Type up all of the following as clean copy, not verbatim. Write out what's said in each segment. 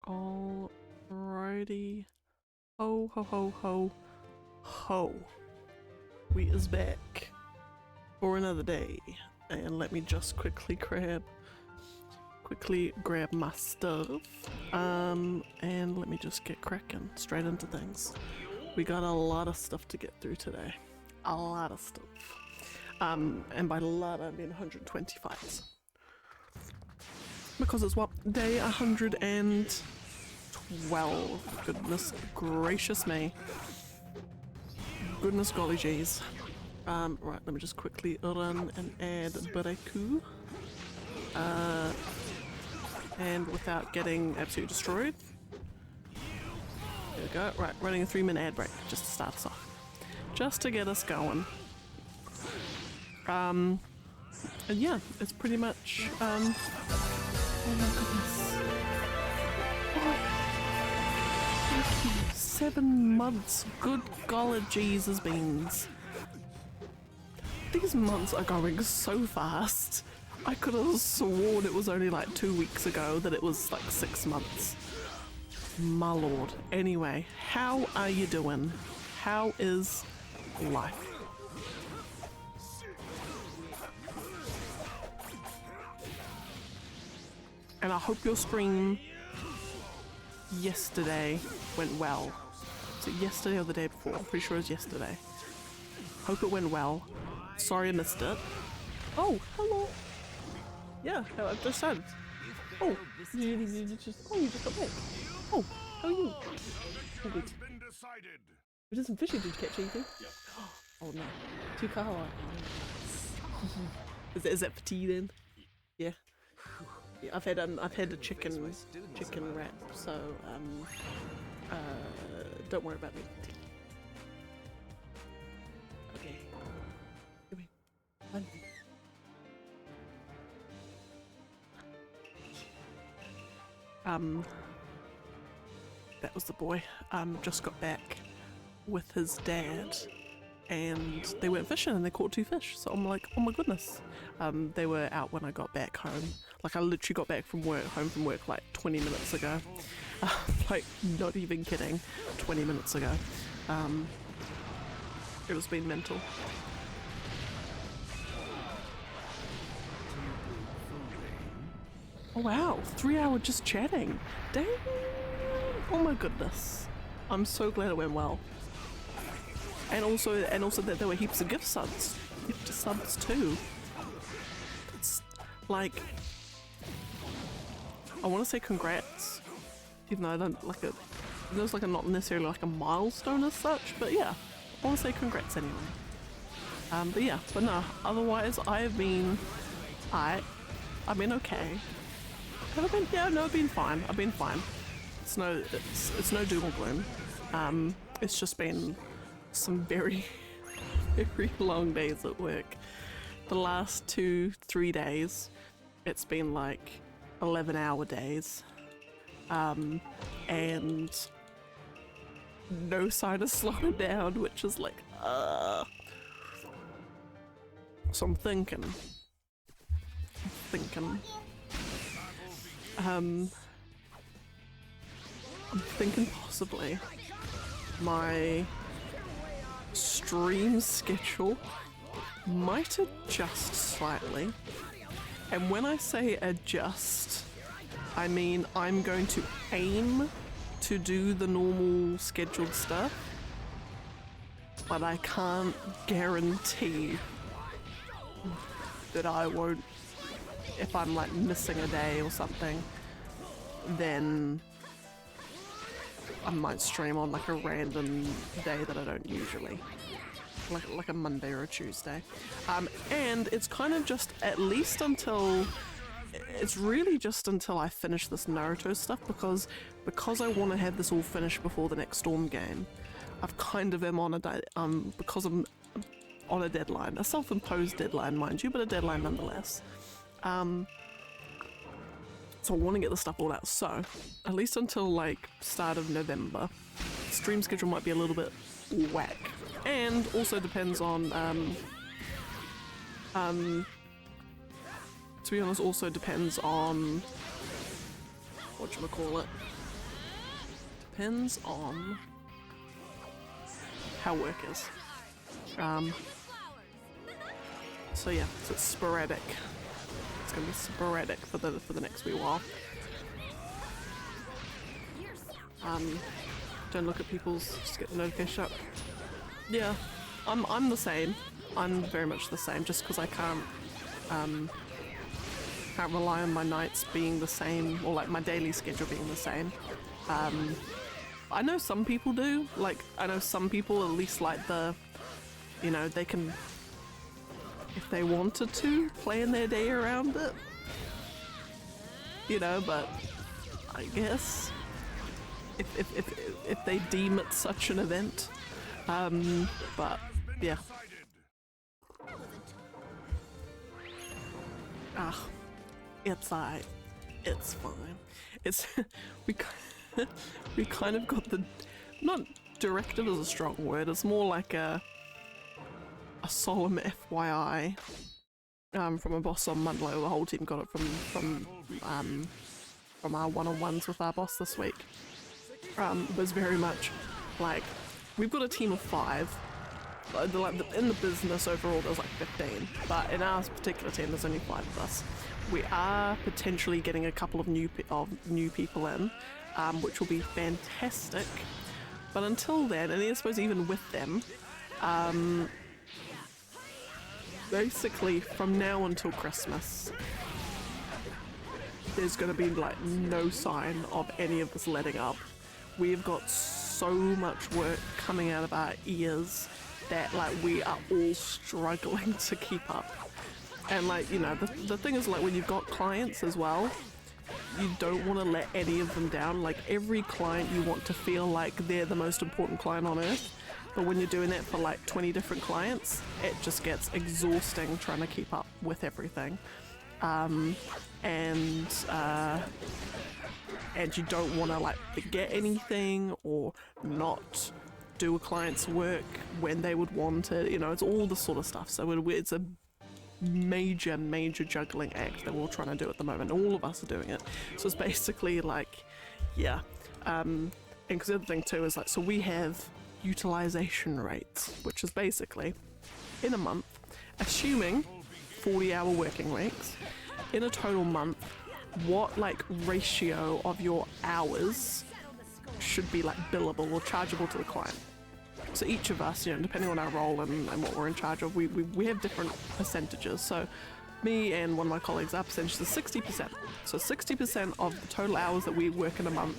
Alrighty. Ho, ho, ho, ho, ho. We is back for another day. And let me just quickly grab my stuff. And let me just get cracking straight into things. We got a lot of stuff to get through today. A lot of stuff. And by a lot I mean 120 fights. Because it's what? Day 112. Goodness gracious me. Goodness golly jeez. Right, let me just quickly run and add Bareku. And without getting absolutely destroyed. There we go. Right, running a 3-minute ad break just to start us off. Just to get us going. And yeah, it's pretty much, oh my goodness. Oh, 7 months. Good golly Jesus beans. These months are going so fast. I could have sworn it was only like 2 weeks ago that it was like 6 months. My lord. Anyway, how are you doing? How is life? And I hope your stream yesterday went well. Was it yesterday or the day before? I'm pretty sure it was yesterday. Hope it went well. Sorry I missed it. Oh, hello. Yeah, I've just said. Oh, you just got back. Oh, how are you? Oh, good. It isn't fishy. Did you catch anything? Oh no. Too kawaii. Is that for tea then? Yeah. Yeah, I've had a chicken wrap, so don't worry about me. Okay. Come here. Run. That was the boy. Just got back with his dad, and they went fishing and they caught 2 fish. So I'm like, oh my goodness. They were out when I got back home. Like I literally got back from work, home from work like 20 minutes ago. Like not even kidding, 20 minutes ago. It has been mental. Oh wow, 3 hours just chatting. Dang. Oh my goodness. I'm so glad it went well. And also that there were heaps of gift subs too. It's like, I want to say congrats, even though I don't like it. There's like a not necessarily like a milestone as such, but yeah, I want to say congrats anyway. But yeah, but no. Otherwise, I've been okay. Have I been? Yeah, no, I've been fine. I've been fine. It's no doom or gloom. It's just been some very, very long days at work. The last 2-3 days, it's been like 11-hour days. And no sign of slowing down, which is like, So I'm thinking. I'm thinking possibly my stream schedule might adjust slightly. And when I say adjust, I mean I'm going to aim to do the normal scheduled stuff, but I can't guarantee that I won't. If I'm like missing a day or something, then I might stream on like a random day that I don't usually, like a Monday or a Tuesday. And it's kind of just it's really just until I finish this Naruto stuff, because I want to have this all finished before the next Storm game. I've kind of am on because I'm on a deadline, a self-imposed deadline mind you, but a deadline nonetheless. So I want to get the stuff all out, so at least until like start of November. Stream schedule might be a little bit whack, and also depends on to be honest, also depends on whatchamacallit, depends on how work is. So yeah, so it's sporadic. It's gonna be sporadic for the next wee while. Don't look at people's, just get the notification up. Yeah, I'm the same. I'm very much the same, just because I can't rely on my nights being the same, or like my daily schedule being the same. I know some people do, like I know some people at least like the, you know, they can, if they wanted to, plan their day around it. You know, but I guess if they deem it such an event. But yeah. Ah, it's fine. It's we kind of got the, not directive is a strong word. It's more like a solemn FYI from a boss on Mundlo. The whole team got it from our one-on-ones with our boss this week. Was very much like, we've got a team of 5. In the business overall there's like 15, but in our particular team there's only 5 of us. We are potentially getting a couple of new people in, which will be fantastic. But until then, and I suppose even with them, basically from now until Christmas, there's going to be like no sign of any of this letting up. We've got so much work coming out of our ears that like we are all struggling to keep up. And like, you know, the thing is, like, when you've got clients as well, you don't want to let any of them down. Like, every client you want to feel like they're the most important client on earth, but when you're doing that for like 20 different clients, it just gets exhausting trying to keep up with everything. And you don't want to like forget anything or not do a client's work when they would want it. You know, it's all this sort of stuff. So it's a major juggling act that we're trying to do at the moment. All of us are doing it. So it's basically like, yeah. And because the other thing too is like, so we have utilization rates, which is basically in a month, assuming 40-hour working weeks, in a total month, what like ratio of your hours should be like billable or chargeable to the client. So each of us, you know, depending on our role and what we're in charge of, we have different percentages. So me and one of my colleagues, our percentage is 60%. So 60% of the total hours that we work in a month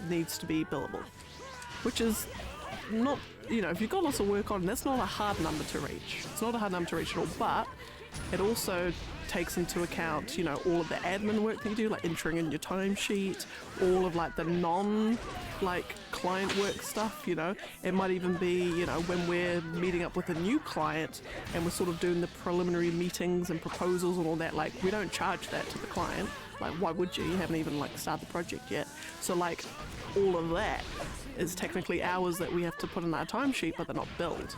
needs to be billable, which is not, you know, if you've got lots of work on, that's not a hard number to reach. It's not a hard number to reach at all, but it also takes into account, you know, all of the admin work that you do, like entering in your timesheet, all of like the like client work stuff, you know. It might even be, you know, when we're meeting up with a new client and we're sort of doing the preliminary meetings and proposals and all that, like we don't charge that to the client. Like, why would you? You haven't even like started the project yet. So like all of that is technically hours that we have to put in our timesheet, but they're not billed.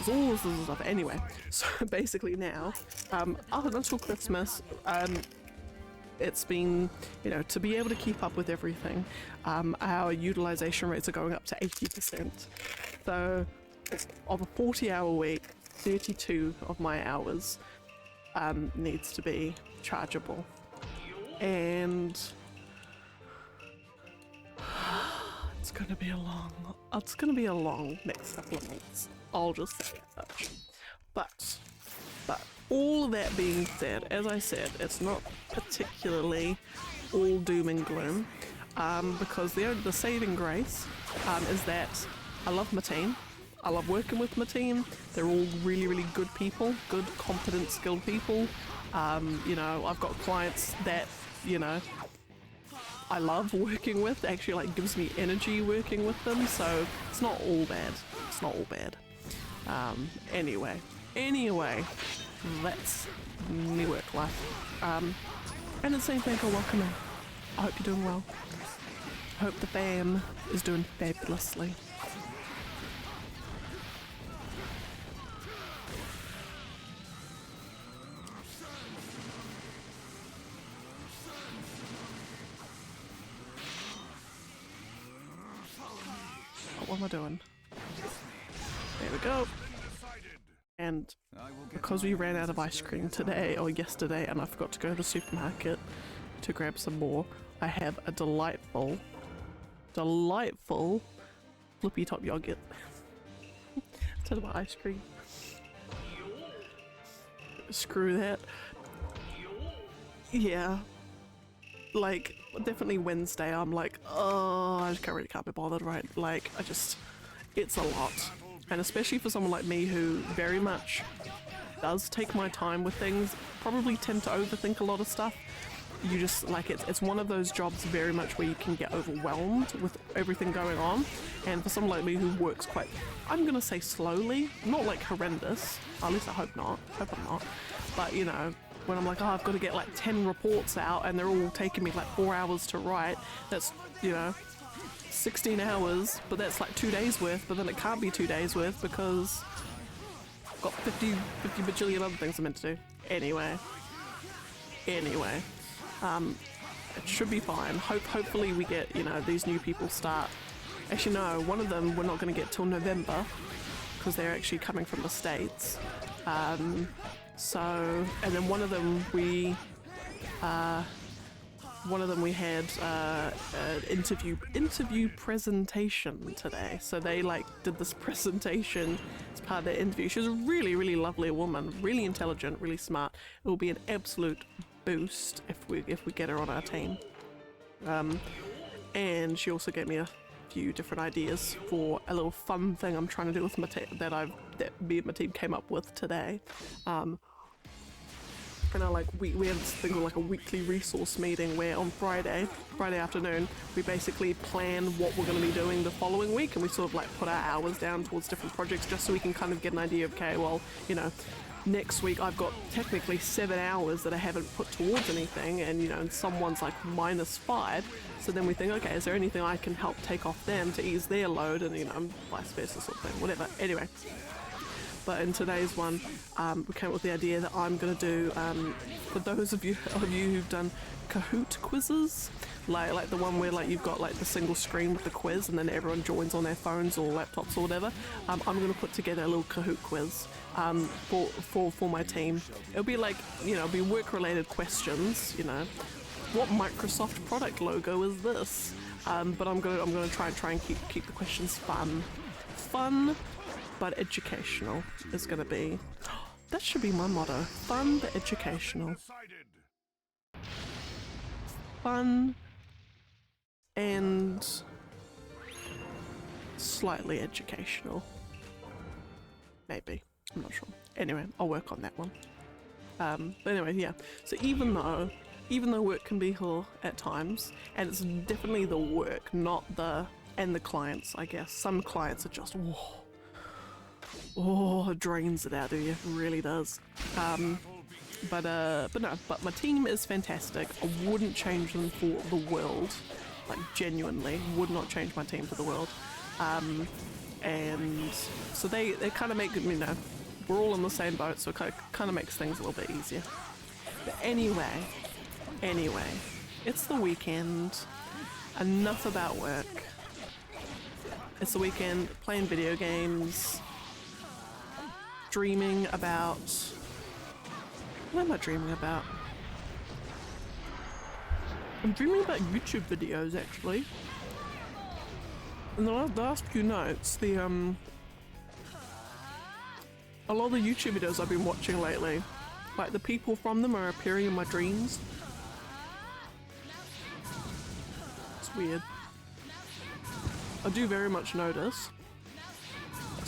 So all this stuff. Anyway, so basically now, up until Christmas, it's been, you know, to be able to keep up with everything, our utilization rates are going up to 80%. So of a 40-hour week, 32 of my hours needs to be chargeable. And it's gonna be a long next couple of months. I'll just say such. But all of that being said, as I said, it's not particularly all doom and gloom, because the saving grace is that I love my team. I love working with my team. They're all really good people, good, competent, skilled people. You know, I've got clients that, you know, I love working with. It actually like gives me energy working with them, so it's not all bad. It's not all bad. Anyway, that's me work life. And the same thing for welcoming. I hope you're doing well. I hope the fam is doing fabulously. What am I doing? There we go. And because we ran out of ice cream today or yesterday and I forgot to go to the supermarket to grab some more, I have a delightful flippy top yogurt. Instead of ice cream. Screw that. Yeah. Like, definitely Wednesday I'm like, oh, I just can't be bothered, right? Like, it's a lot. And especially for someone like me who very much does take my time with things, probably tend to overthink a lot of stuff. You just, like, it's one of those jobs very much where you can get overwhelmed with everything going on. And for someone like me who works quite, I'm gonna say slowly, not like horrendous, at least I hope not, hope I'm not, but you know, when I'm like, oh, I've got to get like 10 reports out and they're all taking me like 4 hours to write, that's, you know, 16 hours, but that's like 2 days worth, but then it can't be 2 days worth because I've got 50 bajillion other things I'm meant to do. Anyway, it should be fine. Hopefully we get, you know, these new people start. Actually no, one of them we're not going to get till November because they're actually coming from the States. So, and then one of them we had an interview presentation today. So they like did this presentation as part of their interview. She was a really lovely woman, really intelligent, really smart. It will be an absolute boost if we get her on our team. And she also gave me a few different ideas for a little fun thing I'm trying to do with my team that me and my team came up with today. And we have this thing called like a weekly resource meeting where on Friday afternoon we basically plan what we're going to be doing the following week, and we sort of like put our hours down towards different projects just so we can kind of get an idea of, okay, well, you know, next week I've got technically 7 hours that I haven't put towards anything, and you know, and someone's like -5, so then we think, okay, is there anything I can help take off them to ease their load, and you know, vice versa sort of thing, whatever. Anyway, but in today's one, we came up with the idea that I'm going to do, for those of you who've done Kahoot quizzes, like the one where like you've got like the single screen with the quiz and then everyone joins on their phones or laptops or whatever, I'm going to put together a little Kahoot quiz for my team. It'll be like, you know, it'll be work-related questions, you know, what Microsoft product logo is this? But I'm gonna try and keep the questions fun. But educational is going to be, that should be my motto, fun but educational. Fun and slightly educational. Maybe, I'm not sure. Anyway, I'll work on that one. But anyway, yeah, so even though work can be hell at times, and it's definitely the work, not the clients, I guess. Some clients are just, whoa. Oh, it drains it out of you, it really does. But my team is fantastic. I wouldn't change them for the world, like genuinely, would not change my team for the world. And so they kind of make, you know, we're all in the same boat, so it kind of makes things a little bit easier. But anyway, it's the weekend. Enough about work. It's the weekend, playing video games. Dreaming about, what am I dreaming about? I'm dreaming about YouTube videos actually. In the last few nights, a lot of the YouTube videos I've been watching lately, like the people from them are appearing in my dreams. It's weird. I do very much notice.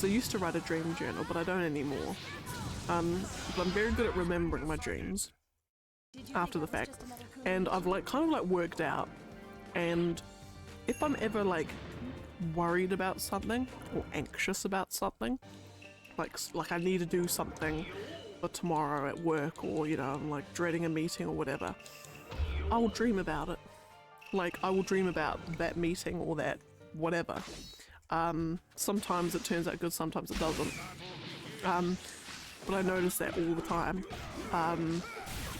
I used to write a dream journal, but I don't anymore. But I'm very good at remembering my dreams after the fact, and I've like kind of like worked out, and if I'm ever like worried about something or anxious about something, like I need to do something for tomorrow at work, or you know, I'm like dreading a meeting or whatever, I will dream about it. Like I will dream about that meeting or that whatever. Sometimes it turns out good, sometimes it doesn't. But I notice that all the time.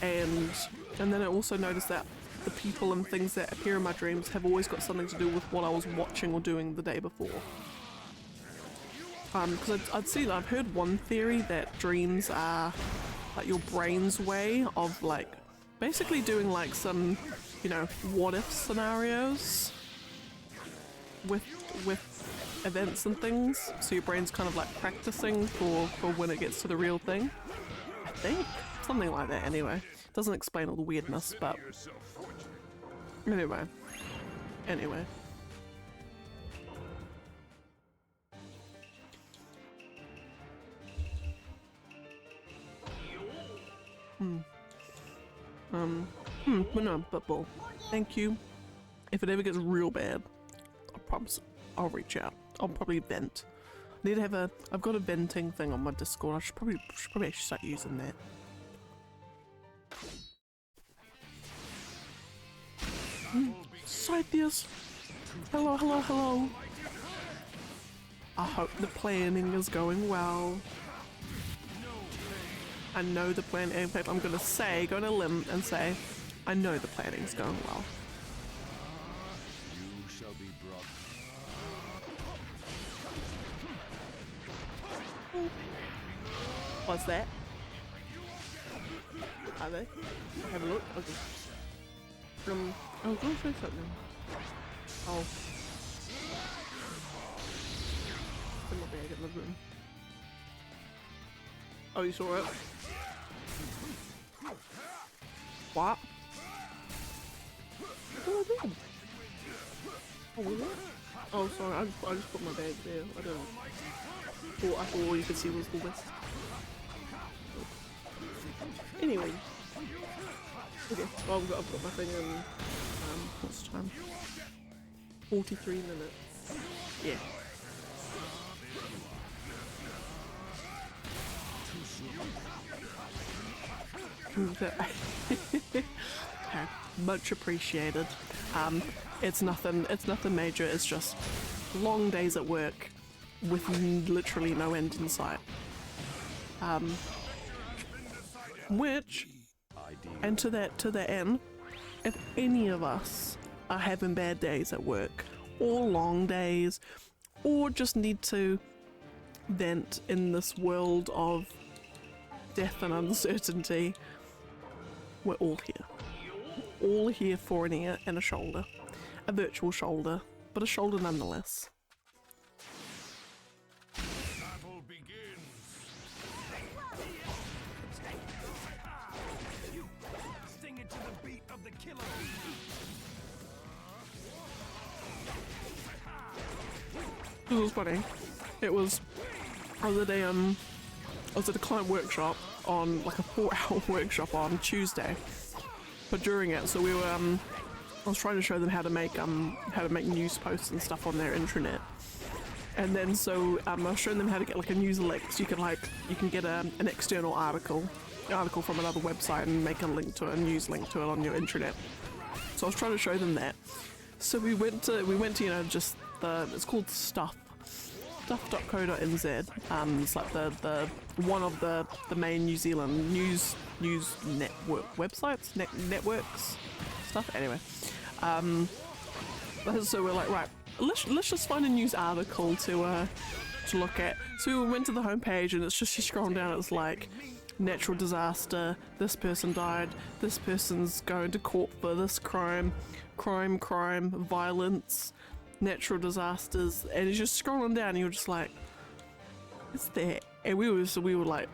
And then I also notice that the people and things that appear in my dreams have always got something to do with what I was watching or doing the day before. Because I've heard one theory that dreams are like your brain's way of like basically doing like some, you know, what if scenarios with events and things. So your brain's kind of like practicing for when it gets to the real thing. I think something like that. Anyway, doesn't explain all the weirdness, but anyway. But no, ball. Thank you. If it ever gets real bad, I promise I'll reach out. I'll probably vent. I need to have I've got a venting thing on my Discord. I should probably actually start using that. Scythias! Hello, hello, hello! I hope the planning is going well. I know the plan. In fact, I'm gonna go on a limb and say, I know the planning's going well. You shall be brought. What's that? Are they? Have a look. Okay. I was gonna say something. Oh. In my bag in the room. Oh, you saw it? What? What did I do? Oh, was it? Oh, sorry. I just put my bag there. I thought all you could see was the list. Anyway. Okay. Well, I've got my thing in. What's the time? 43 minutes. Yeah. Much appreciated. It's nothing major. It's just long days at work with literally no end in sight. Which, and to that end, if any of us are having bad days at work, or long days, or just need to vent in this world of death and uncertainty, we're all here. All here for an ear and a shoulder. A virtual shoulder, but a shoulder nonetheless. Battle begins. Sing it to the beat of the killer It was funny. It was the other day, I was at a client workshop on like a 4-hour workshop on Tuesday. But during it, so we were I was trying to show them how to make news posts and stuff on their intranet. And then so I was showing them how to get like a news link, so you can get an external article from another website and make a link to a news link to it on your intranet. So I was trying to show them that. So we went to you know, just it's called stuff.co.nz. It's like the one of the main New Zealand news network websites, networks stuff. Anyway, so we're like, right, let's just find a news article to look at. So we went to the homepage and it's just, you scroll down, it's like natural disaster, this person died, this person's going to court for this crime, violence, natural disasters, and it's just scrolling down and you're just like, it's there. And we were like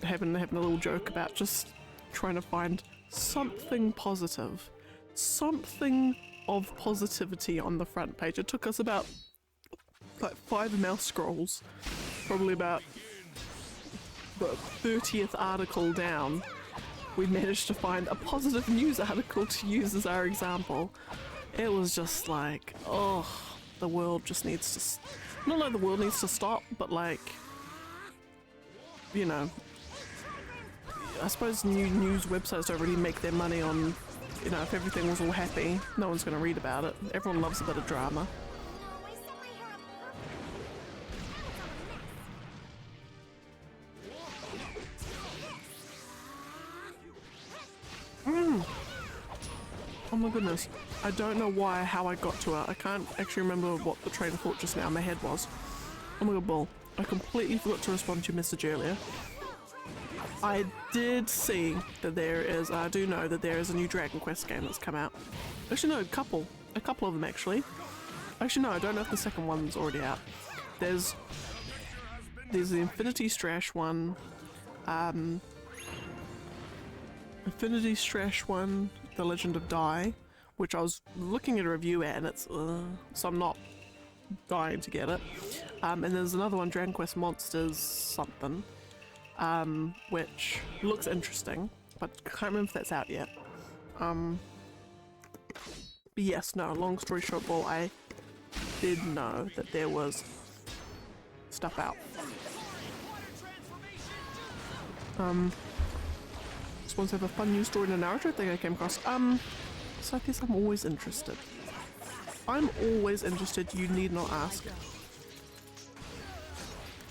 having a little joke about just trying to find something positive, something of positivity on the front page. It took us about like 5 mouse scrolls, probably about the 30th article down. We managed to find a positive news article to use as our example. It was just like, oh, the world just needs to, not like the world needs to stop, but like, you know, I suppose news websites don't really make their money on, you know, if everything was all happy, no one's going to read about it. Everyone loves a bit of drama. Oh my goodness. I don't know how I got to it. I can't actually remember what the train of thought just now in my head was. Oh my god, Bull. I completely forgot to respond to your message earlier. I did see that there is, I do know that there is a new Dragon Quest game that's come out. Actually no, a couple of them actually. Actually no, I don't know if the second one's already out. There's the Infinity Strash one, The Legend of Dai, which I was looking at a review at and it's, so I'm not dying to get it. And there's another one, Dragon Quest Monsters something, which looks interesting, but can't remember if that's out yet. But yes, no, long story short, well, I did know that there was stuff out. Just want to have a fun news story in a Naruto thing I came across. So I guess I'm always interested. I'm always interested, you need not ask.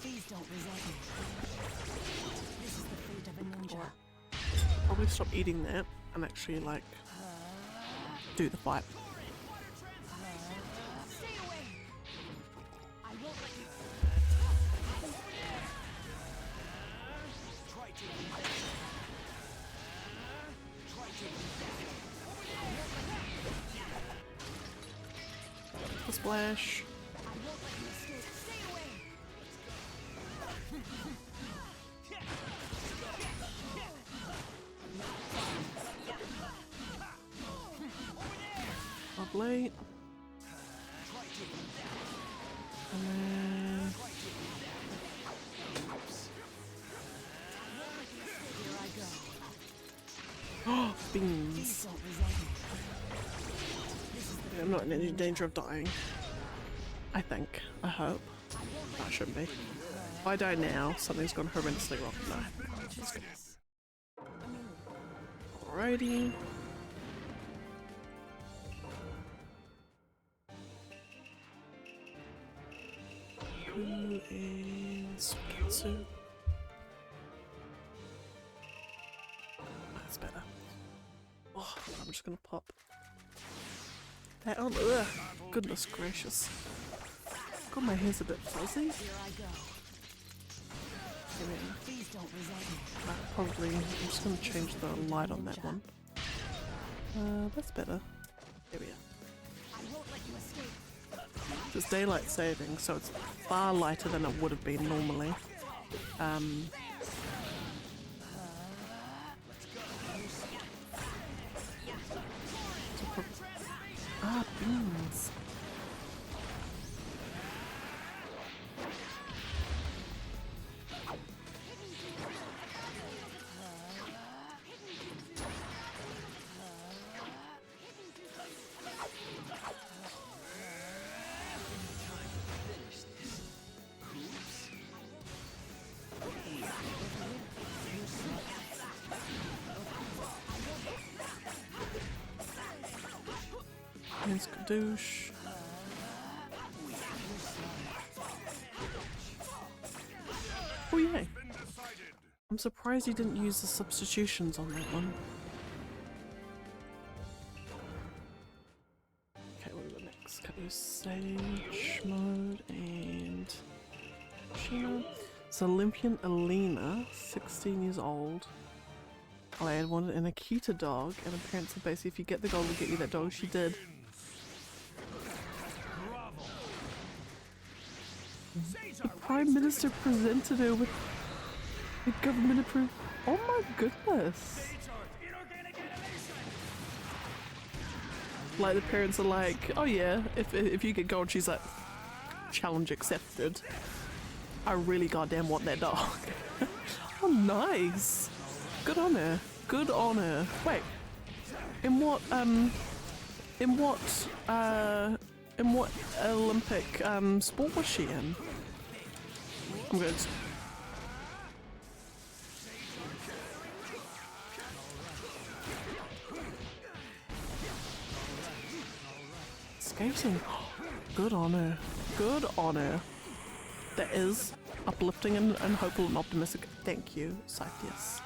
Please don't resent me. This is the fate of a ninja. Probably stop eating that and actually like do the fight. Stay away. I won't let you. Try to. The splash. I won't let you escape. Stay away. Lovely. And then Here I go. oh, beans. Don't resent me. I'm not in any danger of dying. I think. I hope. I shouldn't be. If I die now, something's gone horrendously wrong. No. That's good. Alrighty. Who is Kitsu? That's better. Oh, I'm just gonna pop that on. Ugh. Goodness gracious. God, my hair's a bit fuzzy. Here I go. Here we are. Please don't resent me. Probably, I'm just going to change the light on that one. That's better. There we are. I won't let you escape. It's daylight saving, so it's far lighter than it would have been normally. Ah, beans. Skadoosh. Oh yay! I'm surprised you didn't use the substitutions on that one. Okay, what are the next? Go stage mode and Shino. It's Olympian Alina, 16 years old. Oh, I had wanted an Akita dog, and her parents said basically if you get the gold, we'll get you that dog. She did. The Prime Minister presented her with the government approved. Oh my goodness! Like the parents are like, oh yeah, if you get gold, she's like, challenge accepted. I really goddamn want that dog. Oh nice! Good on her. Good on her. Wait, in what Olympic sport was she in? I'm good. Skating. Good on her. Good on her. That is uplifting and hopeful and optimistic. Thank you, Cythius.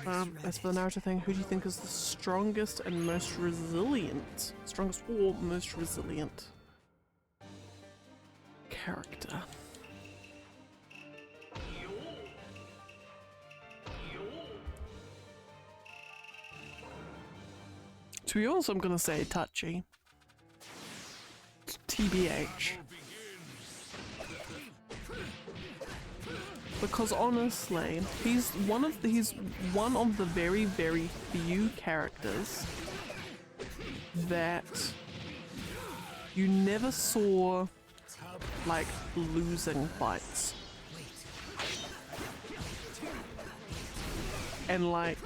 As for the Naruto thing, who do you think is the strongest and most resilient? Strongest or most resilient character? To be honest, I'm gonna say Itachi. TBH. Because honestly, he's one of the very, very few characters that you never saw like losing fights. And like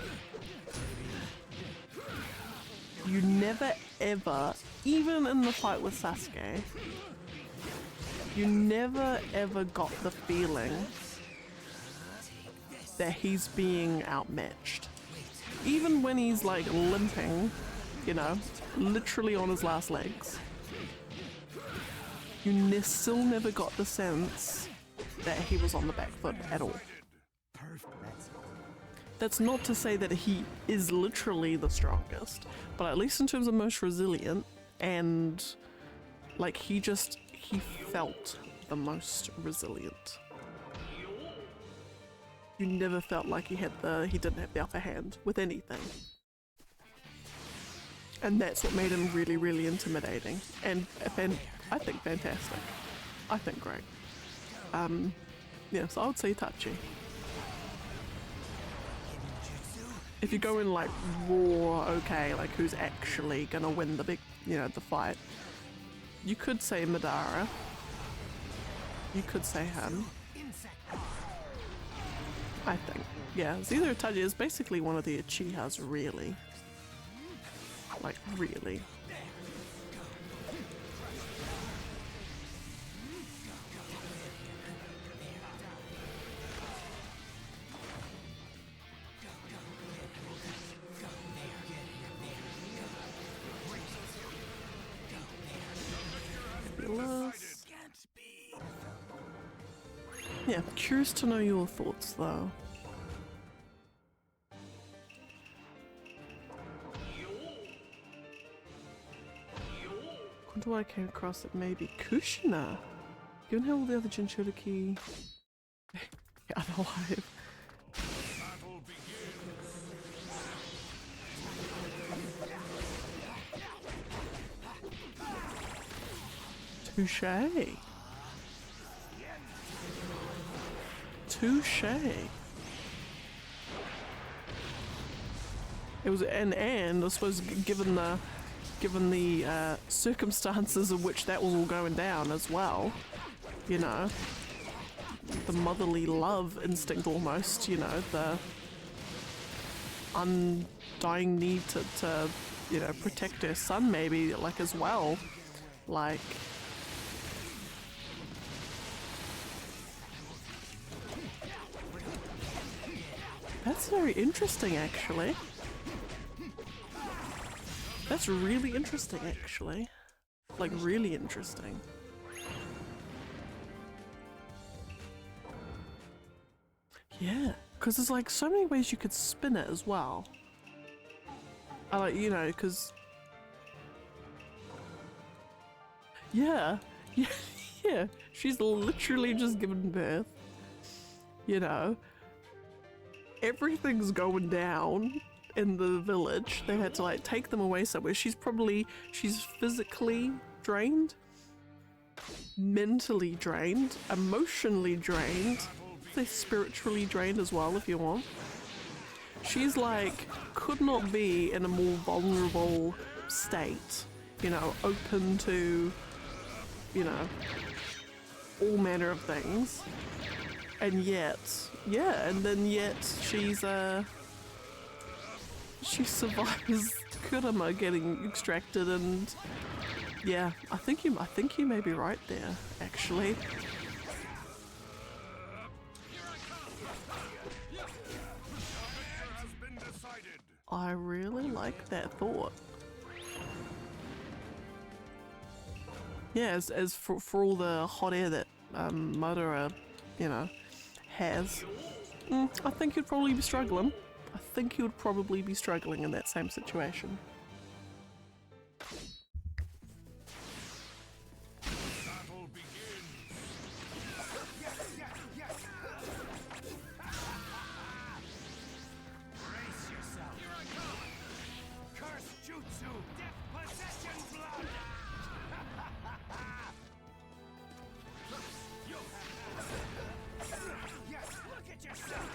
you never ever, even in the fight with Sasuke, you never ever got the feeling that he's being outmatched. Even when he's like limping, you know, literally on his last legs, you still never got the sense that he was on the back foot at all. That's not to say that he is literally the strongest, but at least in terms of most resilient, and like he felt the most resilient. You never felt like he didn't have the upper hand with anything. And that's what made him really, really intimidating. And I think fantastic. I think great. Yeah, so I would say Itachi. If you go in like raw, okay, like who's actually gonna win the big, you know, the fight, you could say Madara. You could say him. I think. Yeah, it's either Itachi is basically one of the Uchihas, really. Like, really. Fabulous. Yeah, curious to know your thoughts though. Wonder what I came across that maybe Kushina. Given how all the other Jinchuriki are alive. Touché. Touché. It was and I suppose given the circumstances in which that was all going down as well, you know, the motherly love instinct almost, you know, the undying need to you know, protect her son maybe, like, as well, like, that's very interesting actually. That's really interesting, actually. Like, really interesting. Yeah, because there's like so many ways you could spin it as well. I like, you know, because... Yeah, yeah, yeah. She's literally just given birth. You know. Everything's going down in the village. They had to like take them away somewhere. She's physically drained, mentally drained, emotionally drained, say spiritually drained as well if you want. She's like, could not be in a more vulnerable state, you know, open to, you know, all manner of things. And yet, yeah, and then yet she survives Kurama getting extracted, and yeah, I think you may be right there, actually. I really like that thought. Yeah, as for all the hot air that Madara, you know, has, I think you'd probably be struggling. I think he would probably be struggling in that same situation. Battle begins. Brace yourself. Here I come. Curse jutsu. Death possession blood. Yes, look at yourself.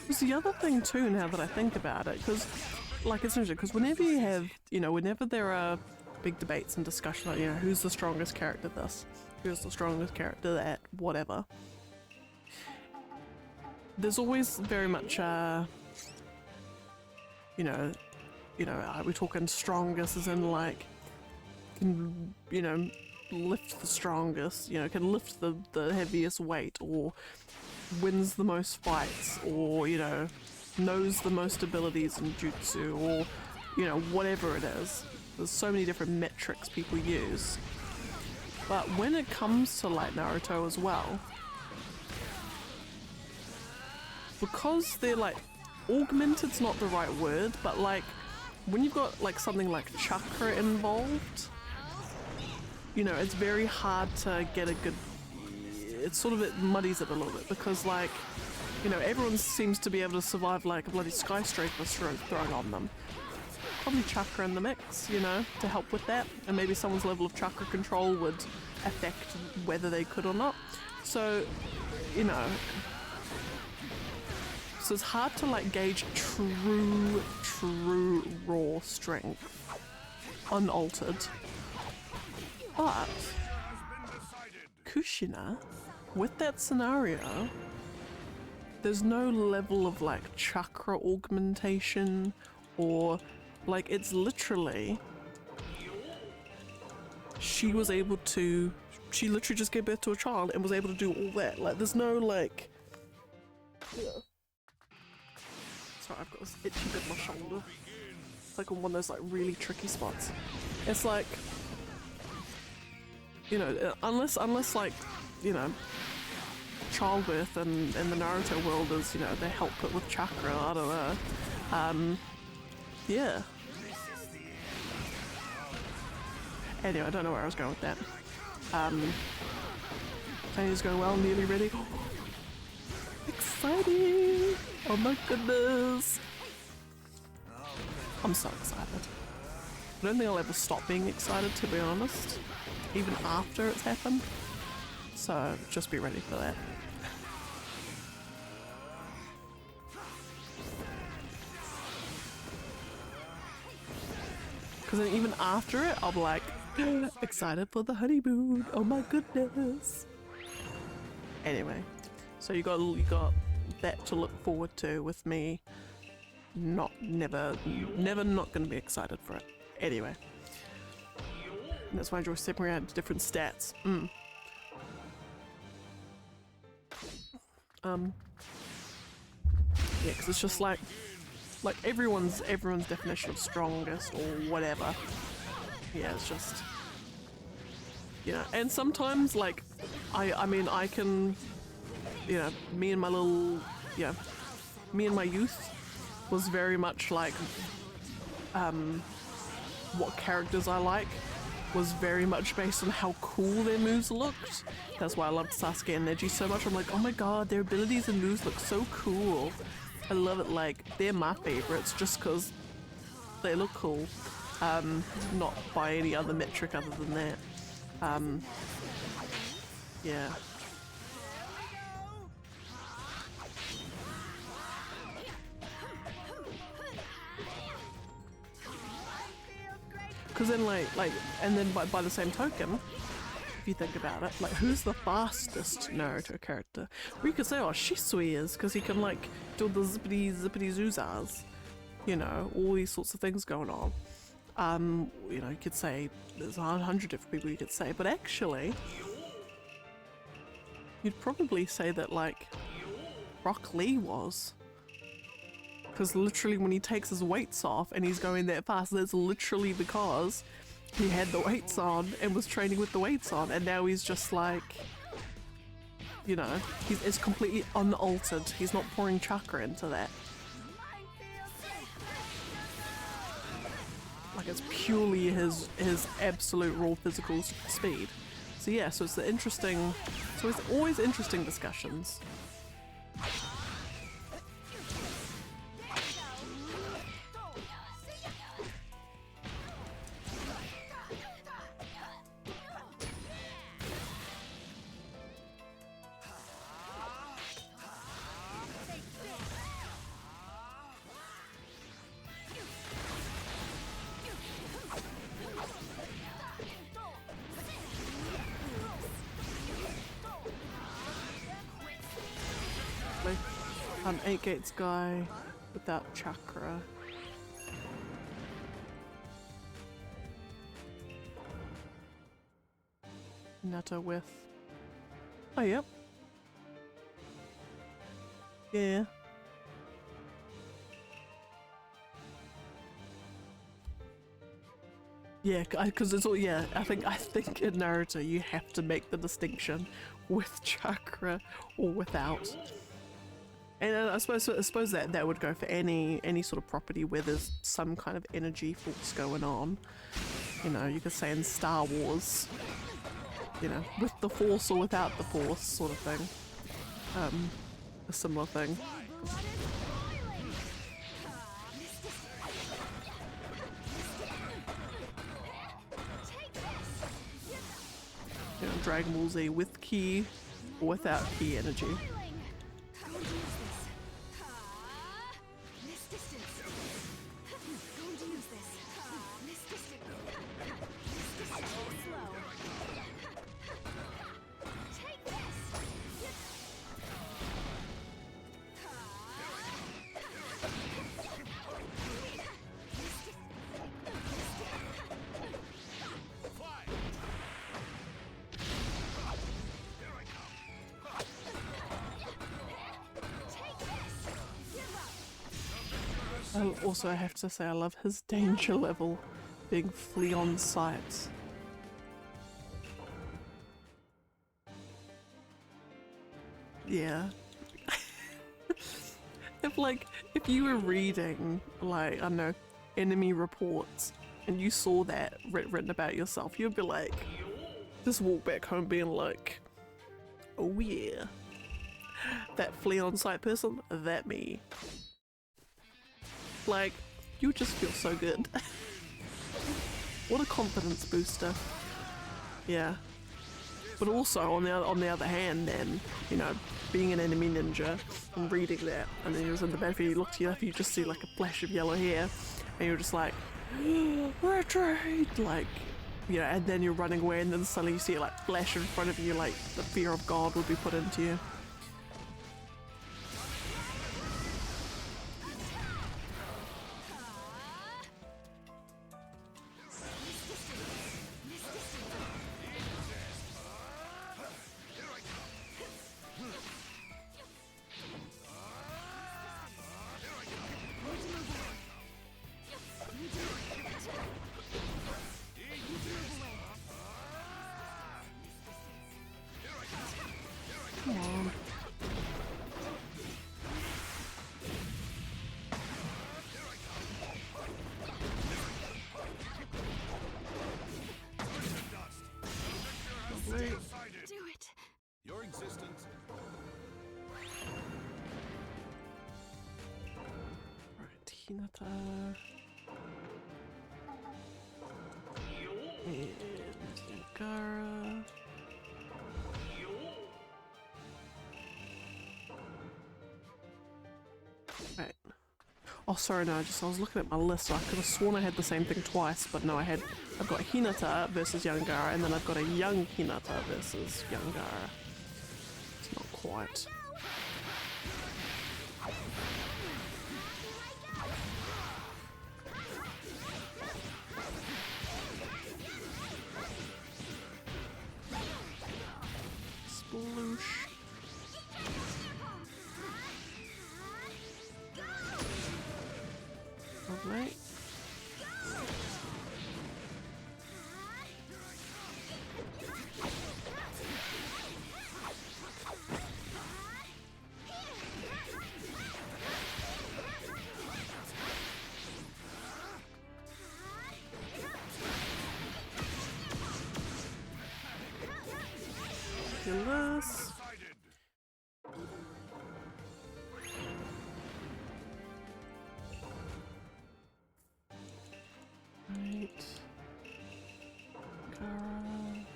There's the other thing too, now that I think about it, because like it's interesting, because whenever you have, you know, whenever there are big debates and discussion, like, you know, who's the strongest character this, who's the strongest character that, whatever, there's always very much, you know, we're talking strongest as in like, can, you know, lift the strongest, you know, can lift the heaviest weight, or wins the most fights, or, you know, knows the most abilities in jutsu, or, you know, whatever it is. There's so many different metrics people use. But when it comes to like Naruto as well, because they're like, augmented's not the right word, but like when you've got like something like chakra involved, you know, it's very hard to get a good, it's sort of, it muddies it a little bit, because like, you know, everyone seems to be able to survive like a bloody skyscraper thrown on them. Probably chakra in the mix, you know, to help with that, and maybe someone's level of chakra control would affect whether they could or not. So, you know, so it's hard to like gauge true raw strength, unaltered. But Kushina, with that scenario, there's no level of like chakra augmentation, or like, it's literally, she literally just gave birth to a child and was able to do all that. Like, there's no like, yeah. Sorry, I've got this itchy bit in my shoulder. It's like on one of those like really tricky spots. It's like, you know, unless like, you know, childbirth in the Naruto world is, you know, they help it with chakra, I don't know. Yeah. Anyway, I don't know where I was going with that. Training going well, nearly ready. Exciting! Oh my goodness! I'm so excited. I don't think I'll ever stop being excited, to be honest, even after it's happened. So just be ready for that. Because then even after it, I'll be like, excited for the honeymoon. Oh my goodness. Anyway, so you got that to look forward to with me. Never not gonna be excited for it. Anyway. And that's why I enjoy separating out different stats. Yeah, because it's just like everyone's definition of strongest or whatever. Yeah, it's just, you know, and sometimes like I mean I can, you know, me and my youth was very much like what characters I like was very much based on how cool their moves looked. That's why I loved Sasuke and Neji so much. I'm like, oh my god, their abilities and moves look so cool. I love it. Like, they're my favorites just because they look cool. Not by any other metric other than that. Yeah. Because then like, and then by the same token, if you think about it. Like, who's the fastest Naruto character? We could say, oh, Shisui is, because he can, like, do the zippity zoozahs. You know, all these sorts of things going on. You know, you could say, there's 100 different people you could say, but actually, you'd probably say that, like, Rock Lee was. Because literally when he takes his weights off and he's going that fast, that's literally because he had the weights on and was training with the weights on, and now he's just like, you know, it's completely unaltered. He's not pouring chakra into that. Like, it's purely his absolute raw physical speed. So yeah, so it's always interesting discussions. An 8 gates guy without chakra. Nato with. Oh, yep. Yeah. Yeah, because it's all, yeah, I think in Naruto you have to make the distinction with chakra or without. And I suppose that would go for any sort of property where there's some kind of energy force going on. You know, you could say in Star Wars, you know, with the force or without the force sort of thing. A similar thing. You know, Dragon Ball Z with ki or without ki energy. Also, I have to say I love his danger level being flea on sight. Yeah. if you were reading, like, I don't know, enemy reports and you saw that written about yourself, you'd be like, just walk back home being like, oh yeah, that flea on sight person, that me. Like, you just feel so good. What a confidence booster. Yeah. But also, on the other hand, then, you know, being an enemy ninja and reading that, and then he was in the battlefield, you look to your left, you just see like a flash of yellow hair, and you're just like, retreat! Like, you know, and then you're running away, and then suddenly you see it like flash in front of you, like the fear of God would be put into you. Come on. Lovely. Do it. Your existence. Right, Hinata. And Gara. Right. Oh, sorry, no, I was looking at my list. So I could have sworn I had the same thing twice, but no, I've got Hinata versus young Gaara, and then I've got a young Hinata versus young Gaara. It's not quite. Sploosh. Lovely. Fabulous. Right. Gaara.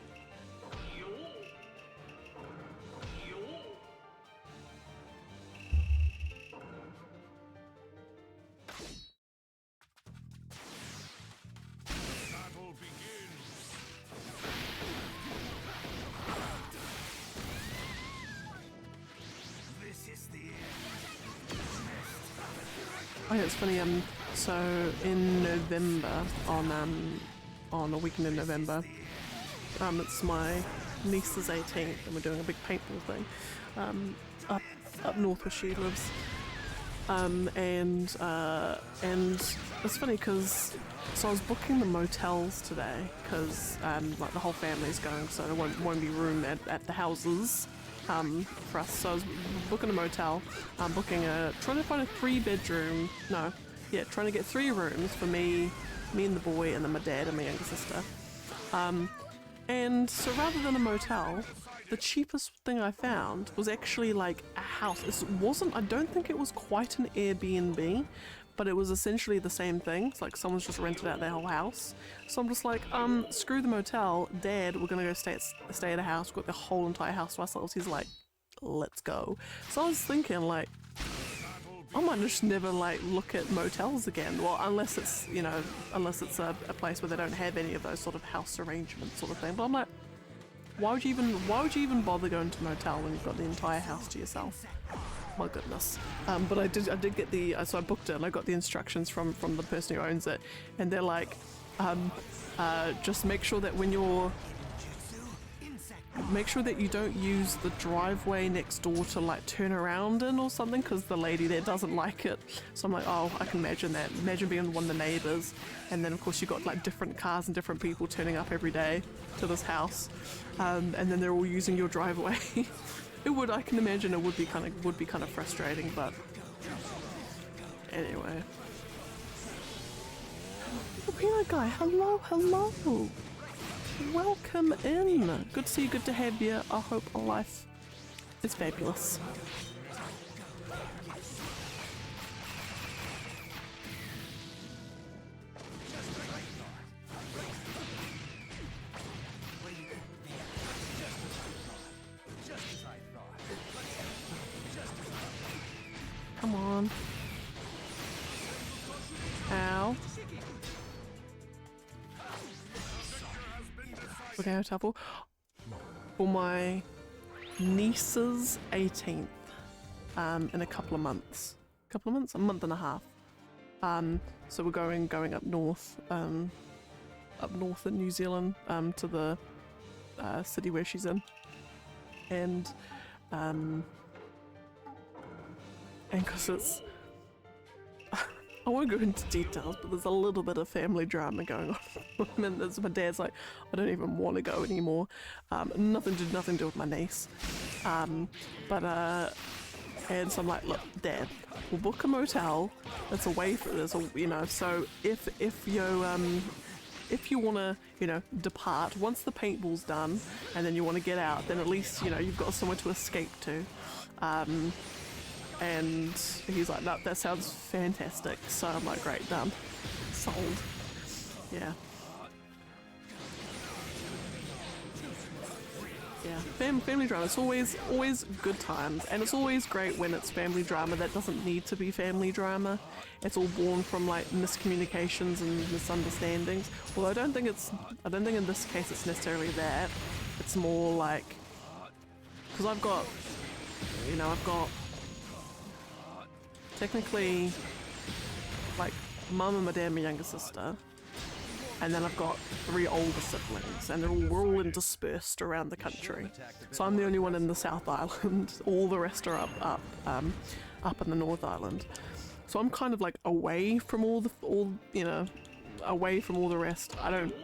Battle begins. This is the end. Oh yeah, it's funny, so in November, on a weekend in November, it's my niece's 18th and we're doing a big paintball thing, up north where she lives. And it's funny because, so I was booking the motels today because, like the whole family's going, so there won't be room at the houses. For us, so I was booking a motel, trying to find a 3-bedroom, trying to get 3 rooms for me and the boy, and then my dad and my younger sister. And so rather than a motel, the cheapest thing I found was actually like a house. I don't think it was quite an Airbnb, but it was essentially the same thing. It's like someone's just rented out their whole house. So I'm just like, screw the motel, Dad, we're gonna go stay at a house, we've got the whole entire house to ourselves. He's like, let's go. So I was thinking like, I might just never like look at motels again. Well, unless it's, a place where they don't have any of those sort of house arrangements sort of thing. But I'm like, why would you even bother going to a motel when you've got the entire house to yourself? My goodness. But I did get so I booked it and I got the instructions from the person who owns it, and they're like, just make sure that make sure that you don't use the driveway next door to like turn around in or something, because the lady there doesn't like it. So I'm like, oh, I can imagine that. Imagine being one of the neighbors, and then of course you got like different cars and different people turning up every day to this house, and then they're all using your driveway. I can imagine it would be kind of frustrating, but anyway. Oh, peanut guy, hello. Welcome in. Good to see you, good to have you. I hope life is fabulous. Come on. Ow. Okay, I'll tell for my niece's 18th, in a couple of months. A month and a half. So we're going up north in New Zealand, to the city where she's in, and because it's, I won't go into details, but there's a little bit of family drama going on. And my dad's like, I don't even want to go anymore. Nothing to do with my niece. And so I'm like, look, Dad, we'll book a motel that's away from this, so if you want to, depart, once the paintball's done and then you want to get out, then at least, you've got somewhere to escape to. And he's like, no, that sounds fantastic. So I'm like, great, done. Sold. Yeah. Yeah, family drama. It's always good times, and it's always great when it's family drama that doesn't need to be family drama. It's all born from like miscommunications and misunderstandings. Well, I don't think in this case it's necessarily that. It's more like, because I've got technically like mum and my dad and my younger sister. And then I've got 3 older siblings, and we're all dispersed around the country. So I'm the only one in the South Island. All the rest are up in the North Island. So I'm kind of like away from away from all the rest. I don't,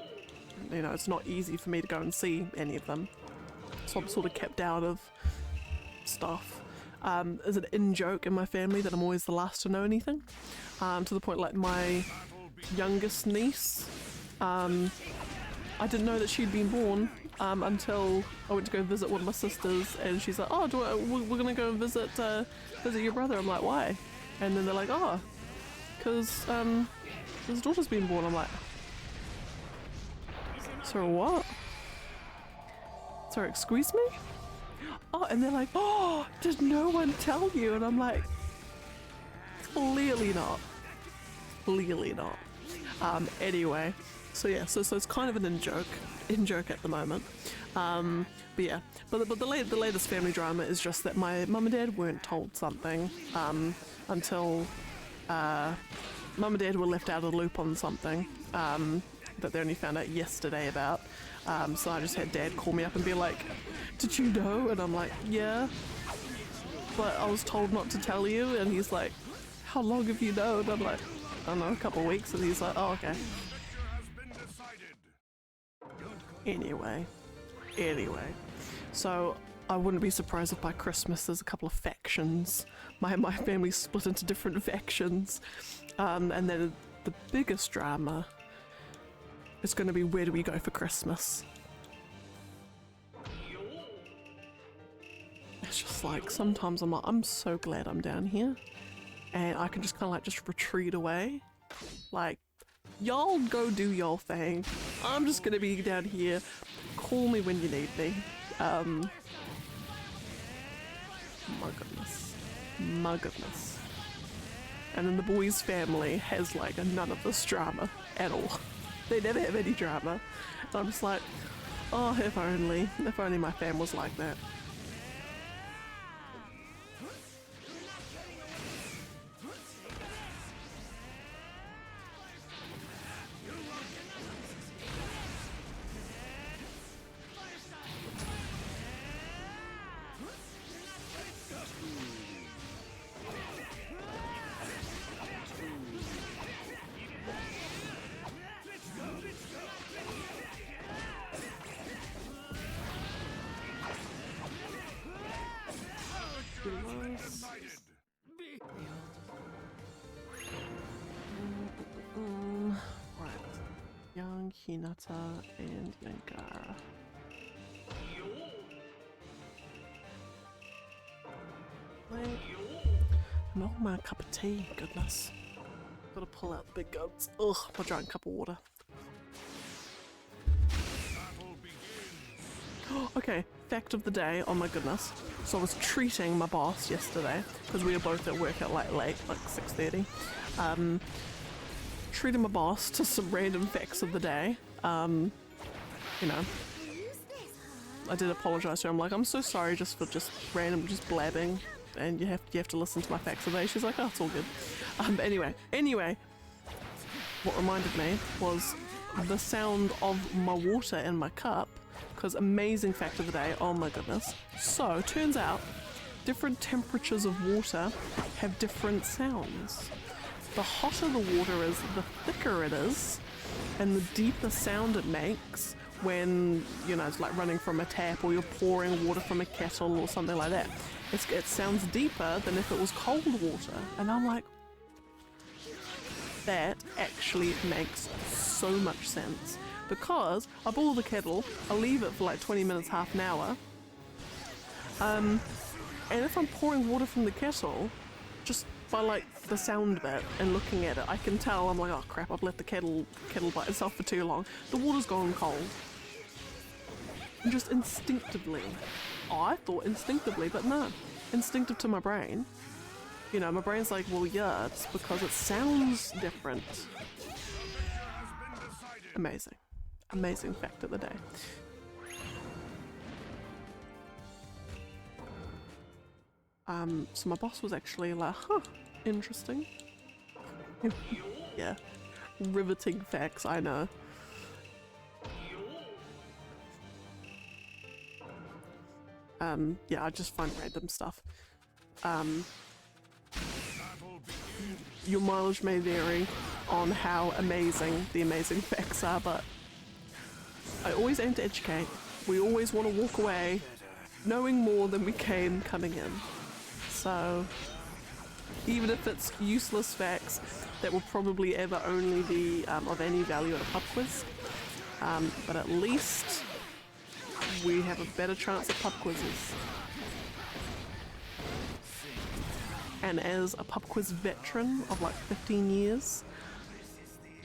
it's not easy for me to go and see any of them. So I'm sort of kept out of stuff. There's an in-joke in my family that I'm always the last to know anything. To the point like my youngest niece, I didn't know that she'd been born until I went to go visit one of my sisters, and she's like, "Oh, we're gonna go and visit your brother." I'm like, "Why?" And then they're like, "Oh, because his daughter's been born." I'm like, "Sorry, what? Sorry, excuse me?" Oh, and they're like, "Oh, did no one tell you?" And I'm like, "Clearly not. Clearly not." Anyway. So yeah, so it's kind of an in-joke at the moment. But yeah, but the latest family drama is just that my mum and dad weren't told something until mum and dad were left out of the loop on something that they only found out yesterday about. So I just had dad call me up and be like, "Did you know?" And I'm like, "Yeah, but I was told not to tell you." And he's like, "How long have you known?" And I'm like, "I don't know, a couple of weeks." And he's like, "Oh, okay." Anyway, so I wouldn't be surprised if by Christmas there's a couple of factions. My family split into different factions, and then the biggest drama is going to be, where do we go for Christmas? It's just like, sometimes I'm like, I'm so glad I'm down here, and I can just kind of like just retreat away, like, y'all go do your thing. I'm just gonna be down here. Call me when you need me. My goodness. And then the boys' family has like none of this drama at all. They never have any drama. And I'm just like, oh, if only my fam was like that. Right. Young Hinata and Yankara. Wait. Not my cup of tea, goodness. Gotta pull out the big guns. Ugh, my giant cup of water. Okay, fact of the day, oh my goodness. So I was treating my boss yesterday, because we were both at work at like late, like 6:30. Treating my boss to some random facts of the day. You know, I did apologize to her. I'm like, I'm so sorry just for just blabbing, and you have to listen to my facts of the day. She's like, oh, it's all good. Anyway, what reminded me was the sound of my water in my cup, because amazing fact of the day, oh my goodness. So, turns out, different temperatures of water have different sounds. The hotter the water is, the thicker it is, and the deeper sound it makes when, you know, it's like running from a tap or you're pouring water from a kettle or something like that. It sounds deeper than if it was cold water. And I'm like, that actually makes so much sense. Because I boil the kettle, I leave it for like 20 minutes, half an hour. And if I'm pouring water from the kettle, just by like the sound of it and looking at it, I can tell. I'm like, oh crap, I've let the kettle by itself for too long. The water's gone cold. just instinctively. I thought instinctively, but no. Instinctive to my brain. You know, my brain's like, well, yeah, it's because it sounds different. Amazing. Amazing fact of the day. So my boss was actually like, huh, interesting. Yeah. Riveting facts, I know. Yeah, I just find random stuff. Your mileage may vary on how amazing the amazing facts are, but I always aim to educate. We always want to walk away knowing more than we came coming in. So, even if it's useless facts that will probably ever only be of any value at a pub quiz, but at least we have a better chance at pub quizzes. And as a pub quiz veteran of like 15 years,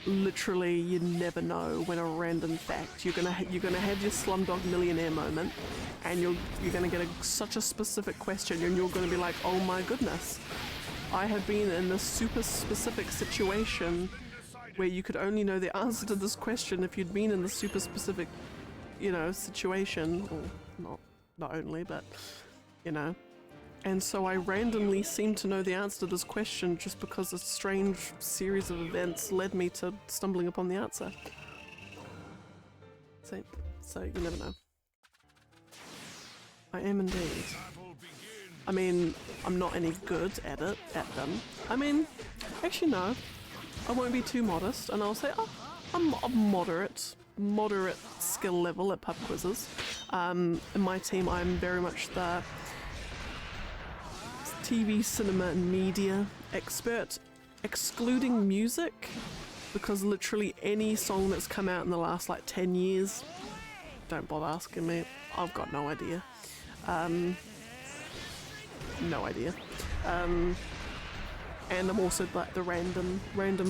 literally you never know when a random fact you're gonna have your Slumdog Millionaire moment, and you're gonna get such a specific question, and you're gonna be like, oh my goodness, I have been in this super specific situation where you could only know the answer to this question if you'd been in the super specific, you know, situation, or not only, but you know. And so I randomly seemed to know the answer to this question just because a strange series of events led me to stumbling upon the answer. So you never know. I am indeed. I mean, I'm not any good at them. I mean, actually no. I won't be too modest, and I'll say, oh, I'm a moderate skill level at pub quizzes. In my team, I'm very much the TV, cinema, and media expert, excluding music, because literally any song that's come out in the last like 10 years, don't bother asking me, I've got no idea. No idea. And I'm also like the random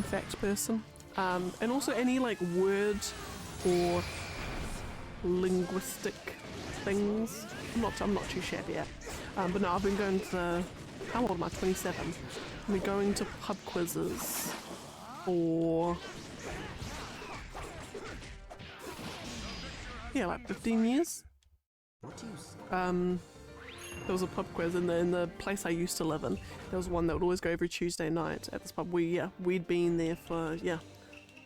fact person. And also any like word or linguistic things. I'm not too shabby at. But no, I've been going to how old am I? 27. I've been going to pub quizzes for yeah, like 15 years. There was a pub quiz in the place I used to live in. There was one that would always go every Tuesday night at this pub. We'd been there for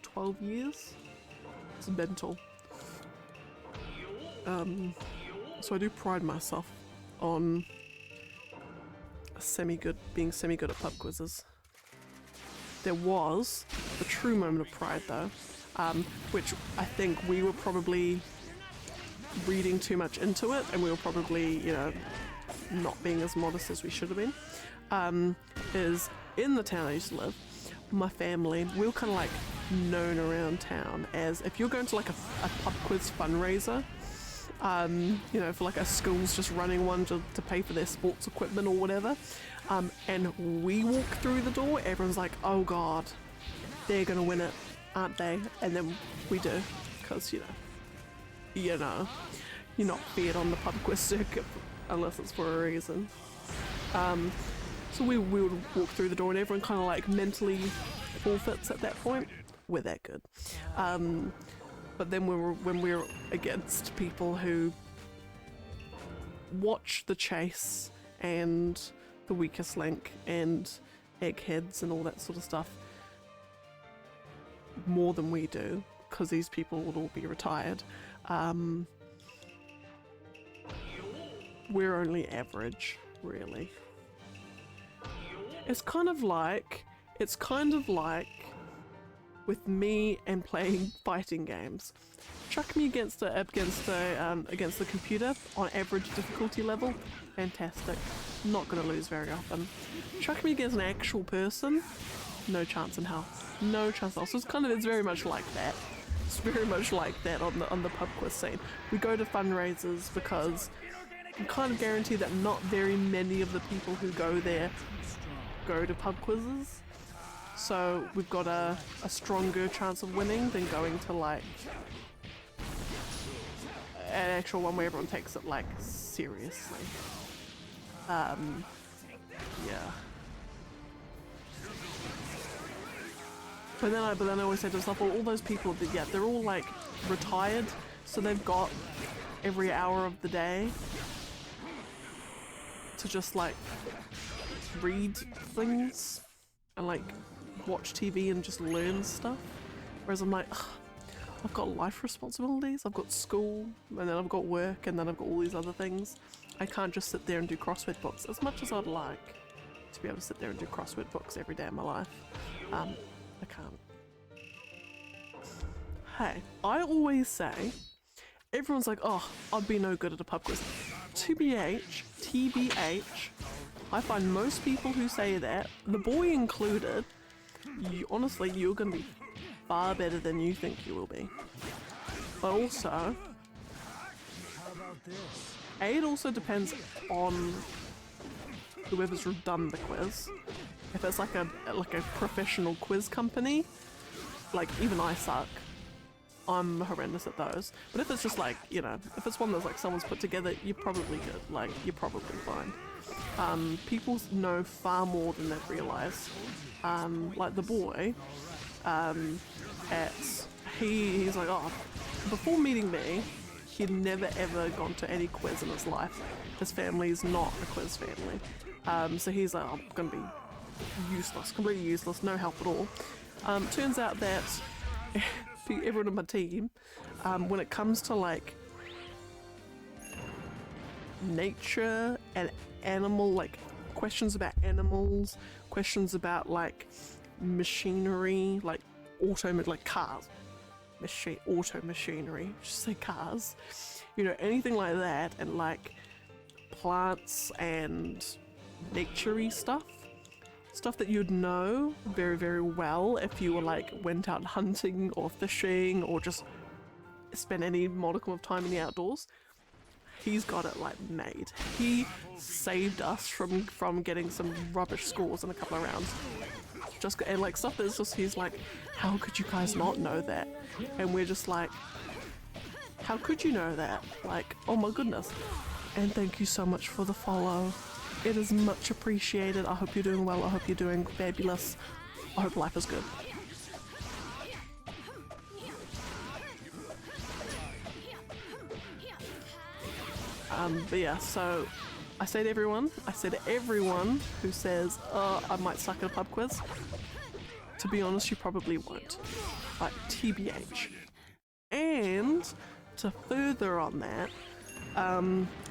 12 years. It's mental. So I do pride myself on being semi-good at pub quizzes. There was the true moment of pride though, which I think we were probably reading too much into it, and we were probably, you know, not being as modest as we should have been. Is in the town I used to live, my family, we were kind of like known around town as, if you're going to like a pub quiz fundraiser, you know, for like a school's just running one to pay for their sports equipment or whatever, and we walk through the door, everyone's like, oh god, they're gonna win it, aren't they? And then we do, because you know, you're not feared on the pub quiz circuit unless it's for a reason. So we would walk through the door and everyone kind of like mentally forfeits at that point. We're that good. But then when we were against people who watch The Chase and The Weakest Link and Eggheads and all that sort of stuff more than we do, because these people would all be retired, we're only average, really. It's kind of like with me and playing fighting games. Chuck me against the computer on average difficulty level, fantastic. Not gonna lose very often. Chuck me against an actual person, no chance in hell. No chance at all. So it's very much like that. It's very much like that on the pub quiz scene. We go to fundraisers because you can kind of guarantee that not very many of the people who go there go to pub quizzes. So we've got a stronger chance of winning than going to like an actual one where everyone takes it like seriously. Yeah. But then I always say to myself, well, all those people that, yeah, they're all like retired, so they've got every hour of the day to just like read things and like watch TV and just learn stuff. Whereas I'm like, ugh, I've got life responsibilities, I've got school, and then I've got work, and then I've got all these other things. I can't just sit there and do crossword books as much as I'd like to be able to sit there and do crossword books every day of my life. I can't. Hey, I always say, everyone's like, oh, I'd be no good at a pub quiz. TBH, I find most people who say that, the boy included, honestly, you're gonna be far better than you think you will be. But also, it also depends on whoever's done the quiz. If it's like a professional quiz company, like even I suck. I'm horrendous at those. But if it's just like, you know, if it's one that's like someone's put together, you're probably good. Like, you're probably fine. People know far more than they realise. Like the boy, he's like, oh, before meeting me, he'd never ever gone to any quiz in his life. His family's not a quiz family. So he's like, I'm gonna be useless, completely useless, no help at all. Turns out that everyone on my team, when it comes to like nature and animal, like questions about animals, questions about like machinery, like cars, auto machinery, just say cars, you know, anything like that, and like plants and nature-y stuff that you'd know very, very well if you were like went out hunting or fishing or just spent any modicum of time in the outdoors. He's got it like made. He saved us from getting some rubbish scores in a couple of rounds. And like stuff that's just, he's like, how could you guys not know that? And we're just like, how could you know that? Like, oh my goodness. And thank you so much for the follow. It is much appreciated. I hope you're doing well. I hope you're doing fabulous. I hope life is good. But yeah, so I say to everyone who says, oh, I might suck at a pub quiz, to be honest, you probably won't. Like, TBH. And to further on that,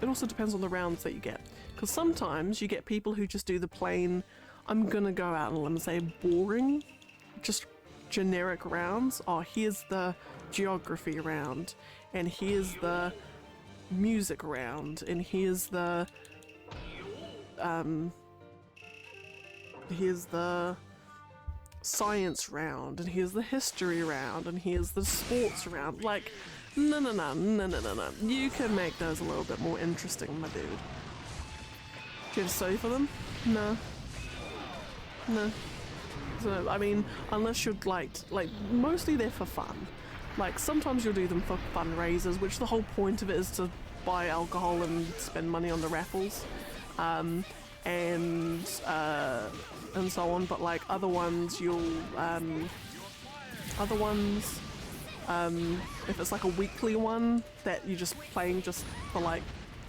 it also depends on the rounds that you get. Because sometimes you get people who just do the plain, I'm gonna go out on a limb and say boring, just generic rounds. Oh, here's the geography round, and here's the music round, and here's the science round, and here's the history round, and here's the sports round. Like, no. You can make those a little bit more interesting, my dude. Do you have to study for them? No. So, I mean, unless you'd like, mostly they're for fun. Like, sometimes you'll do them for fundraisers, which the whole point of it is to buy alcohol and spend money on the raffles, and so on. But like other ones, if it's like a weekly one that you're just playing just for like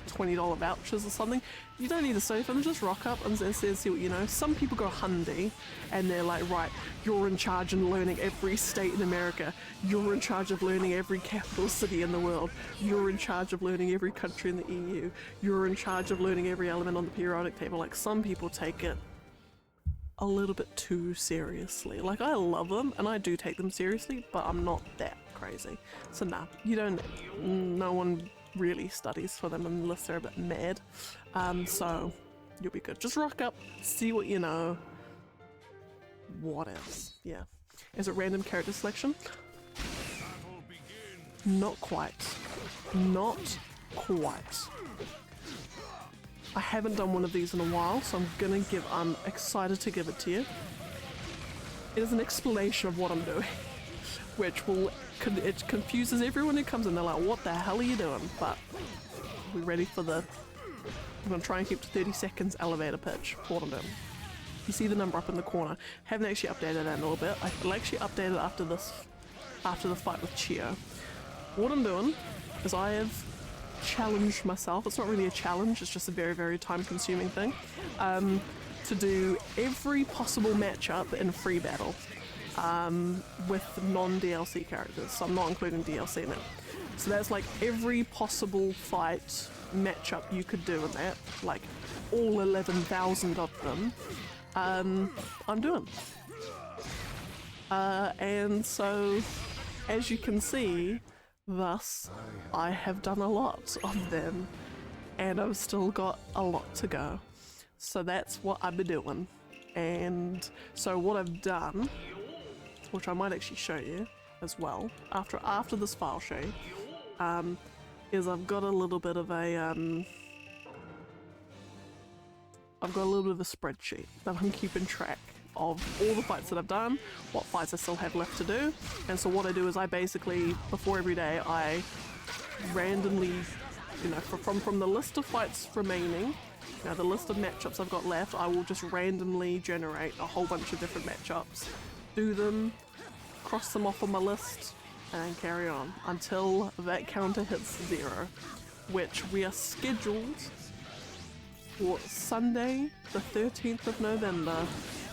$20 vouchers or something, you don't need to study for them, just rock up and see what you know. Some people go handy and they're like, right, you're in charge of learning every state in America, you're in charge of learning every capital city in the world, you're in charge of learning every country in the EU, you're in charge of learning every element on the periodic table. Like, some people take it a little bit too seriously. Like, I love them and I do take them seriously, but I'm not that crazy. So nah, no one really studies for them unless they're a bit mad. So you'll be good. Just rock up, see what you know. What else? Yeah. Is it random character selection? Not quite. Not quite. I haven't done one of these in a while, so I'm excited to give it to you. It is an explanation of what I'm doing. which will it confuses everyone who comes in. They're like, what the hell are you doing? But we're ready for the, I'm gonna try and keep to 30 seconds elevator pitch. What I'm doing. You see the number up in the corner. Haven't actually updated that in a little bit. I'll actually update it after this, after the fight with Chio. What I'm doing is I have challenged myself. It's not really a challenge, it's just a very, very time consuming thing. To do every possible matchup in free battle with non-DLC characters. So I'm not including DLC in it. So that's like every possible fight matchup you could do in that, like all 11,000 of them, I'm doing. And so, as you can see, thus, I have done a lot of them, and I've still got a lot to go. So that's what I've been doing. And so what I've done, which I might actually show you as well, after this file show you, is I've got a little bit of a, spreadsheet that I'm keeping track of all the fights that I've done, what fights I still have left to do. And so what I do is I basically, before every day, I randomly, you know, from the list of fights remaining, you know, the list of matchups I've got left, I will just randomly generate a whole bunch of different matchups, do them, cross them off on my list, and carry on until that counter hits 0, which we are scheduled for Sunday, the 13th of November,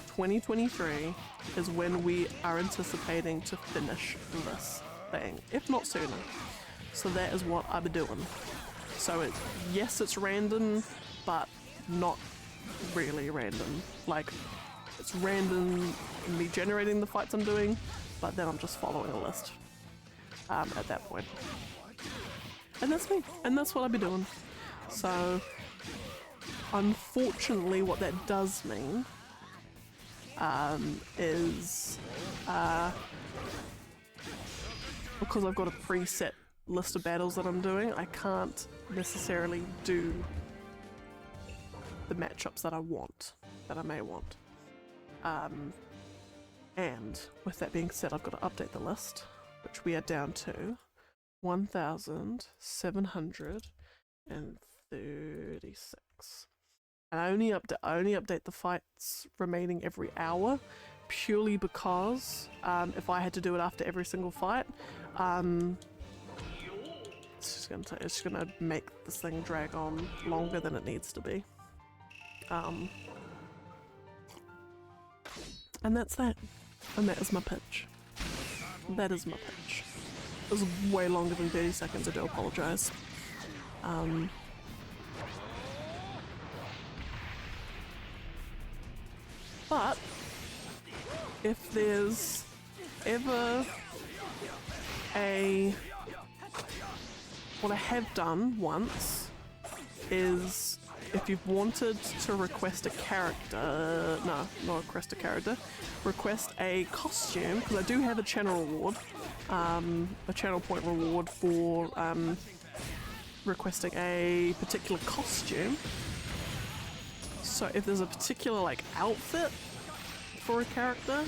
2023 is when we are anticipating to finish this thing, if not sooner. So that is what I've been doing. So yes, it's random, but not really random. Like, it's random me generating the fights I'm doing, but then I'm just following a list at that point. And that's me, and that's what I've been doing. So unfortunately what that does mean is because I've got a preset list of battles that I'm doing, I can't necessarily do the matchups that I want, that I may want. And with that being said, I've got to update the list, which we are down to 1,736. And I only update the fights remaining every hour, purely because if I had to do it after every single fight, it's just gonna make this thing drag on longer than it needs to be. And that's that. And that is my pitch. That is my pitch. It was way longer than 30 seconds, I do apologize. But if there's ever a... What I have done once is if you've wanted to request a character, no, not request a character, request a costume, because I do have a channel reward, a channel point reward for requesting a particular costume. So if there's a particular like outfit for a character,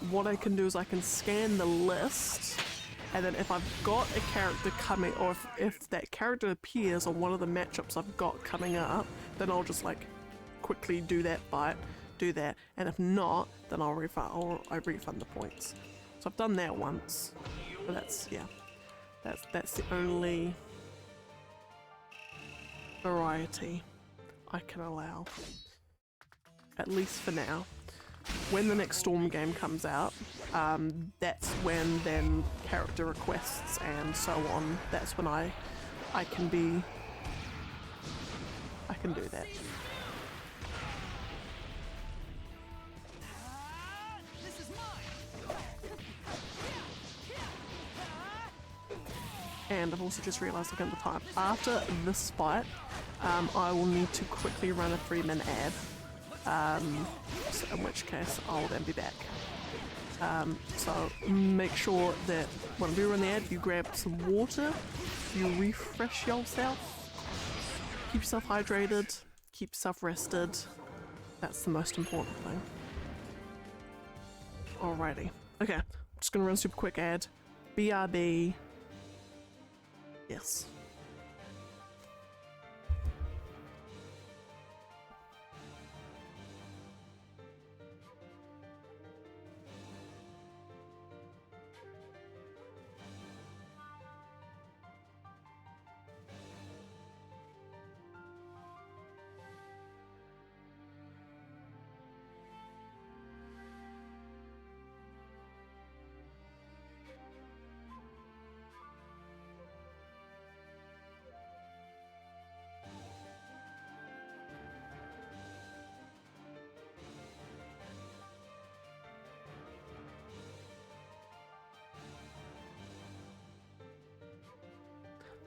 what I can do is I can scan the list, and then if I've got a character coming, or if that character appears on one of the matchups I've got coming up, then I'll just like quickly do that fight, do that, and if not, then I refund the points. So I've done that once, but that's, yeah, that's the only variety I can allow, at least for now. When the next Storm game comes out, that's when then character requests and so on, that's when I can do that. And I've also just realised looking at the time. After this fight, I will need to quickly run a 3-min ad. So in which case I'll then be back. So make sure that when we run the ad, you grab some water, you refresh yourself, keep yourself hydrated, keep yourself rested. That's the most important thing. Alrighty. Okay, Just gonna run super quick ad. BRB. Yes.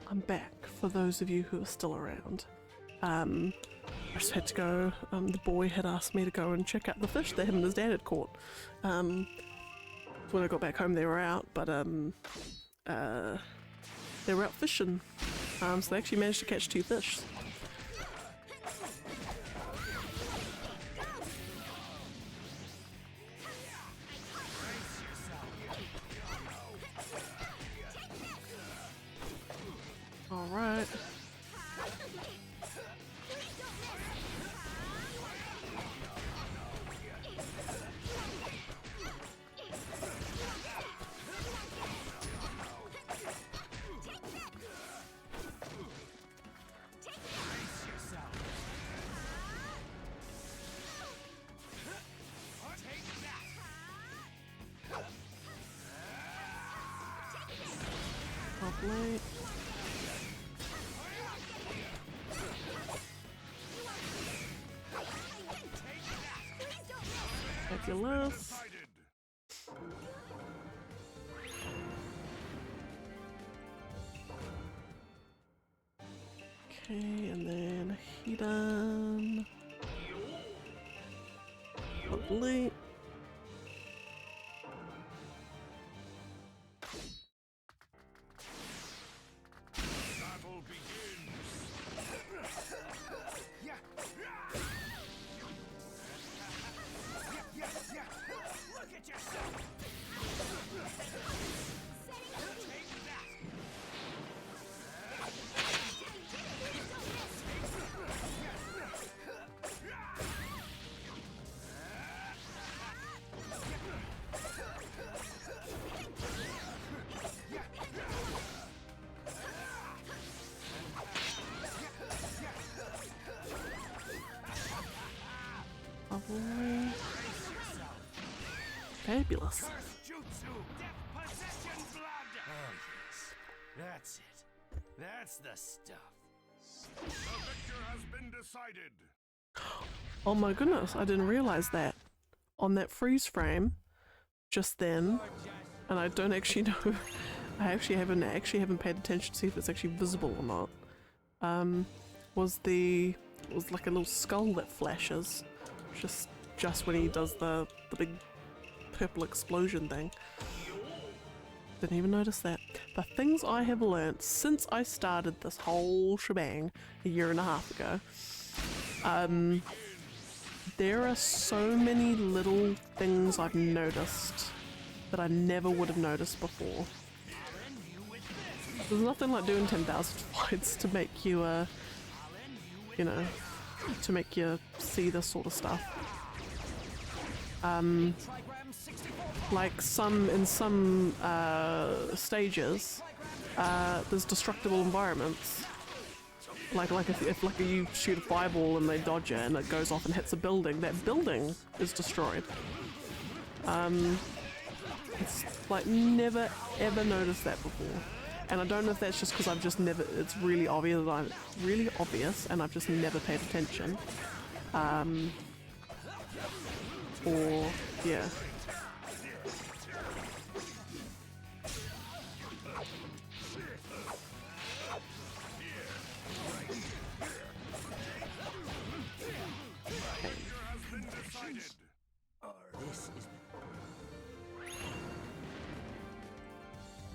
I'm back, for those of you who are still around. I just had to go, the boy had asked me to go and check out the fish that him and his dad had caught. When I got back home they were out, but they were out fishing. So they actually managed to catch 2 fish. Alright. Lovely. Fabulous. Okay, and then he done. Lovely. Battle begins. Yeah. Look at yourself. Take that. Lovely. Fabulous. Curse jutsu. Death possession blood. Oh yes. That's it. That's the stuff. The victor has been decided. Oh my goodness, I didn't realize that. On that freeze frame, just then, and I don't actually know, I actually haven't paid attention to see if it's actually visible or not, was like a little skull that flashes, just when he does the big purple explosion thing. Didn't even notice that. The things I have learnt since I started this whole shebang a year and a half ago, there are so many little things I've noticed that I never would have noticed before. There's nothing like doing 10,000 fights to make you, you know, to make you see this sort of stuff. Like in some stages, there's destructible environments. Like if you shoot a fireball and they dodge it and it goes off and hits a building, that building is destroyed. It's like never ever noticed that before, and I don't know if that's just because I've just never. It's really obvious and I've just never paid attention. Or yeah.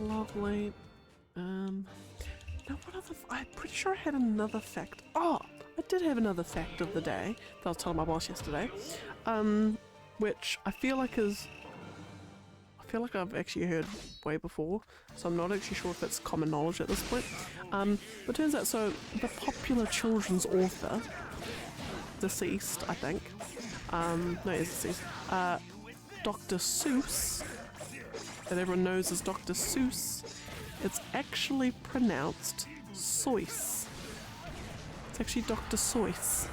Lovely. Now what other? I'm pretty sure I had another fact. Oh, I did have another fact of the day that I was telling my boss yesterday, which I feel like feel like I've actually heard way before, so I'm not actually sure if it's common knowledge at this point. But turns out, so the popular children's author, deceased, I think. No, he's deceased. Dr. Seuss, that everyone knows as Dr. Seuss, it's actually pronounced Seuss. It's actually Dr. Seuss.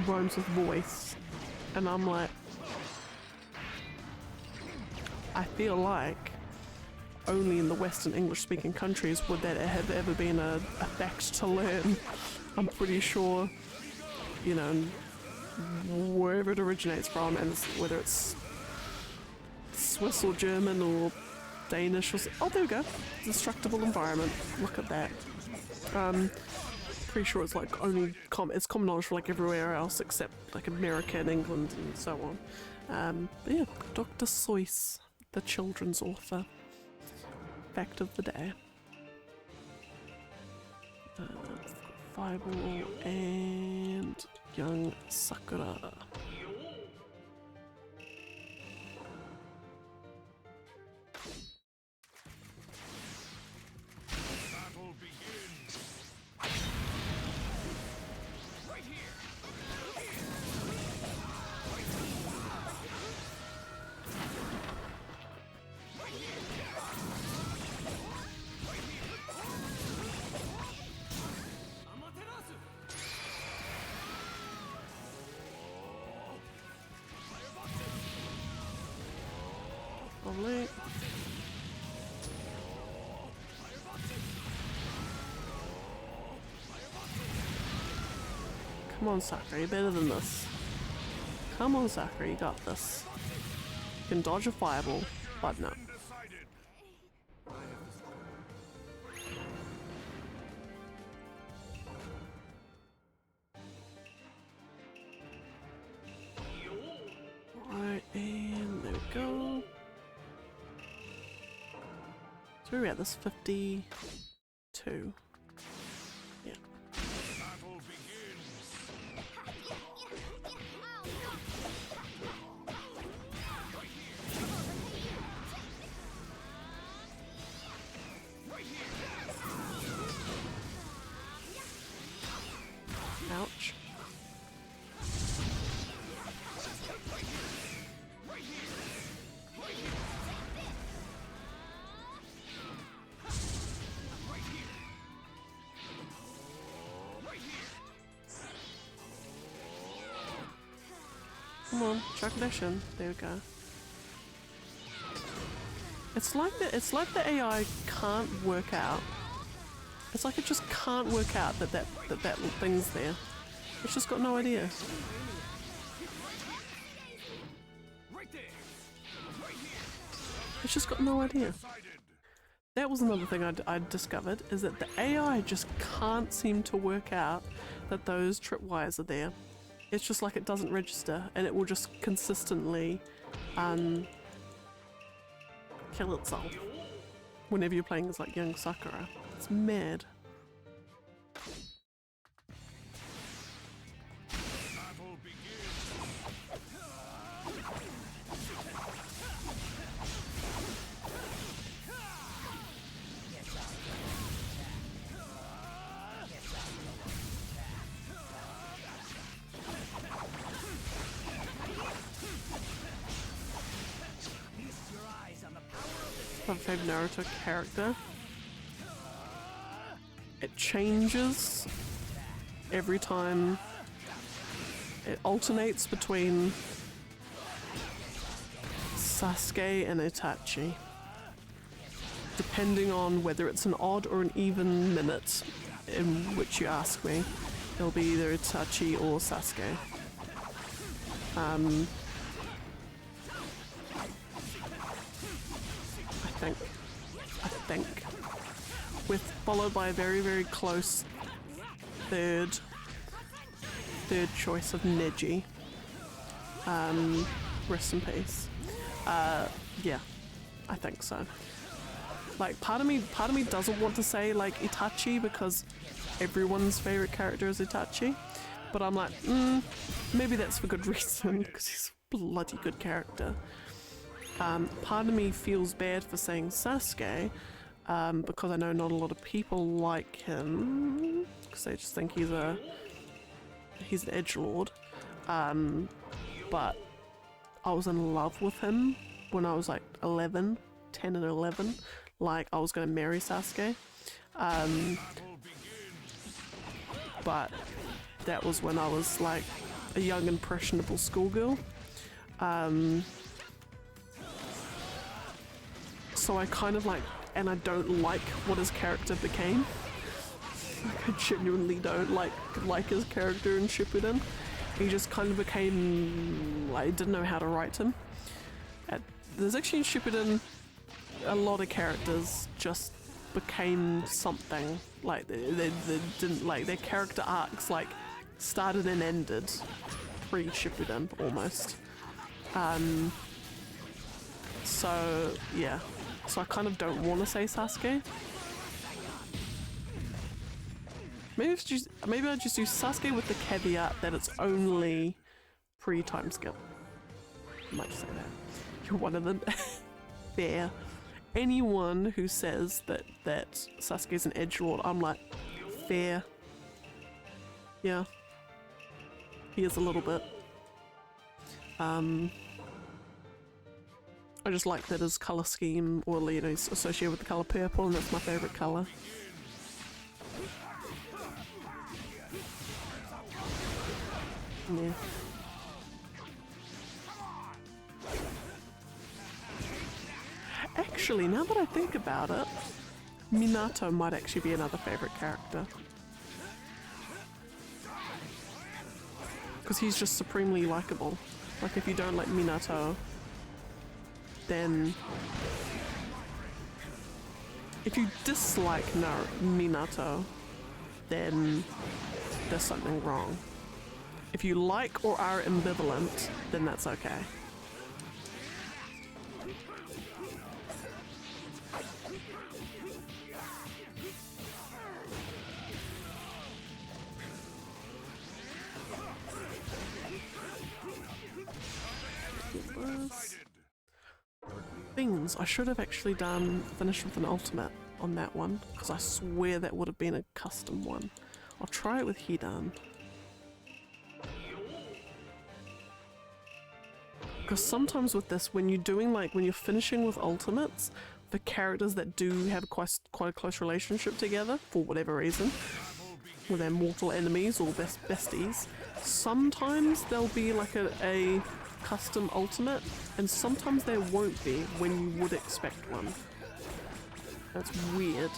Rhymes with voice. And I'm like, I feel like only in the Western English speaking countries would that have ever been a fact to learn. I'm pretty sure, you know, wherever it originates from, and whether it's Swiss or German or Danish or oh, there we go, destructible environment. Look at that. Pretty sure it's like only it's common knowledge for like everywhere else except like America and England and so on. But yeah, Dr. Seuss, the children's author. Fact of the day. Fireball and young Sakura. Battle begins. Right here. Lovely. Come on, Sakura, you're better than this. Come on, Sakura, you got this. You can dodge a fireball, but no. Alright, and there we go. So where are we at? This 52. Yeah. Battle begins. Ouch. Come on, chuck dash in. There we go. It's like the AI can't work out. It's like it just can't work out that thing's there. It's just got no idea. It's just got no idea. That was another thing I discovered, is that the AI just can't seem to work out that those tripwires are there. It's just like it doesn't register, and it will just consistently kill itself whenever you're playing as like young Sakura. It's mad. Battle begins. My favorite Naruto character. It changes every time. It alternates between Sasuke and Itachi, depending on whether it's an odd or an even minute in which you ask me. It'll be either Itachi or Sasuke. I think. With followed by a very, very close third choice of Neji. Rest in peace. Yeah, I think so. Like, part of me doesn't want to say like Itachi because everyone's favorite character is Itachi, but I'm like, maybe that's for good reason because he's a bloody good character. Part of me feels bad for saying Sasuke, because I know not a lot of people like him, because they just think he's an edgelord. But I was in love with him when I was like 10 and 11. Like, I was gonna marry Sasuke. But that was when I was like a young impressionable schoolgirl. So I kind of like, and I don't like what his character became. I genuinely don't like his character in Shippuden. He just kind of became, I didn't know how to write him. There's actually in Shippuden, a lot of characters just became something. Like they didn't, like, their character arcs like started and ended pre-Shippuden almost. So yeah, so I kind of don't want to say Sasuke. Maybe I just do Sasuke with the caveat that it's only pre-time skip. I might just say that. You're one of them. Fair. Anyone who says that Sasuke's an edgelord, I'm like, fair. Yeah. He is a little bit. I just like that his colour scheme, or you know, he's associated with the colour purple, and that's my favourite colour. Yeah. Actually, now that I think about it, Minato might actually be another favourite character. Because he's just supremely likeable. Like, if you don't like Minato, then... if you dislike Minato, then there's something wrong. If you like or are ambivalent, then that's okay. Things I should have actually finished with an ultimate on that one, because I swear that would have been a custom one. I'll try it with Hidan. Because sometimes with this, when you're doing when you're finishing with ultimates, the characters that do have quite a close relationship together, for whatever reason, where they're mortal enemies or besties, sometimes there'll be like a custom ultimate, and sometimes there won't be when you would expect one. That's weird.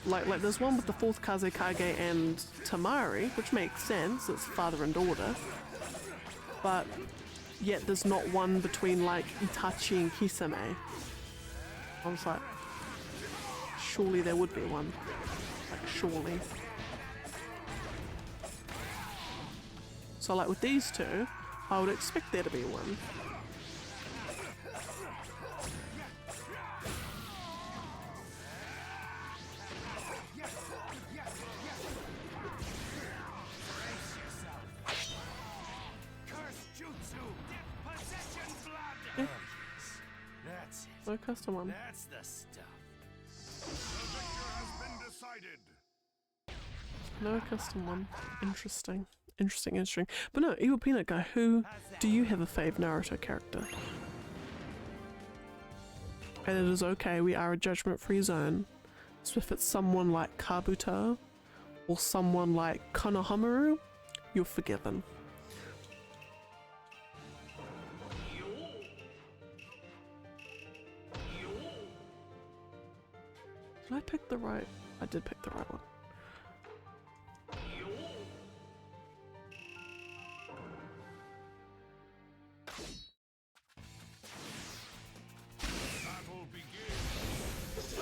Like there's one with the 4th Kazekage and Tamari, which makes sense, it's father and daughter, but yet there's not one between like Itachi and Kisame. I was like, surely there would be one. Like, surely. So like with these two, I would expect there to be one. Yeah. That's it. No custom one. That's the stuff. The victor has been decided. No custom one. Interesting. Interesting. But no, Evil Peanut Guy, who do you have a fave Naruto character? And it is okay, we are a judgment-free zone. So if it's someone like Kabuto or someone like Konohamaru, you're forgiven. Did I pick the right? I did pick the right one. Battle begins.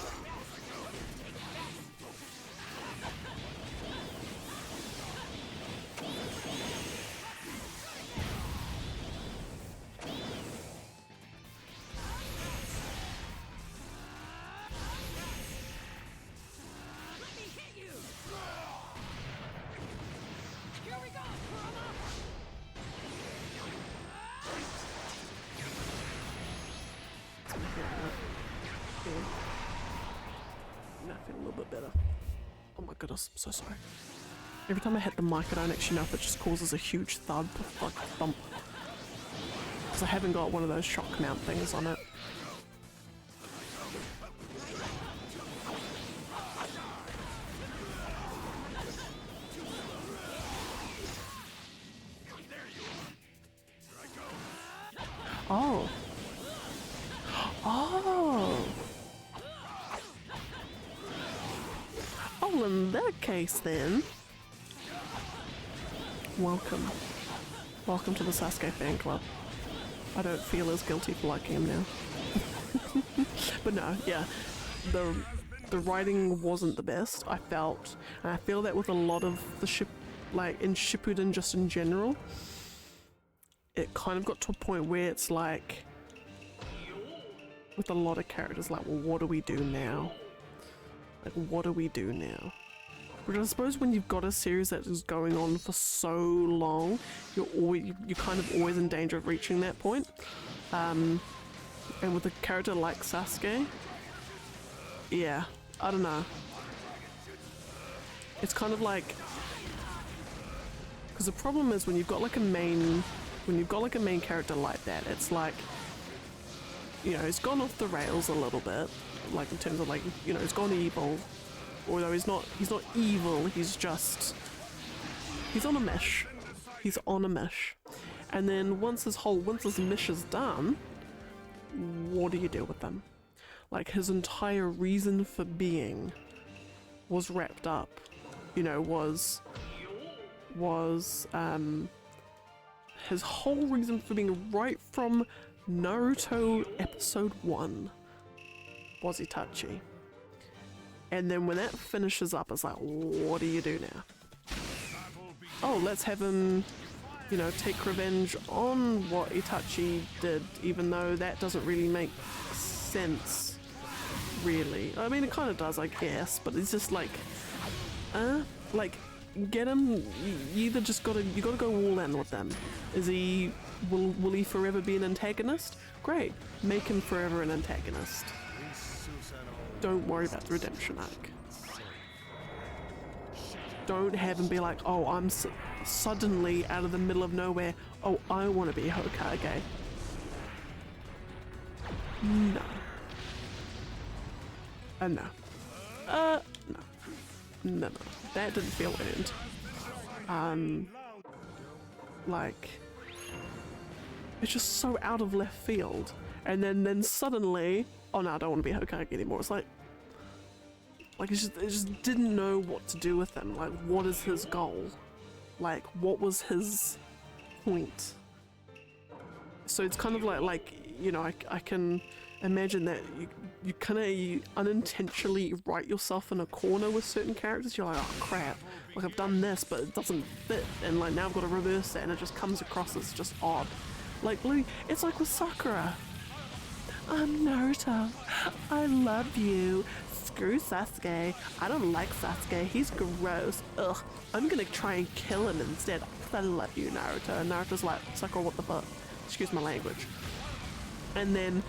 Let me hit you! bit better. Oh my goodness, I'm so sorry. Every time I hit the mic, I don't actually know if it just causes a huge thud, like a thump. Because I haven't got one of those shock mount things on it. Oh. Oh. Oh, in that case then. Welcome. Welcome to the Sasuke fan club. I don't feel as guilty for liking him now. But no, yeah. The writing wasn't the best, I felt. And I feel that with a lot of the like in Shippuden just in general. It kind of got to a point where it's like, with a lot of characters, like, well, what do we do now? Like, what do we do now? But I suppose when you've got a series that is going on for so long, you're kind of always in danger of reaching that point. And with a character like Sasuke, yeah, I don't know. It's kind of like, because the problem is when you've got like a main character like that, it's like, you know, he's gone off the rails a little bit, like in terms of like, you know, he's gone evil, although he's not evil, he's on a mesh. He's on a mesh. And then once his mesh is done, what do you do with him? Like his entire reason for being was wrapped up, you know, was his whole reason for being right from Naruto episode 1 was Itachi. And then when that finishes up, it's like, what do you do now? Oh, let's have him, you know, take revenge on what Itachi did, even though that doesn't really make sense, really. I mean, it kind of does, I guess, but it's just like, get him. You gotta go all in with them. Will he forever be an antagonist? Great, make him forever an antagonist. Don't worry about the redemption arc. Don't have him be like, oh, I'm suddenly out of the middle of nowhere, oh, I want to be Hokage. No. No. No. That didn't feel earned. Like, it's just so out of left field. And then suddenly, oh no, I don't want to be Hokage anymore. It's like it just didn't know what to do with him. Like, what is his goal? Like, what was his point? So it's kind of like you know, I can imagine that you kind of unintentionally write yourself in a corner with certain characters. You're like, oh crap, like I've done this but it doesn't fit, and like now I've got to reverse that, and it just comes across as just odd. Like it's like with Sakura. I'm Naruto, I love you, screw Sasuke, I don't like Sasuke, he's gross, ugh, I'm gonna try and kill him instead because I love you, Naruto. And Naruto's like, Sakura, what the fuck, excuse my language. And then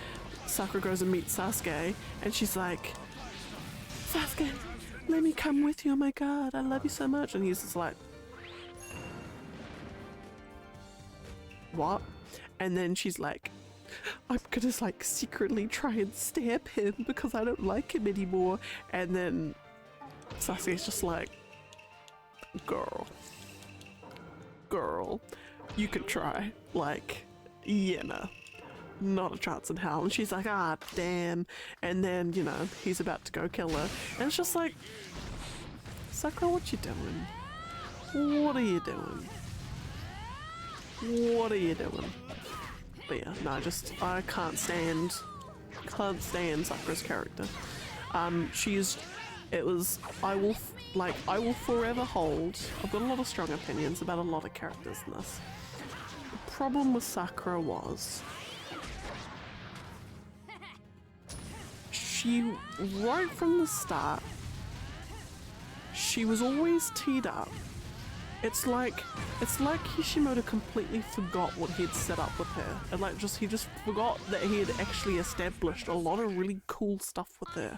Sakura goes and meets Sasuke, and she's like, Sasuke, let me come with you, oh my god, I love you so much. And he's just like, what? And then she's like, I'm gonna like secretly try and stab him because I don't like him anymore. And then Sasuke's just like, girl, you can try, like, yeah, no. Not a chance in hell. And she's like, ah, damn. And then, you know, he's about to go kill her. And it's just like, Sakura, what you doing? What are you doing? What are you doing? But yeah, no, I can't stand Sakura's character. I will forever hold, I've got a lot of strong opinions about a lot of characters in this. The problem with Sakura was, right from the start, she was always teed up. It's like Kishimoto completely forgot what he had set up with her, and he just forgot that he had actually established a lot of really cool stuff with her.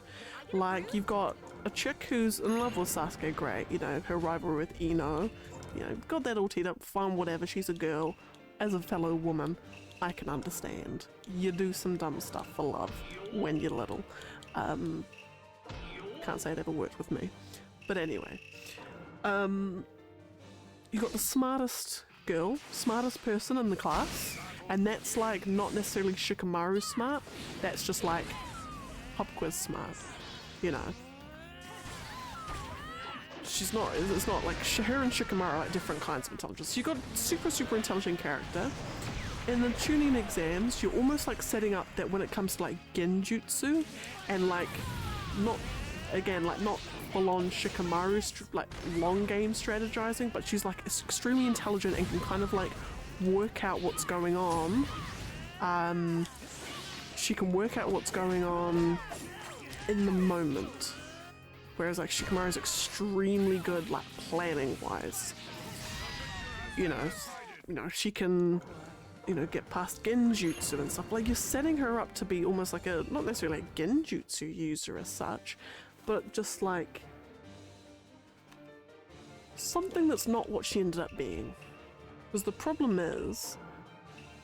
Like, you've got a chick who's in love with Sasuke, great, you know, her rivalry with Ino, you know, got that all teed up, fine, whatever, she's a girl. As a fellow woman, I can understand. You do some dumb stuff for love when you're little. Can't say it ever worked with me. But anyway, you got the smartest girl, smartest person in the class, and that's like not necessarily Shikamaru smart, that's just like pop quiz smart, you know. She's not, it's not like, her and Shikamaru are like different kinds of intelligence. So you got super intelligent character. In the tuning exams, you're almost like setting up that when it comes to like genjutsu and like not, again, like not full-on Shikamaru like long game strategizing, but she's like extremely intelligent and can kind of like work out what's going on. She can work out what's going on in the moment. Whereas like Shikamaru is extremely good like planning wise. You know, she can, you know, get past genjutsu and stuff. Like, you're setting her up to be almost like a, not necessarily a genjutsu user as such, but just like something that's not what she ended up being. Because the problem is,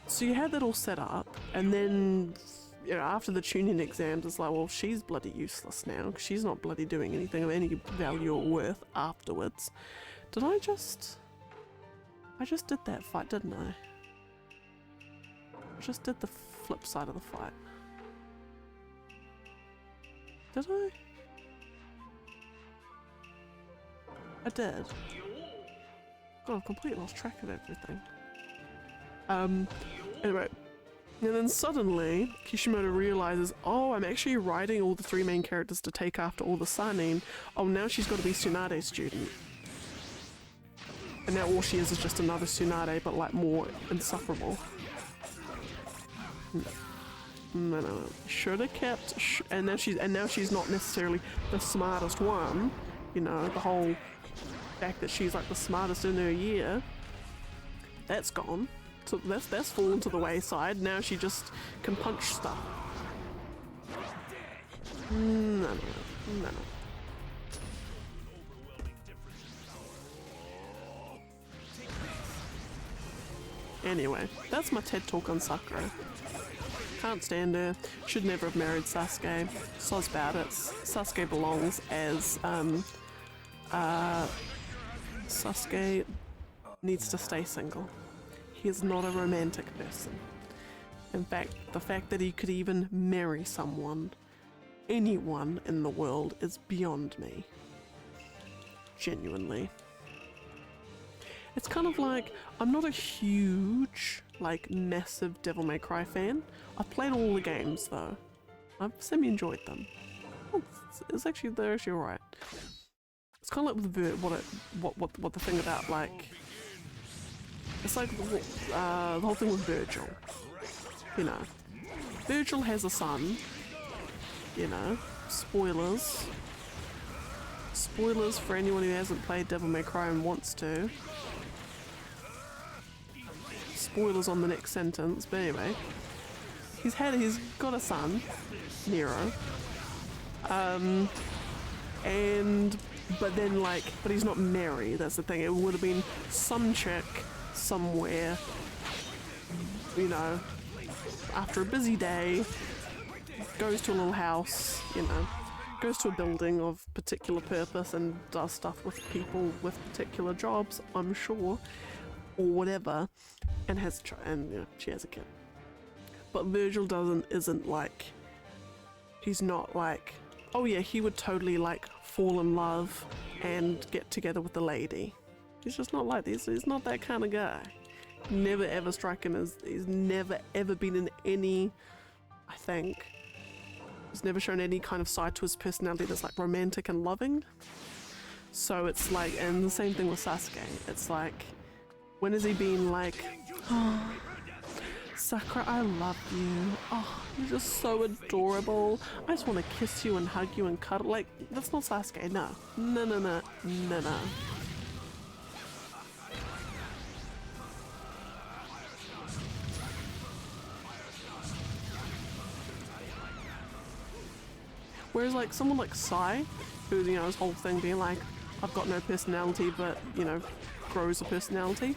so you had that all set up, and then, you know, after the tuning exams, it's like, well, she's bloody useless now, because she's not bloody doing anything of any value or worth afterwards. Did I just did that fight, didn't I? I just did the flip side of the fight. Did I? I did. God, I've completely lost track of everything. Anyway. And then suddenly, Kishimoto realizes, oh, I'm actually writing all the three main characters to take after all the Sannin. Oh, now she's got to be Tsunade's student. And now all she is just another Tsunade, but like more insufferable. No. Should have kept, and now she's not necessarily the smartest one. You know, the whole fact that she's like the smartest in her year, that's gone. So that's fallen to the wayside. Now she just can punch stuff. No. Anyway, that's my TED talk on Sakura. Can't stand her. Should never have married Sasuke. Soz about it. Sasuke belongs as, Sasuke needs to stay single. He is not a romantic person. In fact, the fact that he could even marry someone, anyone in the world, is beyond me. Genuinely. It's kind of like, I'm not a huge, like, massive Devil May Cry fan. I've played all the games though. I've semi-enjoyed them. They're actually alright. It's kind of like with what the thing about, like, it's like the whole thing with Virgil. You know, Virgil has a son. You know, spoilers. Spoilers for anyone who hasn't played Devil May Cry and wants to. Spoilers on the next sentence, but anyway, he's got a son, Nero, but he's not married. That's the thing. It would have been some chick somewhere, you know, after a busy day, goes to a little house, you know, goes to a building of particular purpose and does stuff with people with particular jobs, I'm sure, or whatever, and you know, she has a kid. But Virgil isn't like, he's not like, oh yeah, he would totally like fall in love and get together with the lady. He's just not like this. He's not that kind of guy. Never ever struck him as, he's never ever been in any, I think, he's never shown any kind of side to his personality that's like romantic and loving. So it's like, and the same thing with Sasuke. It's like, when has he been like, oh, Sakura, I love you. Oh, you're just so adorable. I just want to kiss you and hug you and cuddle. Like, that's not Sasuke. No. No. Whereas like someone like Sai, who, you know, his whole thing being like, I've got no personality but, you know, grows a personality.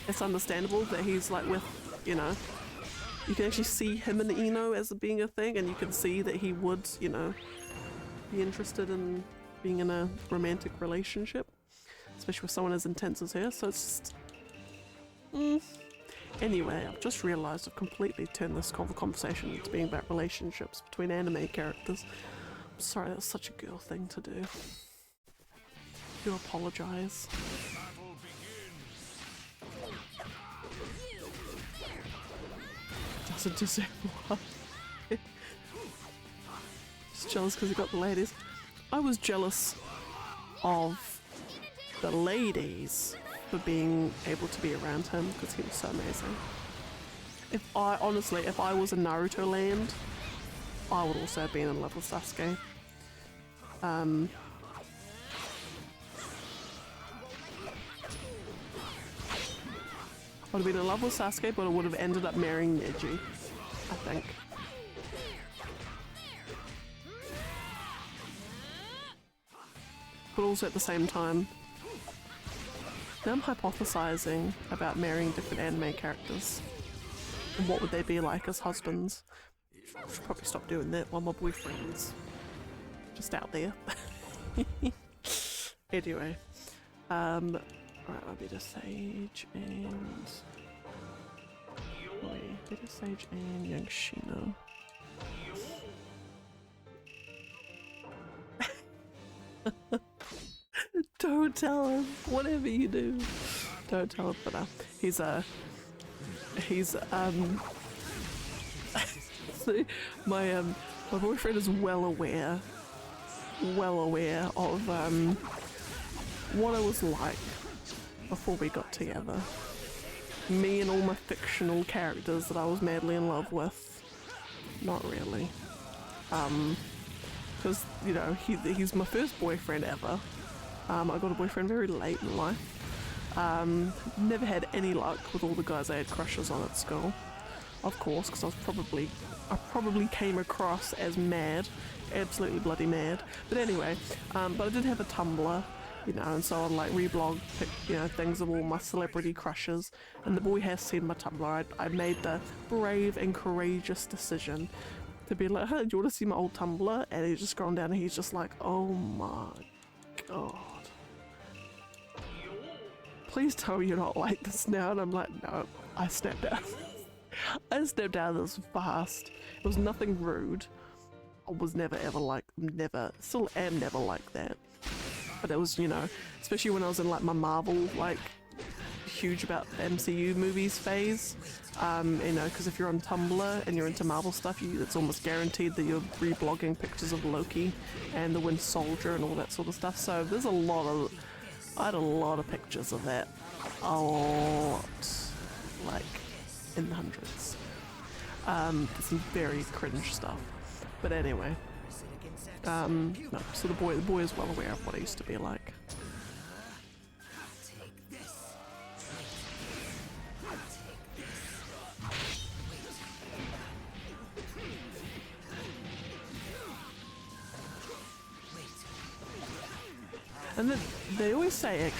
It's understandable that he's like with, you know, you can actually see him and Ino as being a thing, and you can see that he would, you know, be interested in being in a romantic relationship, especially with someone as intense as her. So it's just, Anyway, I've just realised I've completely turned this conversation into being about relationships between anime characters. I'm sorry, that's such a girl thing to do. I do apologise. Doesn't deserve love. Just jealous because he got the ladies. I was jealous of the ladies for being able to be around him because he was so amazing. If I was in Naruto land, I would also have been in love with Sasuke. I would have been in love with Sasuke, but I would have ended up marrying Neji, I think. But also at the same time, now I'm hypothesizing about marrying different anime characters. And what would they be like as husbands? I should probably stop doing that while my boyfriend's just out there. Anyway, right, I'll be the Sage and... Wait, Better Sage and Young Shino. Don't tell him, whatever you do. Don't tell him, but he's so my boyfriend is well aware of what I was like before we got together. Me and all my fictional characters that I was madly in love with. Not really. Because, you know, he's my first boyfriend ever. I got a boyfriend very late in life. Never had any luck with all the guys I had crushes on at school. Of course, because I probably came across as mad. Absolutely bloody mad. But anyway, but I did have a Tumblr, you know, and so I'd like reblog, you know, things of all my celebrity crushes. And the boy has seen my Tumblr. I made the brave and courageous decision to be like, hey, do you want to see my old Tumblr? And he's just scrolling down and he's just like, oh my god. Please tell me you're not like this now. And I'm like, no, I snapped out. I snapped out this fast. It was nothing rude. I was never ever like, still am never like that. But it was, you know, especially when I was in like my Marvel, like, huge about the MCU movies phase. You know, because if you're on Tumblr and you're into Marvel stuff, it's almost guaranteed that you're reblogging pictures of Loki and the Winter Soldier and all that sort of stuff. So there's I had a lot of pictures of that. A lot. Like, in the hundreds. Some very cringe stuff. But anyway. No, so the boy is well aware of what I used to be like. And then they always say,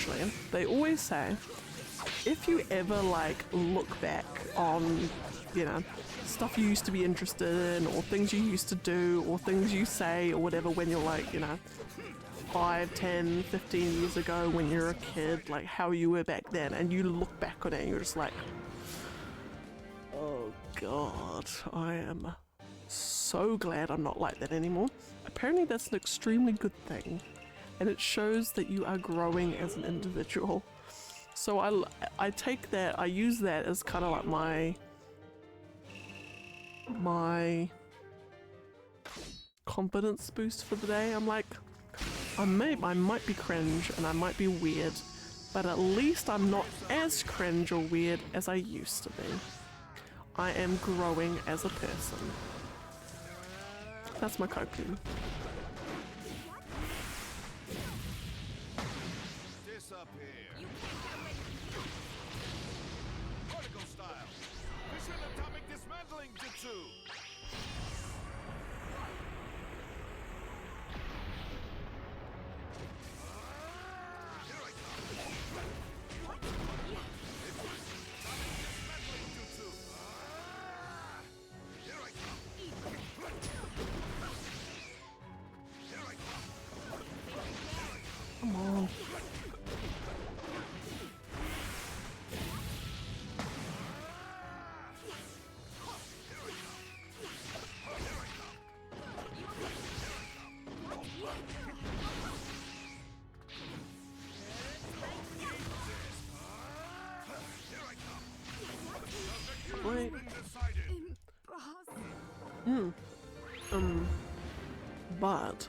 if you ever like look back on, you know, stuff you used to be interested in, or things you used to do, or things you say, or whatever, when you're like, you know, 5, 10, 15 years ago when you're a kid, like how you were back then, and you look back on it and you're just like, oh god, I am so glad I'm not like that anymore. Apparently that's an extremely good thing. And it shows that you are growing as an individual. So I take that, I use that as kind of like my confidence boost for the day. I'm like, I might be cringe and I might be weird, but at least I'm not as cringe or weird as I used to be. I am growing as a person. That's my coping. Come on. Wait. But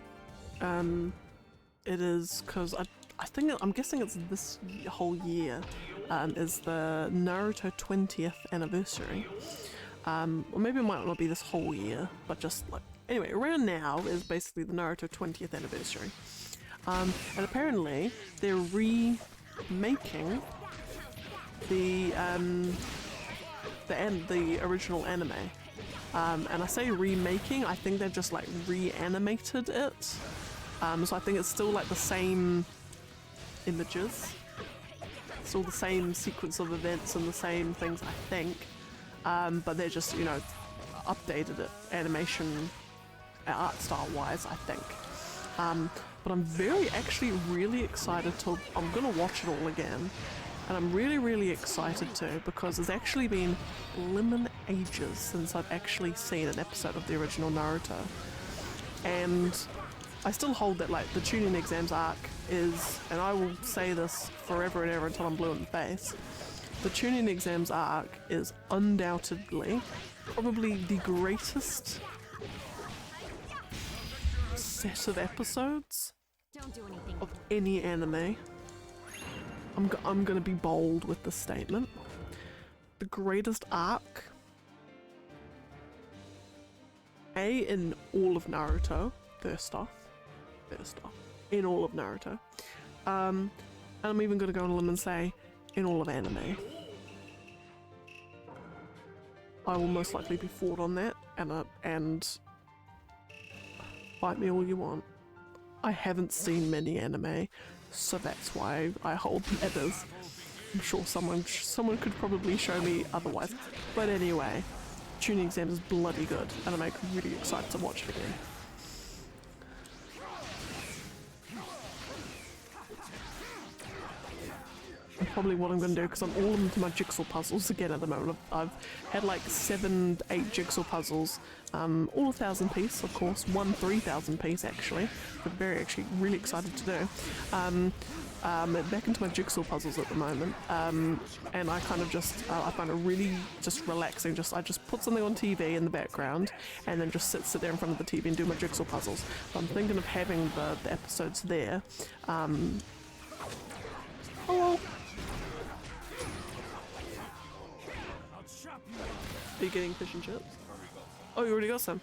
it is because I think I'm guessing it's this whole year is the Naruto 20th anniversary. Or maybe it might not be this whole year, but just like anyway, around now is basically the Naruto 20th anniversary. And apparently they're remaking the original anime. And I say remaking, I think they've just like reanimated it. So I think it's still like the same images, still the same sequence of events and the same things, I think. But they're just, you know, updated it animation art style wise, I think. But I'm actually really excited to, I'm gonna watch it all again. And I'm really excited to, because it's actually been blimmin' ages since I've actually seen an episode of the original Naruto. And I still hold that like the Chunin exams arc is, and I will say this forever and ever until I'm blue in the face, the Chunin exams arc is undoubtedly probably the greatest set of episodes of any anime. I'm gonna be bold with this statement. The greatest arc, in all of Naruto, first off, in all of Naruto. And I'm even gonna go on a limb and say, in all of anime. I will most likely be forward on that, and bite me all you want. I haven't seen many anime, so that's why I hold that as. I'm sure someone could probably show me otherwise. But anyway, Tuning Exam is bloody good, and I'm really excited to watch it again. And probably what I'm going to do, because I'm all into my jigsaw puzzles again at the moment. I've had like 7, 8 jigsaw puzzles, all 1,000 piece, of course, one 3,000 piece actually. I'm really excited to do. Back into my jigsaw puzzles at the moment, and I kind of just, I find it really just relaxing. I just put something on TV in the background and then just sit there in front of the TV and do my jigsaw puzzles. So I'm thinking of having the episodes there. Hello. Are you getting fish and chips? Oh, you already got some.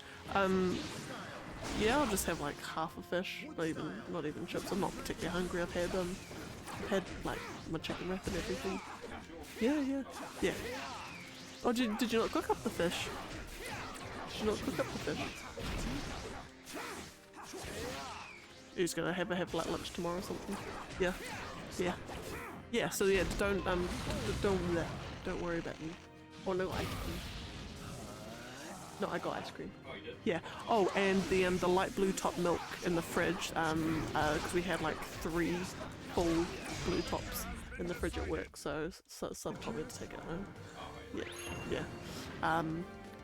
Yeah, I'll just have like half a fish, not even chips. I'm not particularly hungry. I've had like my chicken wrap and everything. Yeah. Oh, did you not cook up the fish? Did you not cook up the fish? You're just gonna have like lunch tomorrow or something? Yeah. So yeah, don't worry about me. Oh no, ice cream. No, I got ice cream. Yeah. Oh, and the light blue top milk in the fridge. Because we had like 3 full blue tops in the fridge at work, so some told me to take it home. Yeah.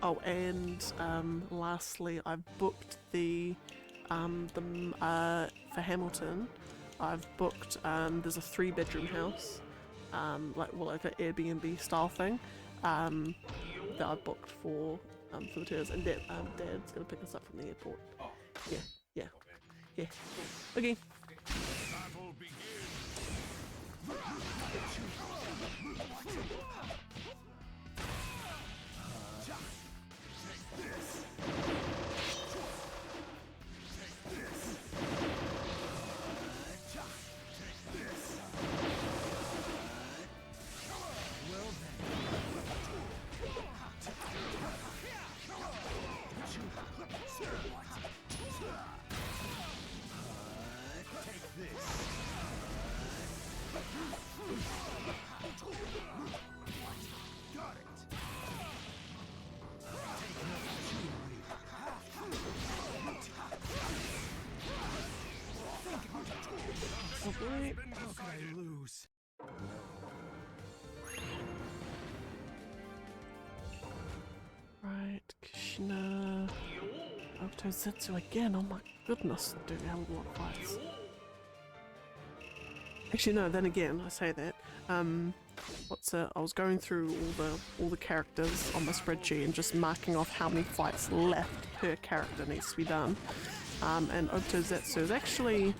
Oh, and lastly, I've booked for Hamilton. I've booked. There's a 3-bedroom house, like an Airbnb style thing, that I've booked for the tours, and Dad's gonna pick us up from the airport. Yeah. Okay. Battle begins. Lovely. How could I lose? Right, Kushina. Naruto Zetsu again. Oh my goodness, dude, we have a lot of fights. Actually, no. Then again, I say that. I was going through all the characters on the spreadsheet and just marking off how many fights left per character needs to be done. And Naruto Zetsu is actually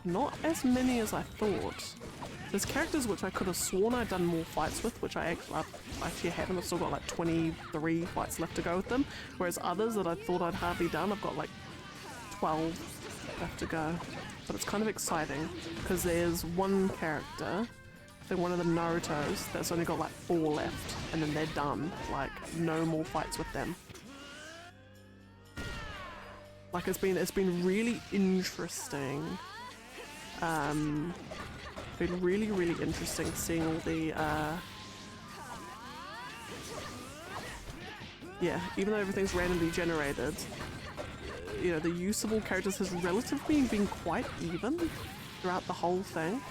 not as many as I thought. There's characters which I could have sworn I'd done more fights with, which I actually haven't. I've still got like 23 fights left to go with them. Whereas others that I thought I'd hardly done, I've got like 12 left to go. But it's kind of exciting because there's one character, I think one of the Narutos, that's only got like 4 left, and then they're done. Like no more fights with them. Like it's been really interesting. Been really interesting seeing all the yeah, even though everything's randomly generated, you know, the usable characters has relatively been quite even throughout the whole thing.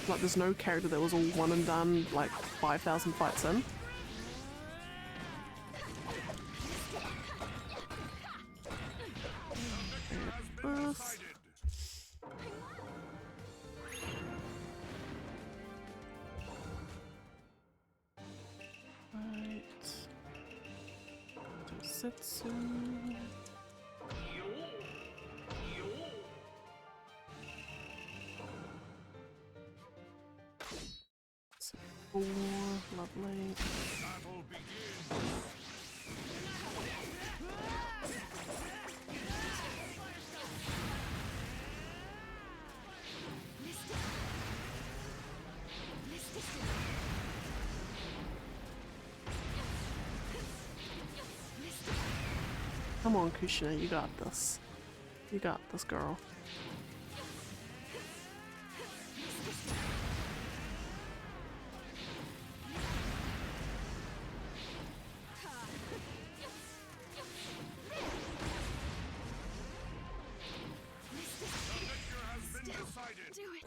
Like there's no character that was all one and done like 5,000 fights in. Setsu. Four, lovely. Come on, Kushina, you got this. You got this, girl.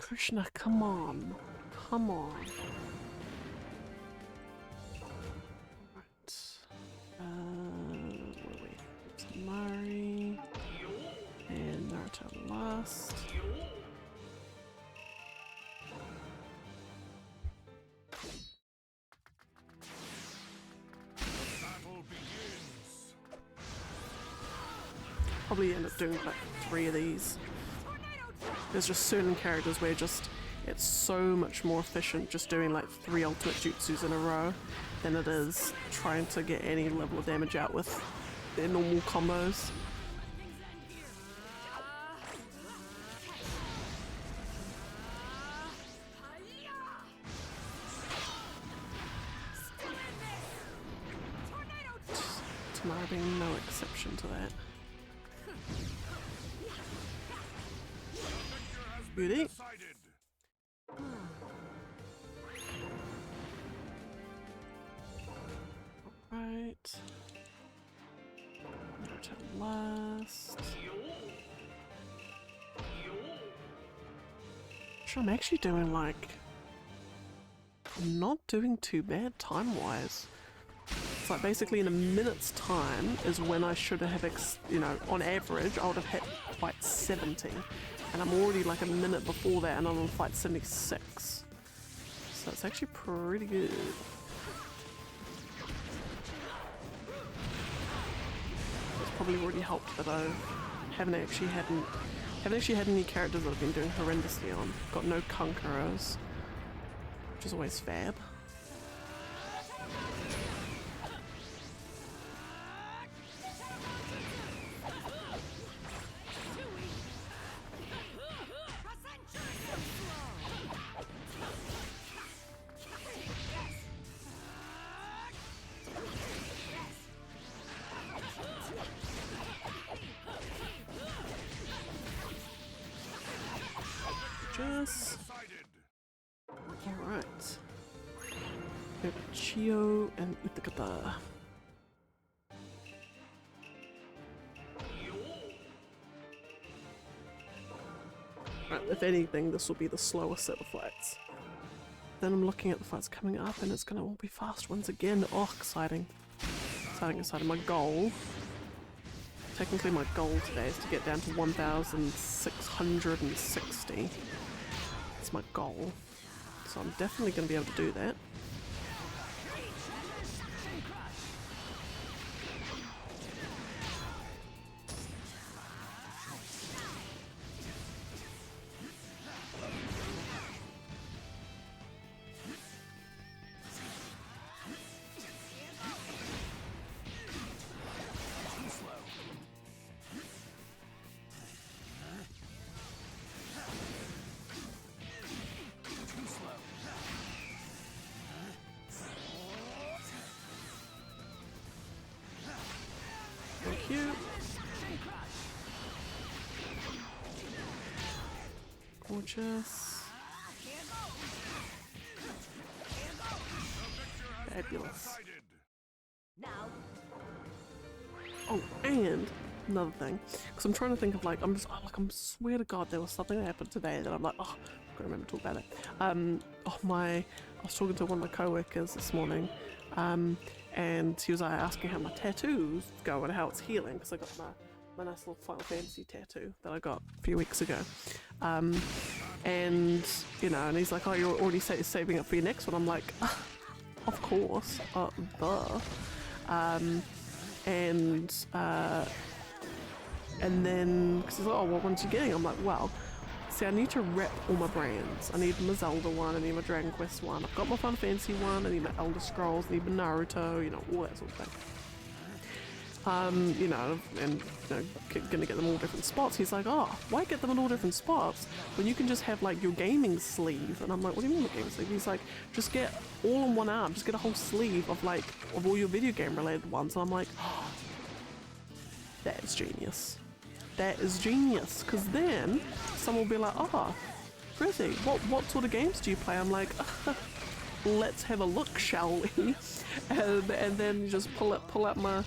Kushina, come on. Come on. Mari and Naruto lost. Probably end up doing like 3 of these. There's just certain characters where it's so much more efficient just doing like 3 ultimate jutsus in a row than it is trying to get any level of damage out with their normal combos. Tamara being no exception to that. Beauty. Alright. Naruto last. Sure, I'm actually doing like... I'm not doing too bad time-wise. It's like basically in a minute's time is when I should have, you know, on average I would have hit fight 70. And I'm already like a minute before that and I'm on fight 76. So it's actually pretty good. It's probably already helped that I haven't actually had any characters that I've been doing horrendously on. Got no conquerors, which is always fab. Alright. We have Chio and Utakata. Right, if anything, this will be the slower set of fights. Then I'm looking at the fights coming up and it's gonna all be fast ones again. Oh, exciting. Exciting, exciting. My goal, technically my goal today is to get down to 1,660. That's my goal. So I'm definitely gonna be able to do that. Thank you. Gorgeous. Fabulous. Oh, and another thing, because I'm trying to think of like, I'm swear to God there was something that happened today that I'm like, oh, I've got to remember to talk about it. I was talking to one of my co-workers this morning, and he was asking how my tattoos go and how it's healing, because I got my nice little Final Fantasy tattoo that I got a few weeks ago. And, you know, and he's like, oh, you're already saving up for your next one. I'm like, of course, duh. And then, because he's like, oh, what ones are you getting? I'm like, well, see, I need to rep all my brands. I need my Zelda one, I need my Dragon Quest one, I've got my Final Fantasy one, I need my Elder Scrolls, I need my Naruto, you know, all that sort of thing. You know, and you know, gonna get them all different spots. He's like, oh, why get them in all different spots when you can just have like your gaming sleeve? And I'm like, what do you mean the gaming sleeve? He's like, just get all on one arm, just get a whole sleeve of like, of all your video game related ones. And I'm like, oh, that is genius. That is genius. Cause then someone will be like, oh, Frizzy, what sort of games do you play? I'm like, let's have a look, shall we? And then you just pull out my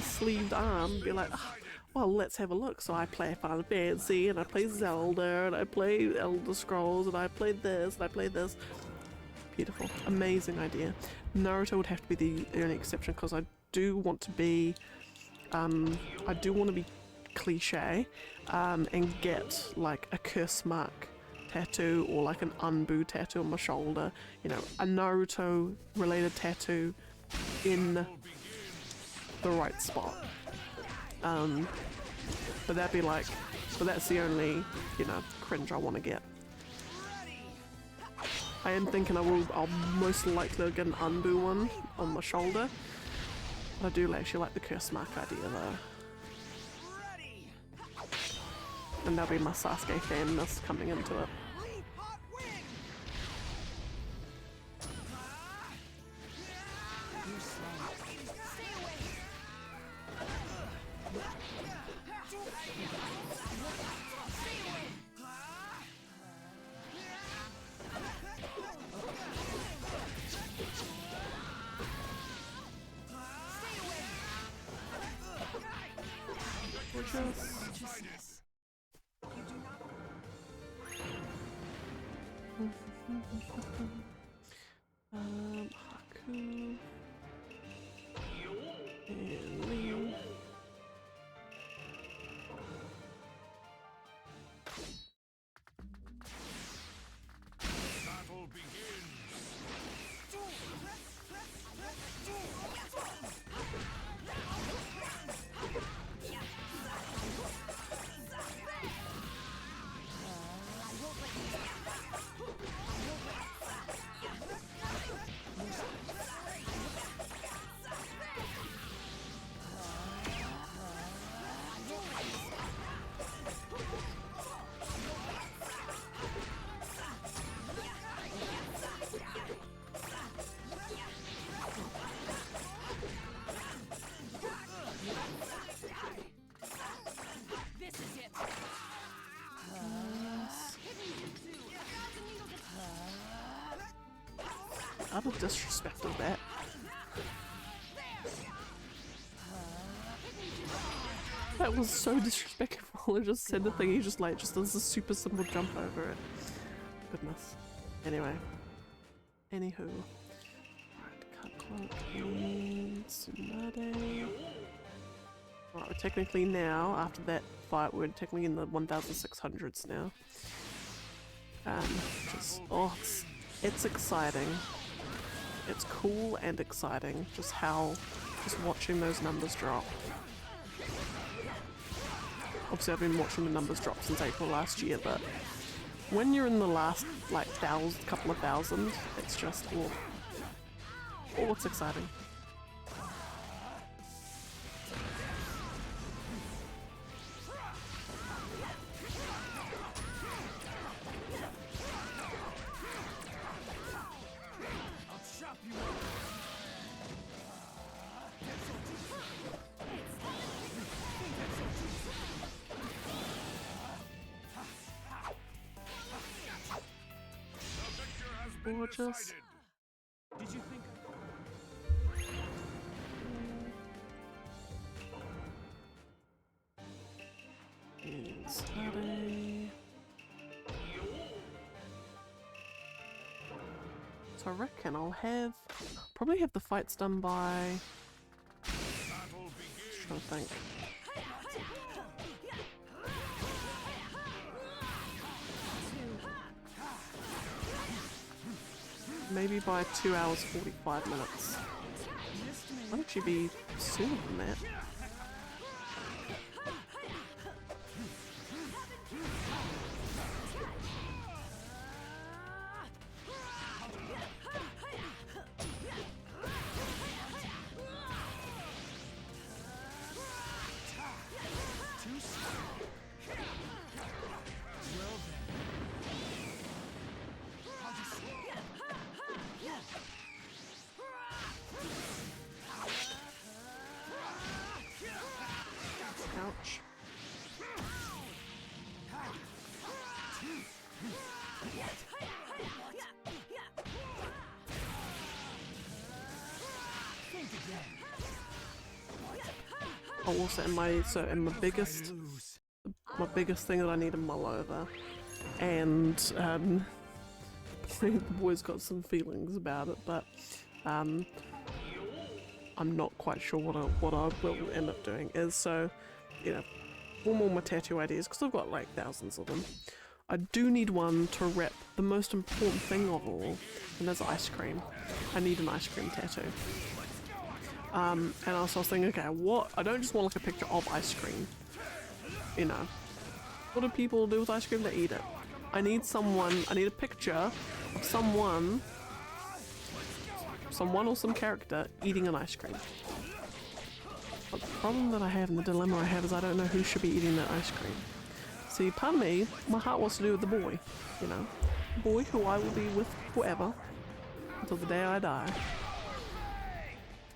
sleeved arm and be like, oh, well, let's have a look. So I play Final Fantasy, and I play Zelda, and I play Elder Scrolls, and I played this, and I played this. Beautiful. Amazing idea. Naruto would have to be the only exception, because I do want to be cliche, and get like a curse mark tattoo or like an Unbu tattoo on my shoulder, you know, a Naruto related tattoo in the right spot. But that'd be like, but that's the only, you know, cringe I want to get. I am thinking I'll most likely get an Unbu one on my shoulder. But I do actually like the curse mark idea though. And that'll be my Sasuke fanness coming into it. Haku and Lee. Battle begins. Utter disrespect of that. That was so disrespectful. I just said the thing, he just does a super simple jump over it. Goodness. Anyway. Anywho. Alright, cut cloak and Tsunade. Alright, we're technically now, after that fight, we're technically in the 1600s now. Just, oh, it's exciting. It's cool and exciting, just watching those numbers drop. Obviously I've been watching the numbers drop since April last year, but when you're in the last, like, couple of thousand, it's just, oh, it's exciting. Gorgeous. Did you think So I reckon I'll probably have the fights done by, just trying to think. Maybe by 2 hours 45 minutes. Might actually be sooner than that. Ouch. Oh, also, and my biggest thing that I need to mull over, and the boys got some feelings about it, but I'm not quite sure what I will end up doing is, so, you know, form all my tattoo ideas, because I've got like thousands of them. I do need one to rep the most important thing of all, and that's ice cream. I need an ice cream tattoo. And also I was thinking, okay, I don't just want like a picture of ice cream, you know. What do people do with ice cream? They eat it. I need a picture of someone or some character eating an ice cream. But the problem that I have and the dilemma I have is I don't know who should be eating that ice cream. See, part of me, my heart wants to do with the boy, you know. The boy who I will be with forever, until the day I die.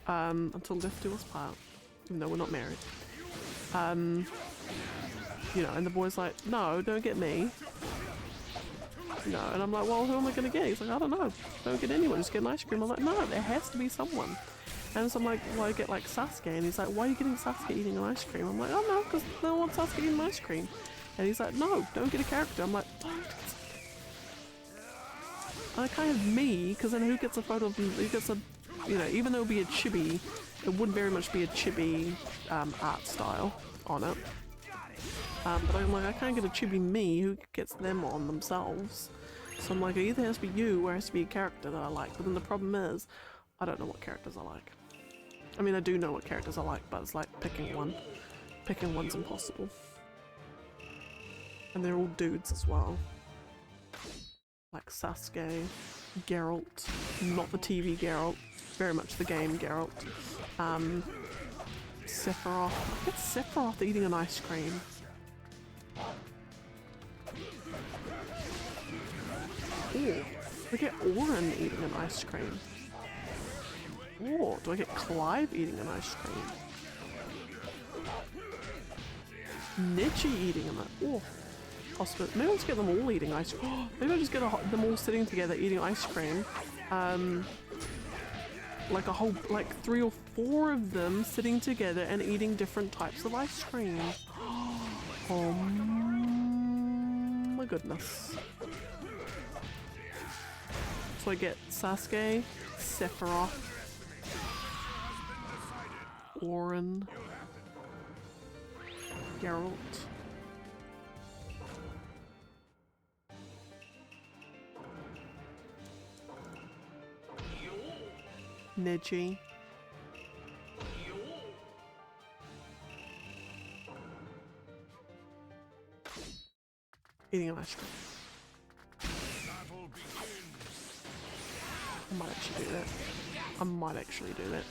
Until death do us part, even though we're not married. You know, and the boy's like, no, don't get me. No, and I'm like, well, who am I gonna get? He's like, I don't know, don't get anyone, just get an ice cream. I'm like, no, there has to be someone. And so I'm like, well, I get like Sasuke, and he's like, why are you getting Sasuke eating an ice cream? I'm like, oh no, because no one wants Sasuke eating ice cream. And he's like, no, don't get a character. I'm like, what? I kind of me, because then who gets a photo of, who gets a, you know, even though it would be a chibi, it would very much be a chibi art style on it. But I'm like, I can't get a chibi me, who gets them on themselves? So I'm like, it either has to be you or it has to be a character that I like. But then the problem is, I don't know what characters I like. I mean, I do know what characters I like, but it's like picking one. Picking one's impossible. And they're all dudes as well. Like Sasuke, Geralt, not the TV Geralt, very much the game Geralt. Sephiroth. I get Sephiroth eating an ice cream. Ooh, I get Auron eating an ice cream. Ooh, do I get Clive eating an ice cream? Nechi eating an ice cream. Maybe I'll just get them all eating ice cream. Maybe I'll just get them all sitting together eating ice cream. like a whole, like 3 or 4 of them sitting together and eating different types of ice cream. Oh my goodness. So I get Sasuke, Sephiroth, Auron, Geralt. Neji. Eating an ice cream. I might actually do that. I might actually do that.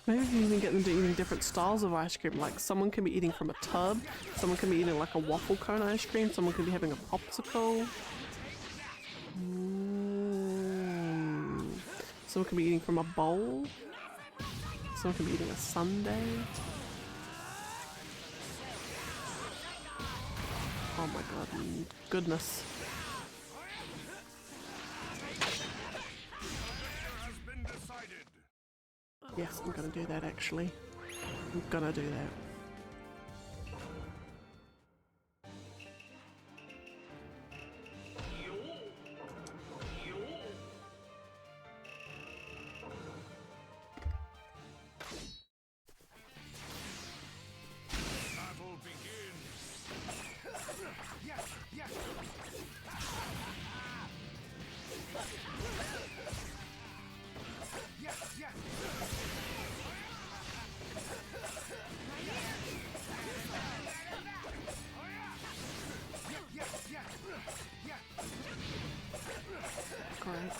Maybe you even get them to eating different styles of ice cream. Like someone can be eating from a tub, someone can be eating like a waffle cone ice cream, someone can be having a popsicle. Someone can be eating from a bowl. Someone can be eating a sundae. Oh my god, goodness. Yes, I'm gonna do that actually. I'm gonna do that. Great.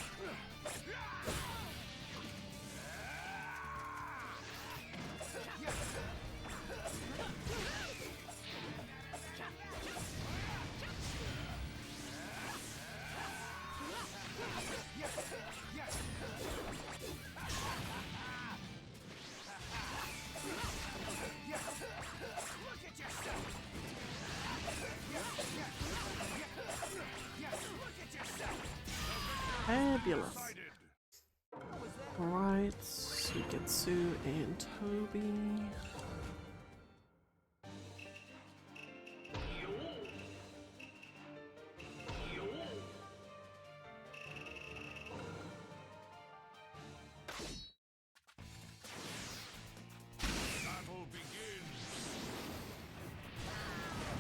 Fabulous. Alright, Suigetsu and Toby.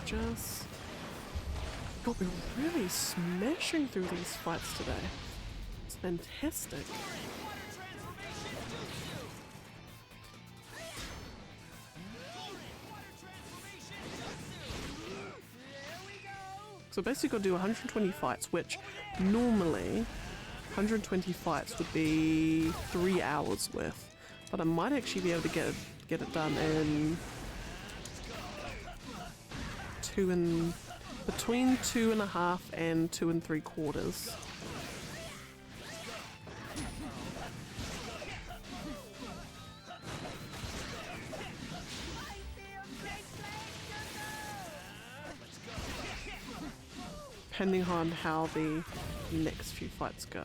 Just... God, we're really smashing through these fights today. It's fantastic. So basically got to do 120 fights, which normally 120 fights would be 3 hours worth. But I might actually be able to get it done in between 2.5 and 2 3/4. Depending on how the next few fights go.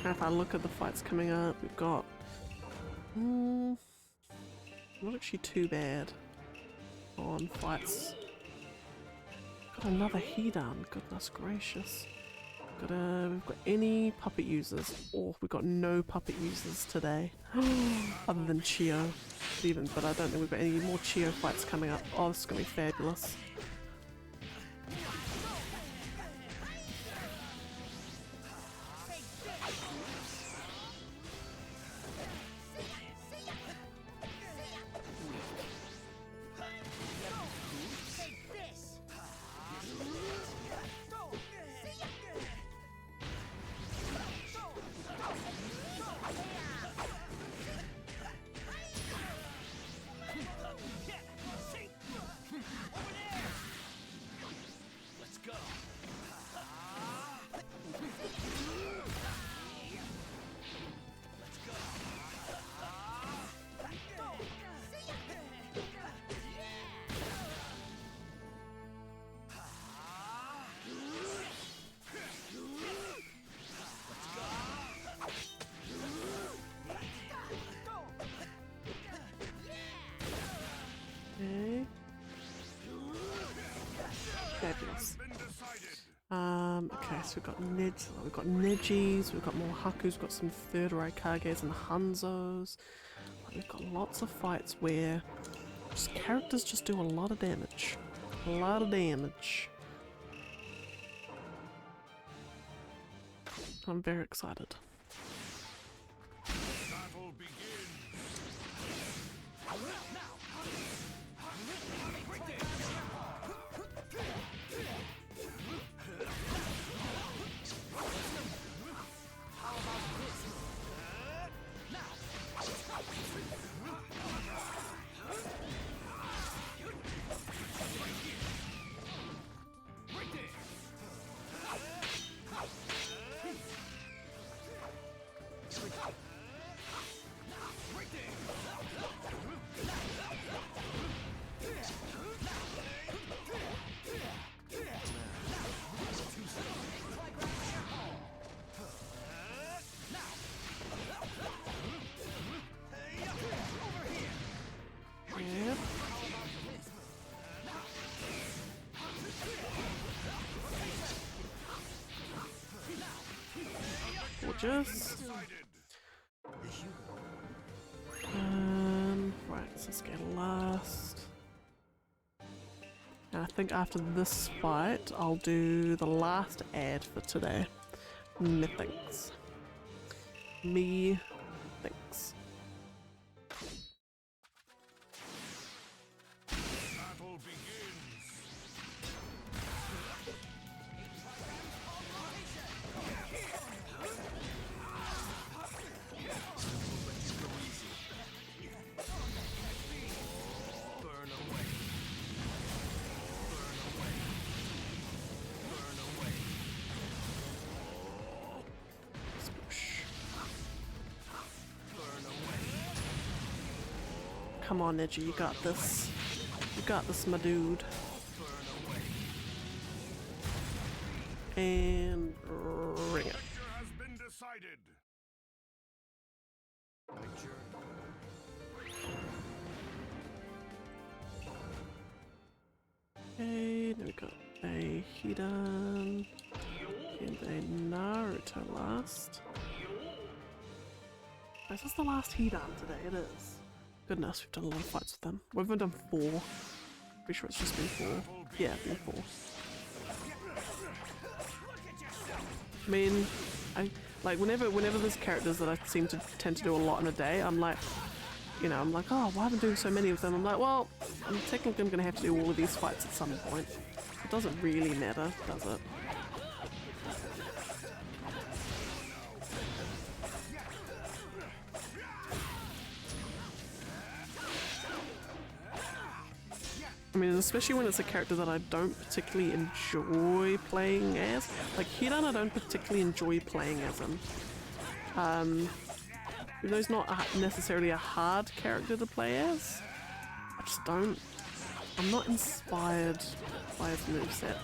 And if I look at the fights coming up, we've got not actually too bad on fights. Got another Hidan, goodness gracious. We've got any puppet users? Oh, we've got no puppet users today. Other than Chio. But I don't think we've got any more Chio fights coming up. Oh, this is gonna be fabulous. Fabulous. Okay, so we've got Nejis, we've got more Hakus, we've got some third Raikages and Hanzos. We've got lots of fights where characters just do a lot of damage. A lot of damage. I'm very excited. Battle begins. Yep. Gorgeous. Right, so let's get last. And I think after this fight, I'll do the last ad for today. Methinks. Methinks. Battle begins. Burn away. Burn away. Burn away. Burn away. Come on, Neji, you got this. You got this, my dude. Burn away. And ring it. Victor has been decided. My journey. Okay, then we got a Hidan and a Naruto last. Is this the last Hidan today? It is. Goodness, we've done a lot of fights with them. We've only done 4. Pretty sure it's just been 4. Yeah, it's been 4. I mean, I like whenever there's characters that I seem to tend to do a lot in a day, I'm like, you know, I'm like, oh, why have I doing so many of them? I'm like, well, I'm technically gonna have to do all of these fights at some point. It doesn't really matter, does it? I mean, especially when it's a character that I don't particularly enjoy playing as. Like Hidan, I don't particularly enjoy playing as him. Even though he's not necessarily a hard character to play as, I just don't. I'm not inspired by his moveset.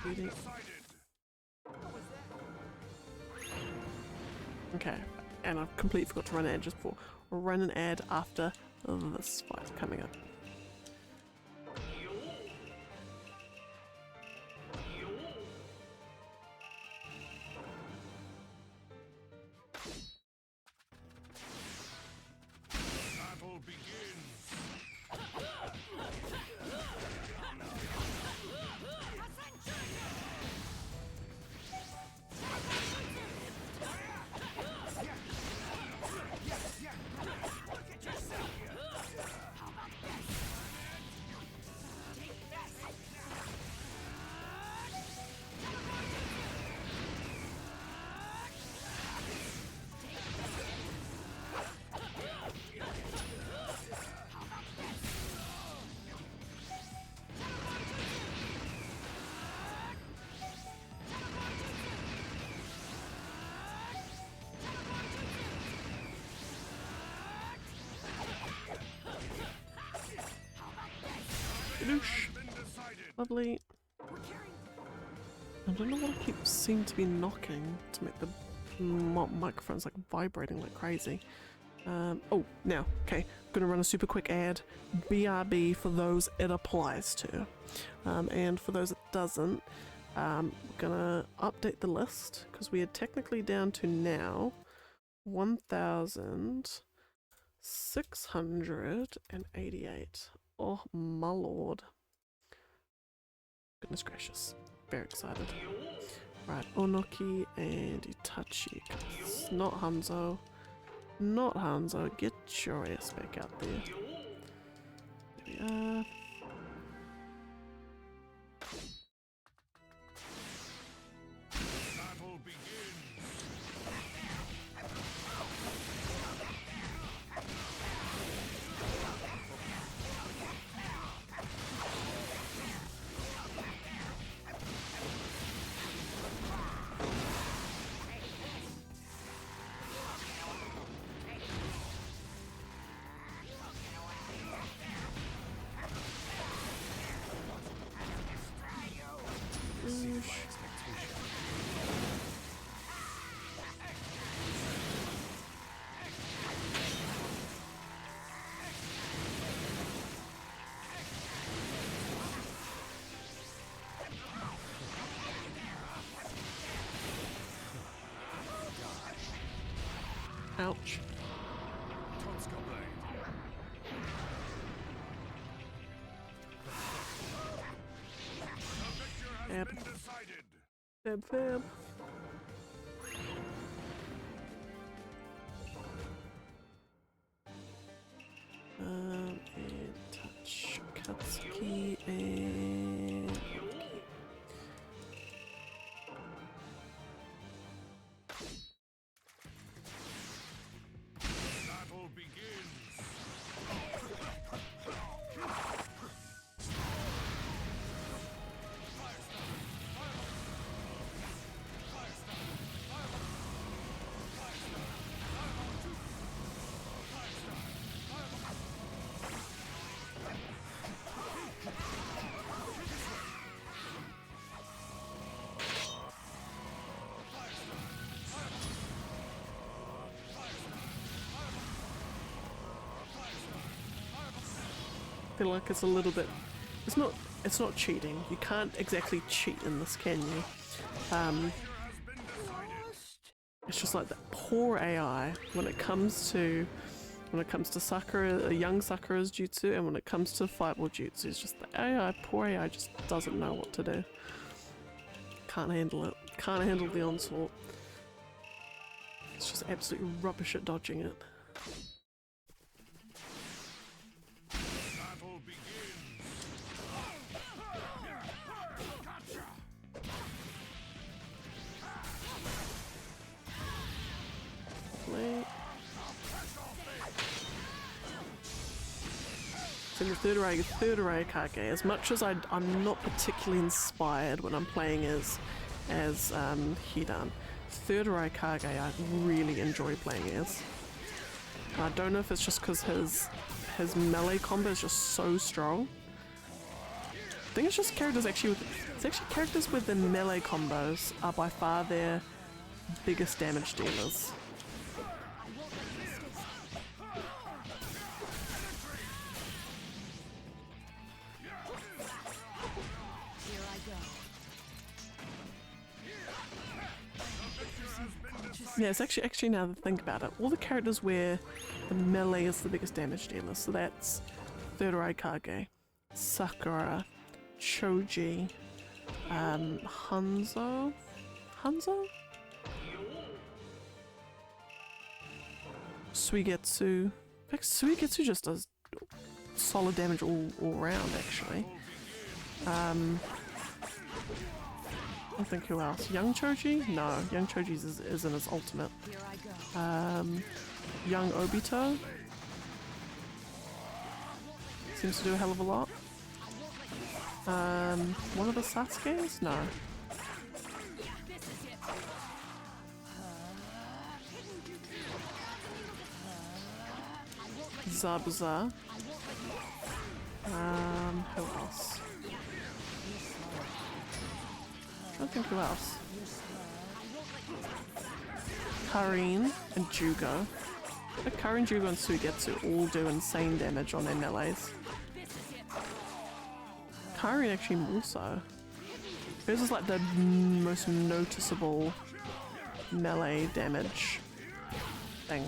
Really? Okay, and I completely forgot to run an ad just before. We'll run an ad after this fight coming up. Battle begins. Doosh. Lovely. I don't know what I seem to be knocking to make the microphone's like vibrating like crazy. Oh, now, okay, gonna run a super quick ad. BRB for those it applies to. And for those it doesn't, we're gonna update the list because we are technically down to now 1,688. Oh my lord. Goodness gracious. Very excited. Right, Onoki and Itachi. Not Hanzo. Not Hanzo. Get your ass back out there. There we are. Battle begins. Ouch. Tonska blade. The victor has Yep. been decided. Fab fab. And touch Katsuki and Battle begins. I feel like it's a little bit. It's not cheating. You can't exactly cheat in this, can you? It's just like that poor AI when it comes to Sakura, a young Sakura's jutsu, and when it comes to Fireball jutsu, it's just the AI, poor AI, just doesn't know what to do. Can't handle it. Can't handle the onslaught. It's just absolutely rubbish at dodging it. Battle begins. Wait. So in the third array Kage, as much as I'm not particularly inspired when I'm playing as Hidan, third array Kage I really enjoy playing as. I don't know if it's just because his melee combo is just so strong. I think it's just characters characters with the melee combos are by far their biggest damage dealers. Yeah, it's actually now that I think about it, all the characters where the melee is the biggest damage dealer, so that's Third Eye Kage, Sakura, Choji, Hanzo? Suigetsu. In fact, Suigetsu just does solid damage all around, actually. I think who else? Young Choji? No, Young Choji isn't his ultimate. Young Obito seems to do a hell of a lot. One of the Sasukes? No. Zabuza. Who else? I don't think who else. Karin and Juga. But Karin, Juga, and Suigetsu all do insane damage on their melees. Karin actually more so. Hers is like the most noticeable melee damage thing.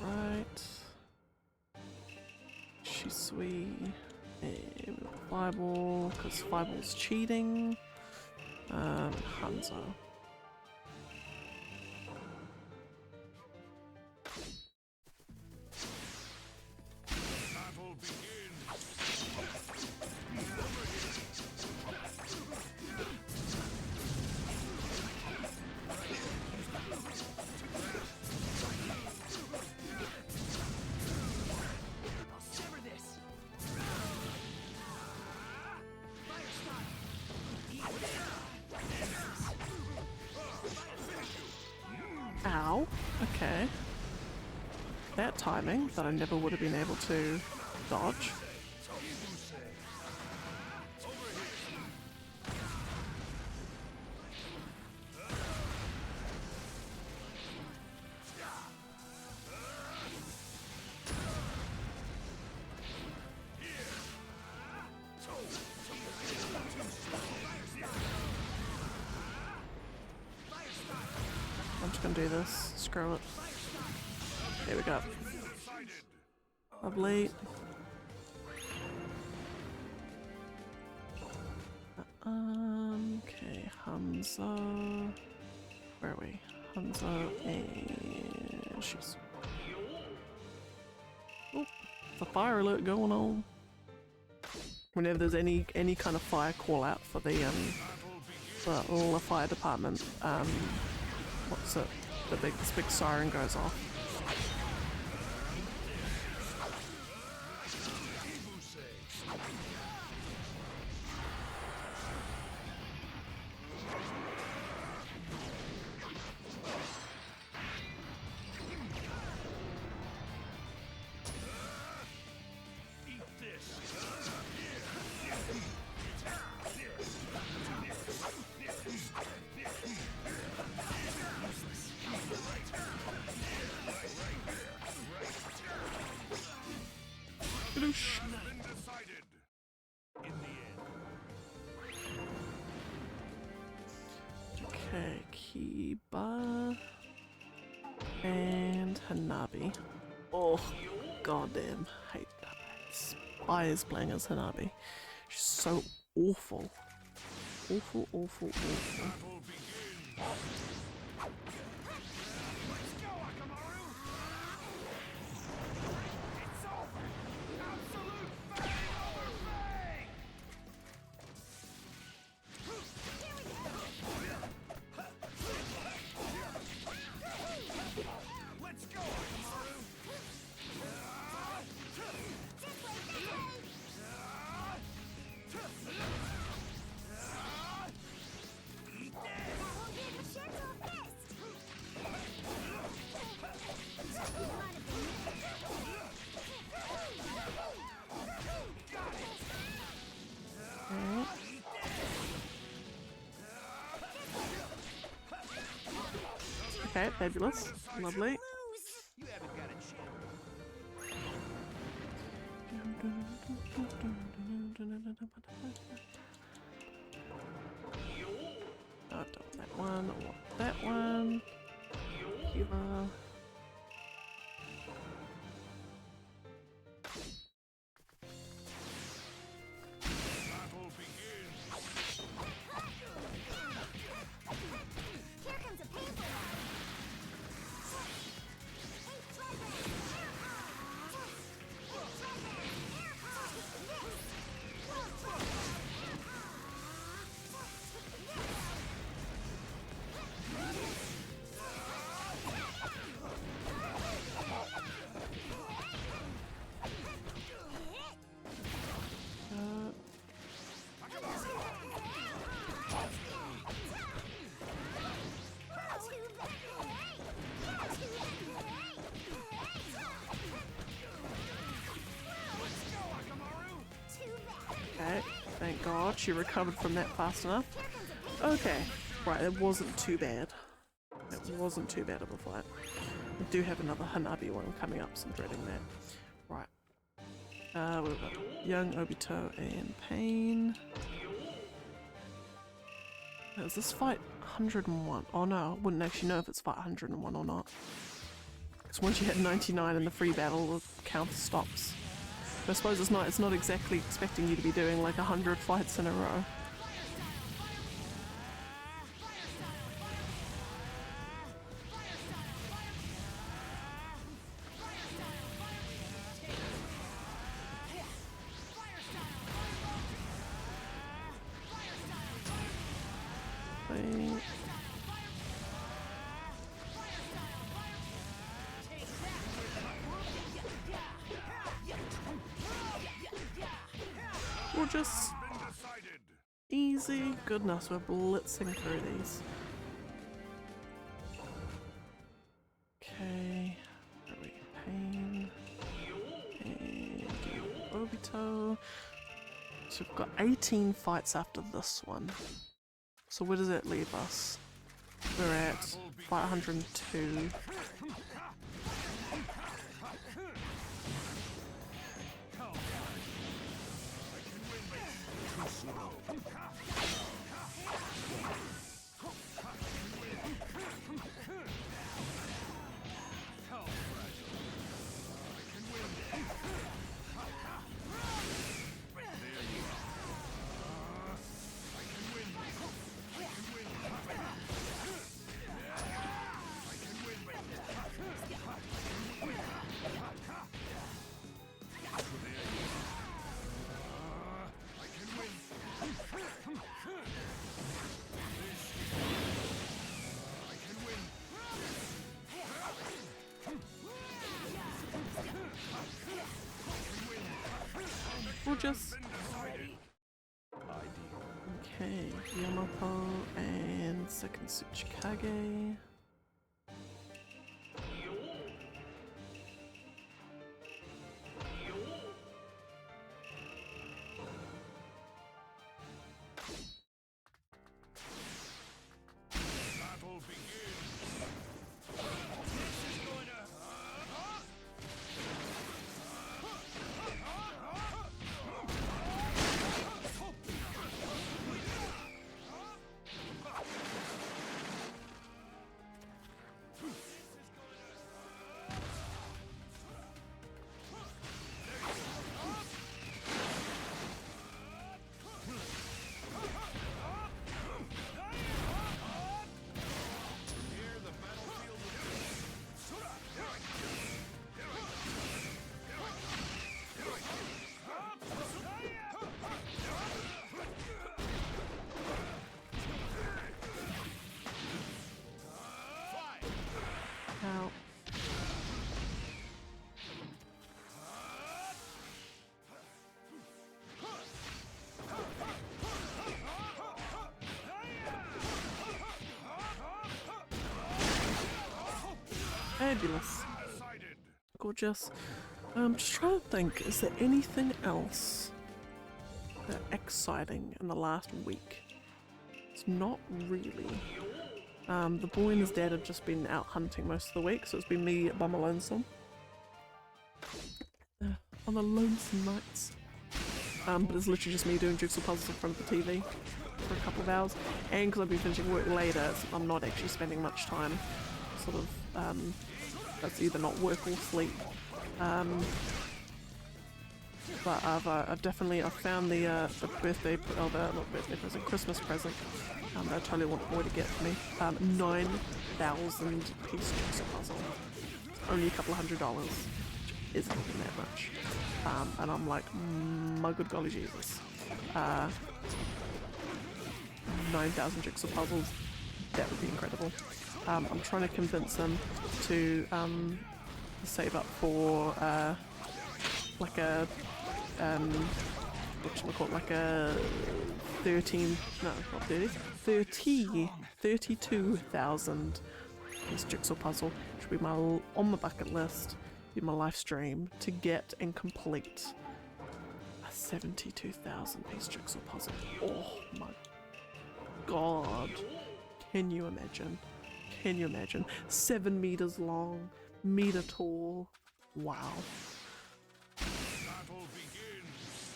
Right. Shisui. And Fireball, because Fireball's cheating. Hanzo. Ow. Okay. That timing that I never would have been able to dodge. I'm just gonna do this. Screw it. There we go. Lovely. Okay, Hanzo. Where are we? Hanzo and she's. Oh, the fire alert going on. Whenever there's any kind of fire call out for the fire department, what's it? This big siren goes off. Okay, Kiba and Hanabi. Oh, goddamn, hate that. Despise playing as Hanabi. She's so awful. Awful, awful, awful. Okay, fabulous. Lovely. I don't want that one, I want that one. Kiba. god, she recovered from that fast enough. Okay, right, it wasn't too bad. It wasn't too bad of a fight. I do have another Hanabi one coming up, so I'm dreading that. Right. We've got Young, Obito, and Pain. Is this fight 101? Oh no, I wouldn't actually know if it's fight 101 or not. Because once you hit 99 in the free battle, the counter stops. But I suppose it's not exactly expecting you to be doing like 100 fights in a row. We're just easy. Goodness, we're blitzing through these. Okay, Pain and Obito. So we've got 18 fights after this one. So where does that leave us? We're at fight 102. We'll just... Okay, Yamato and second Tsuchikage. Out. Fabulous. Gorgeous. I'm just trying to think, is there anything else that exciting in the last week? It's not really. The boy and his dad have just been out hunting most of the week, so it's been me by my lonesome. On the lonesome nights. But it's literally just me doing jigsaw puzzles in front of the TV for a couple of hours. And because I've been finishing work later, so I'm not actually spending much time sort of, that's either not work or sleep. But I've definitely found the birthday, not birthday present, Christmas present that I totally want the boy to get for me. 9,000 piece jigsaw puzzle. Only a couple of $100, which isn't even that much. And I'm like, my good golly Jesus. 9,000 jigsaw puzzles, that would be incredible. I'm trying to convince him to save up for like a whatchamacallit, like a 32,000 piece jigsaw puzzle, which will be on my bucket list, be my live stream, to get and complete 72,000 piece jigsaw puzzle. Oh my god. Can you imagine? Can you imagine? 7 meters long, meter tall. Wow. Battle begins.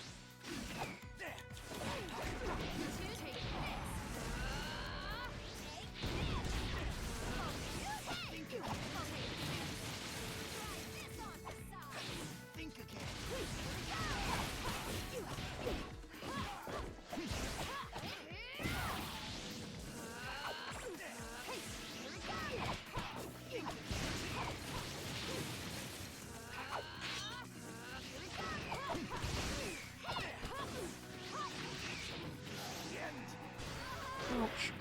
Ouch.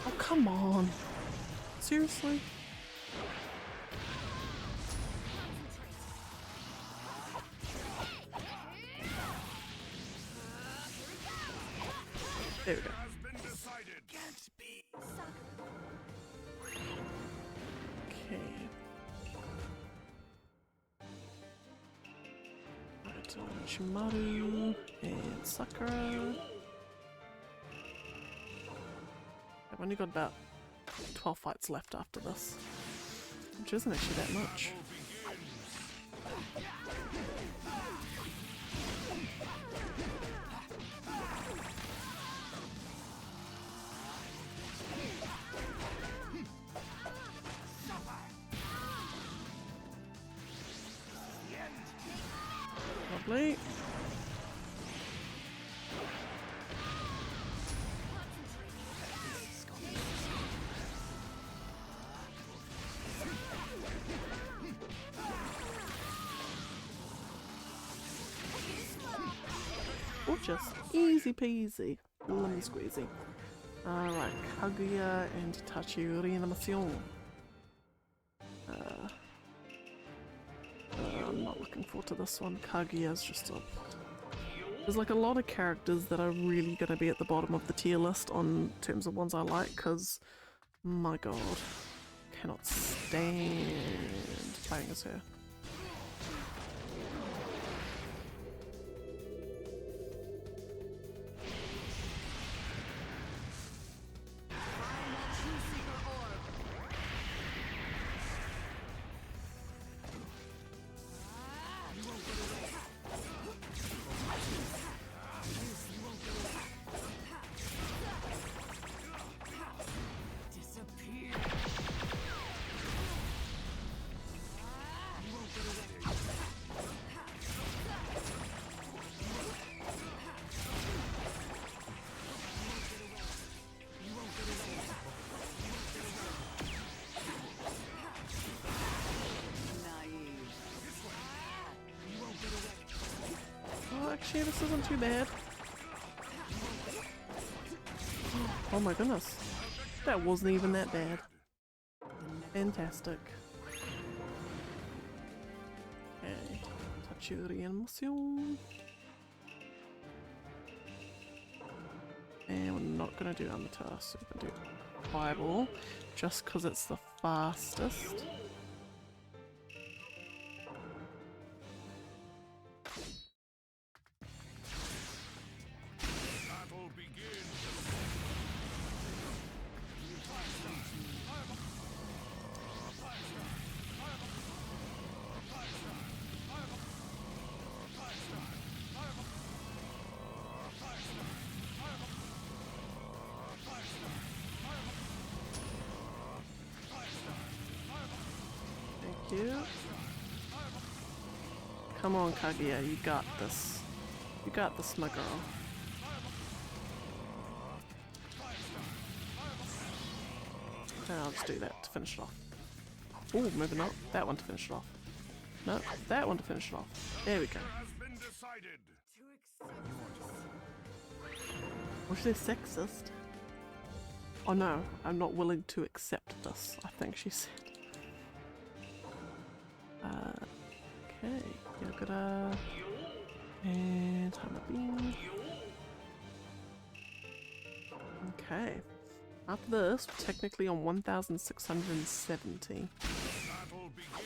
Oh, come on. Seriously? There we go. Has been decided. Can't be. Okay. Right, Orochimaru and Sakura. I've only got about 12 fights left after this, which isn't actually that much. Lovely. Gorgeous. Easy peasy. Lemon squeezy. Alright, Kaguya and Itachi reanimation. I'm not looking forward to this one. Kaguya's just a... There's like a lot of characters that are really going to be at the bottom of the tier list on terms of ones I like, because, my god, cannot stand playing as her. Actually, this isn't too bad. Oh my goodness. That wasn't even that bad. Fantastic. Okay. Tachi reanimation. And we're not gonna do Amaterasu, we're gonna do Bible, just because it's the fastest. Come on, Kaguya, you got this. You got this, my girl. And I'll just do that to finish it off. Oh, maybe not. That one to finish it off. No, that one to finish it off. There we go. Has been decided. Was she sexist? Oh no, I'm not willing to accept this, I think she said. Okay, Yogura. And Hanabi. Okay. After this, we're technically on 1,670. Battle begins.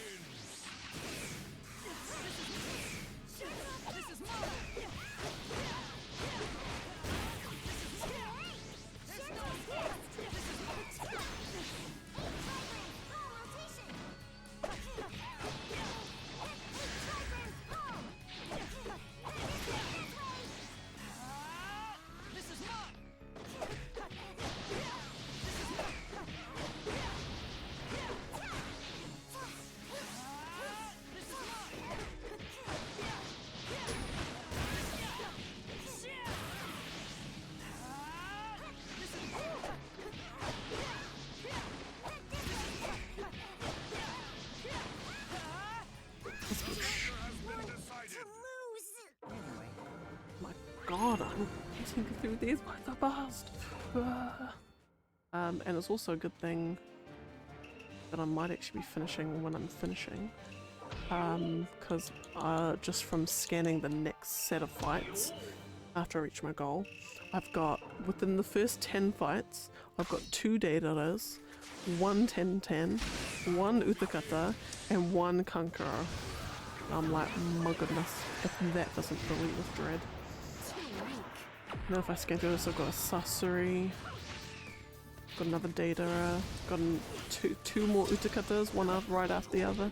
My god, I'm getting through these like the best. And it's also a good thing that I might actually be finishing when I'm finishing. Because just from scanning the next set of fights after I reach my goal, I've got, within the first 10 fights, I've got 2 Deidaras, 1 10-10, 1 Utakata, and 1 Kankuro. I'm like, my goodness, if that doesn't fill me with dread. Now if I scan through this, I've got a Sasori, got another Deidara, got two more Utakatas, one right after the other.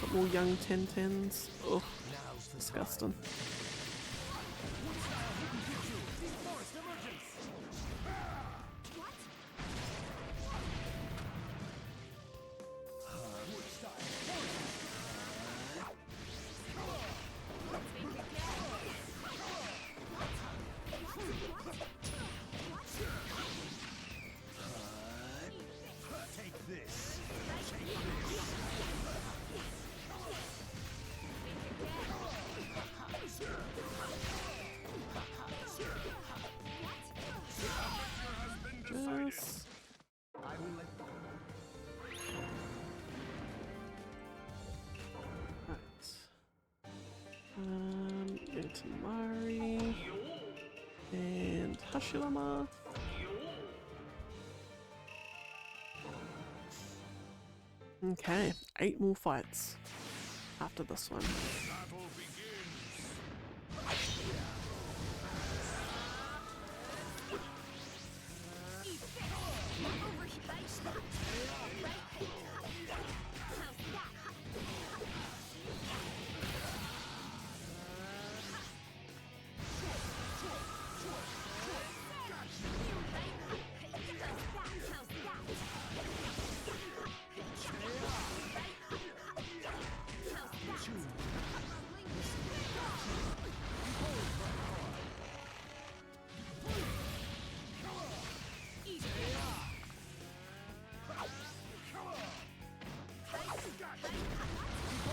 Got more young 10-10s. Ugh, disgusting. Tamari and Hashirama. Okay, 8 more fights after this one. Battle begins.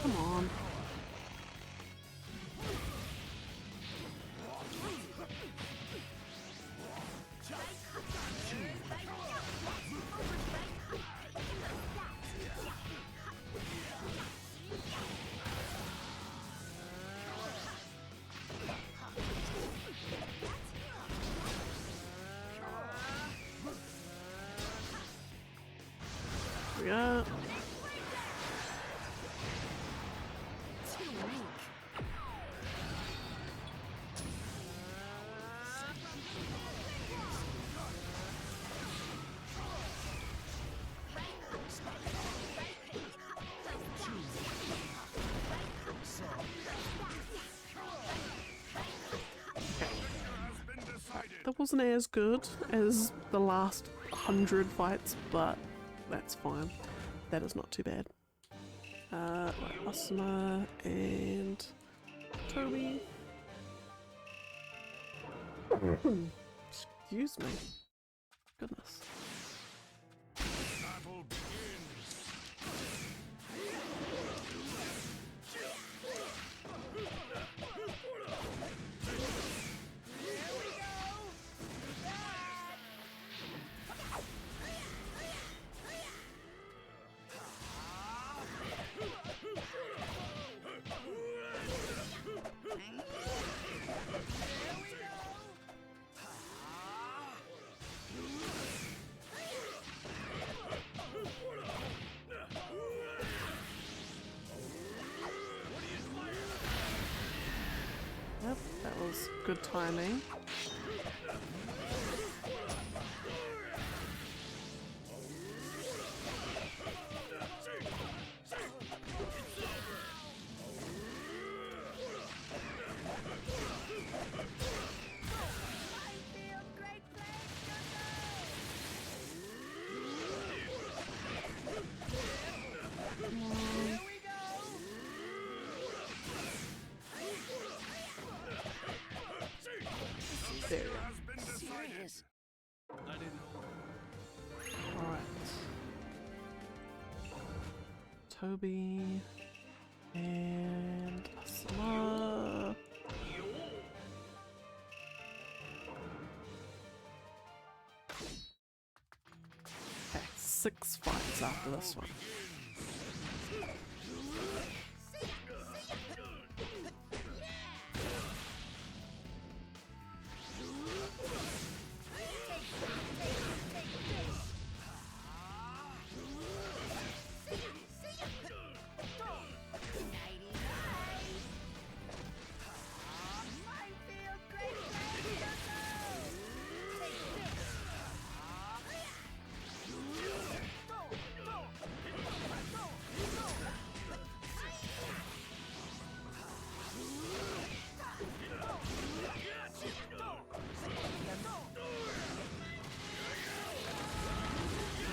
Come on. Yeah. That wasn't as good as the last 100 fights, but that's fine. That is not too bad. Right, Asuma and Toby. Excuse me. Goodness. Yep, that was good timing. There. Serious. Alright. Toby and Asuma. Okay, 6 fights after this one.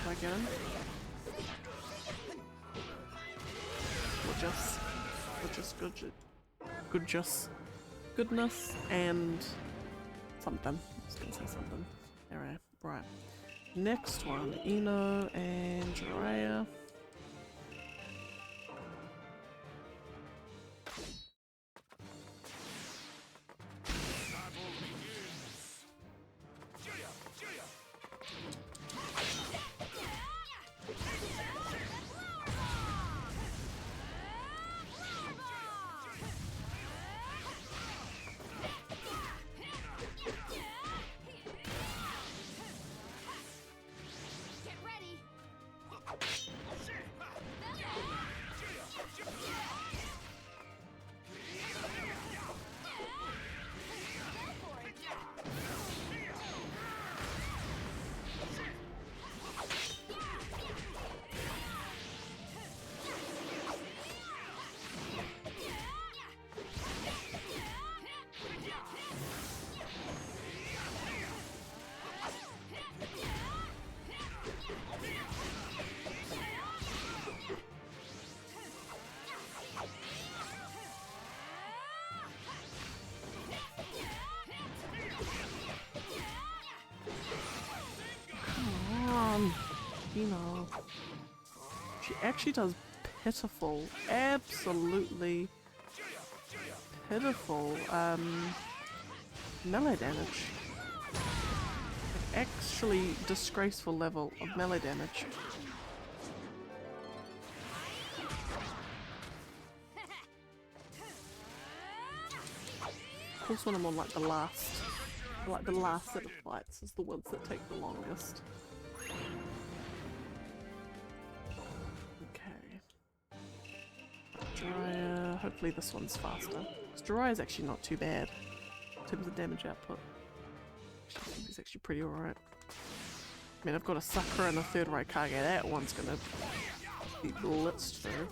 Again. Goodness and something. I was gonna say something. Alright, right. Next one, Ino and Jiraiya. You know, she actually does pitiful, absolutely pitiful melee damage. Like, actually disgraceful level of melee damage. Of course, when I'm on like the last set of fights is the ones that take the longest. Jiraiya, hopefully this one's faster. Because Jiraiya's actually not too bad in terms of damage output. He's actually pretty alright. I mean, I've got a Sakura and a third Raikage. That one's gonna be blitzed through.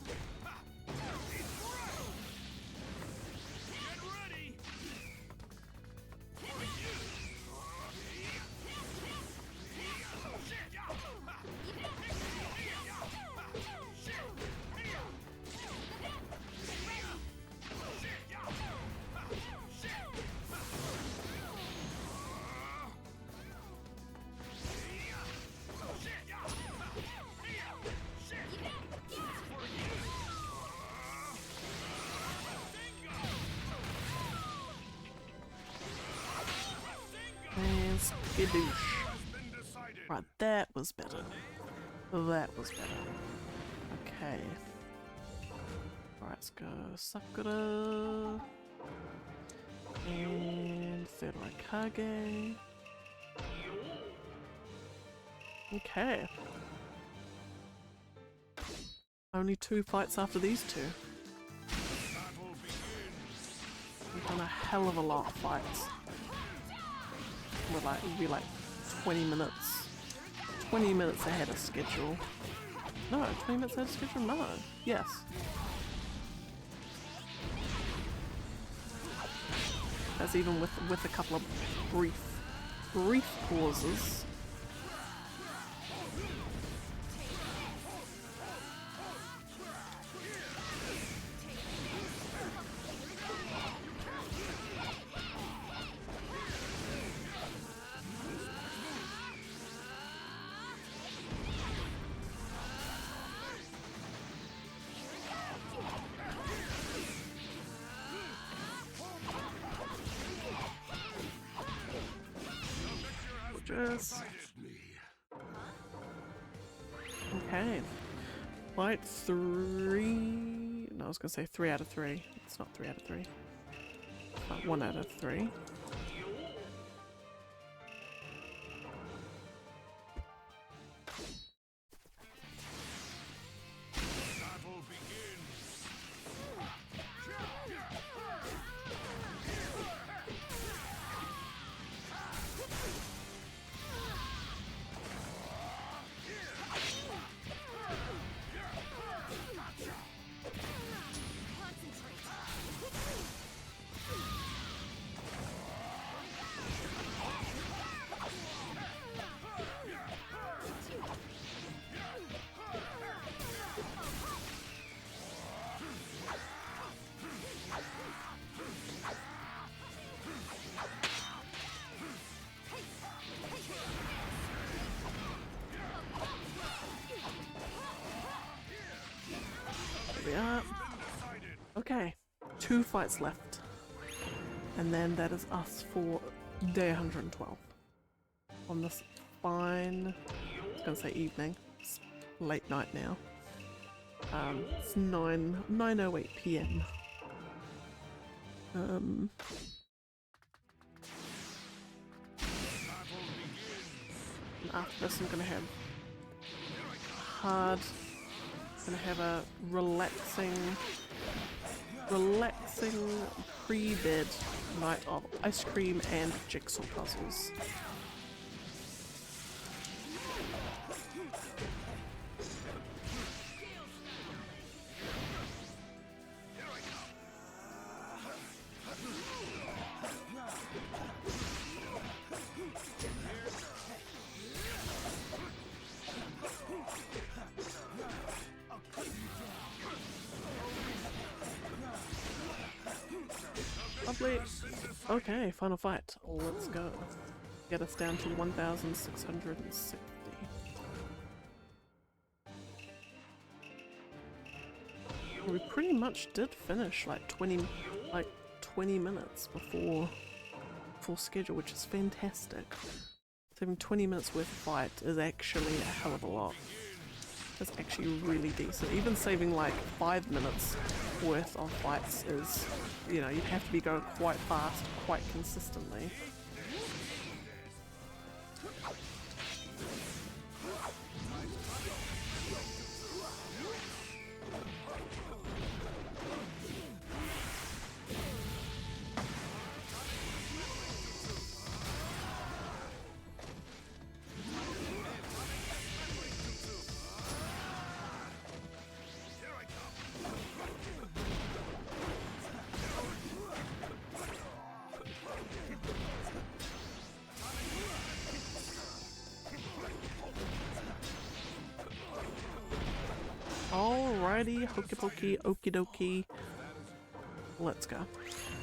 Skidoosh. Right, that was better. That was better. Okay. Right, let's go Sakura. And third Raikage. Okay. Only 2 fights after these two. We've done a hell of a lot of fights. We're like, it'd be like 20 minutes. 20 minutes ahead of schedule. No, 20 minutes ahead of schedule? No. Yes. That's even with a couple of brief pauses. Okay. Fight 3. No, I was gonna say 3 out of 3. It's not 3 out of 3. 1 out of 3. Okay, 2 fights left, and then that is us for day 112 on this fine, I was gonna say evening, it's late night now. It's 9:08 p.m. And after this I'm gonna have a relaxing pre-bed night of ice cream and jigsaw puzzles. Lovely. Okay, final fight. Let's go. Get us down to 1,660. We pretty much did finish like 20 minutes before schedule, which is fantastic. Having 20 minutes worth of fight is actually a hell of a lot. It's actually really decent. Even saving like 5 minutes worth of fights is, you know, you'd have to be going quite fast, quite consistently. Alrighty, hokey pokey, okie dokie. Let's go.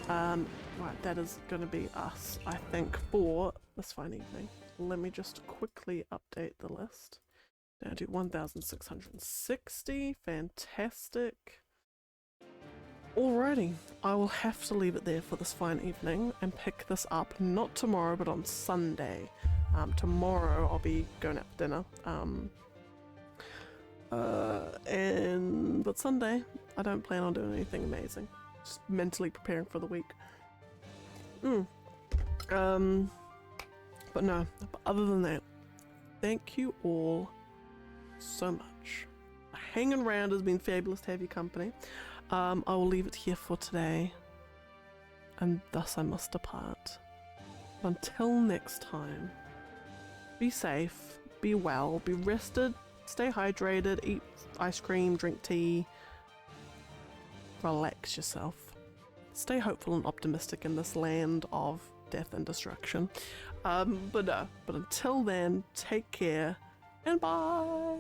Right, that is gonna be us, I think, for this fine evening. Let me just quickly update the list. Now do 1,660. Fantastic. Alrighty, I will have to leave it there for this fine evening and pick this up not tomorrow but on Sunday. Tomorrow I'll be going out for dinner. But Sunday I don't plan on doing anything amazing. Just mentally preparing for the week. But no, but other than that, thank you all so much. Hanging around has been fabulous to have your company. I will leave it here for today. and thus I must depart. Until next time, be safe, be well, be rested, stay hydrated, eat ice cream, drink tea, relax yourself. Stay hopeful and optimistic in this land of death and destruction. But until then, take care and bye!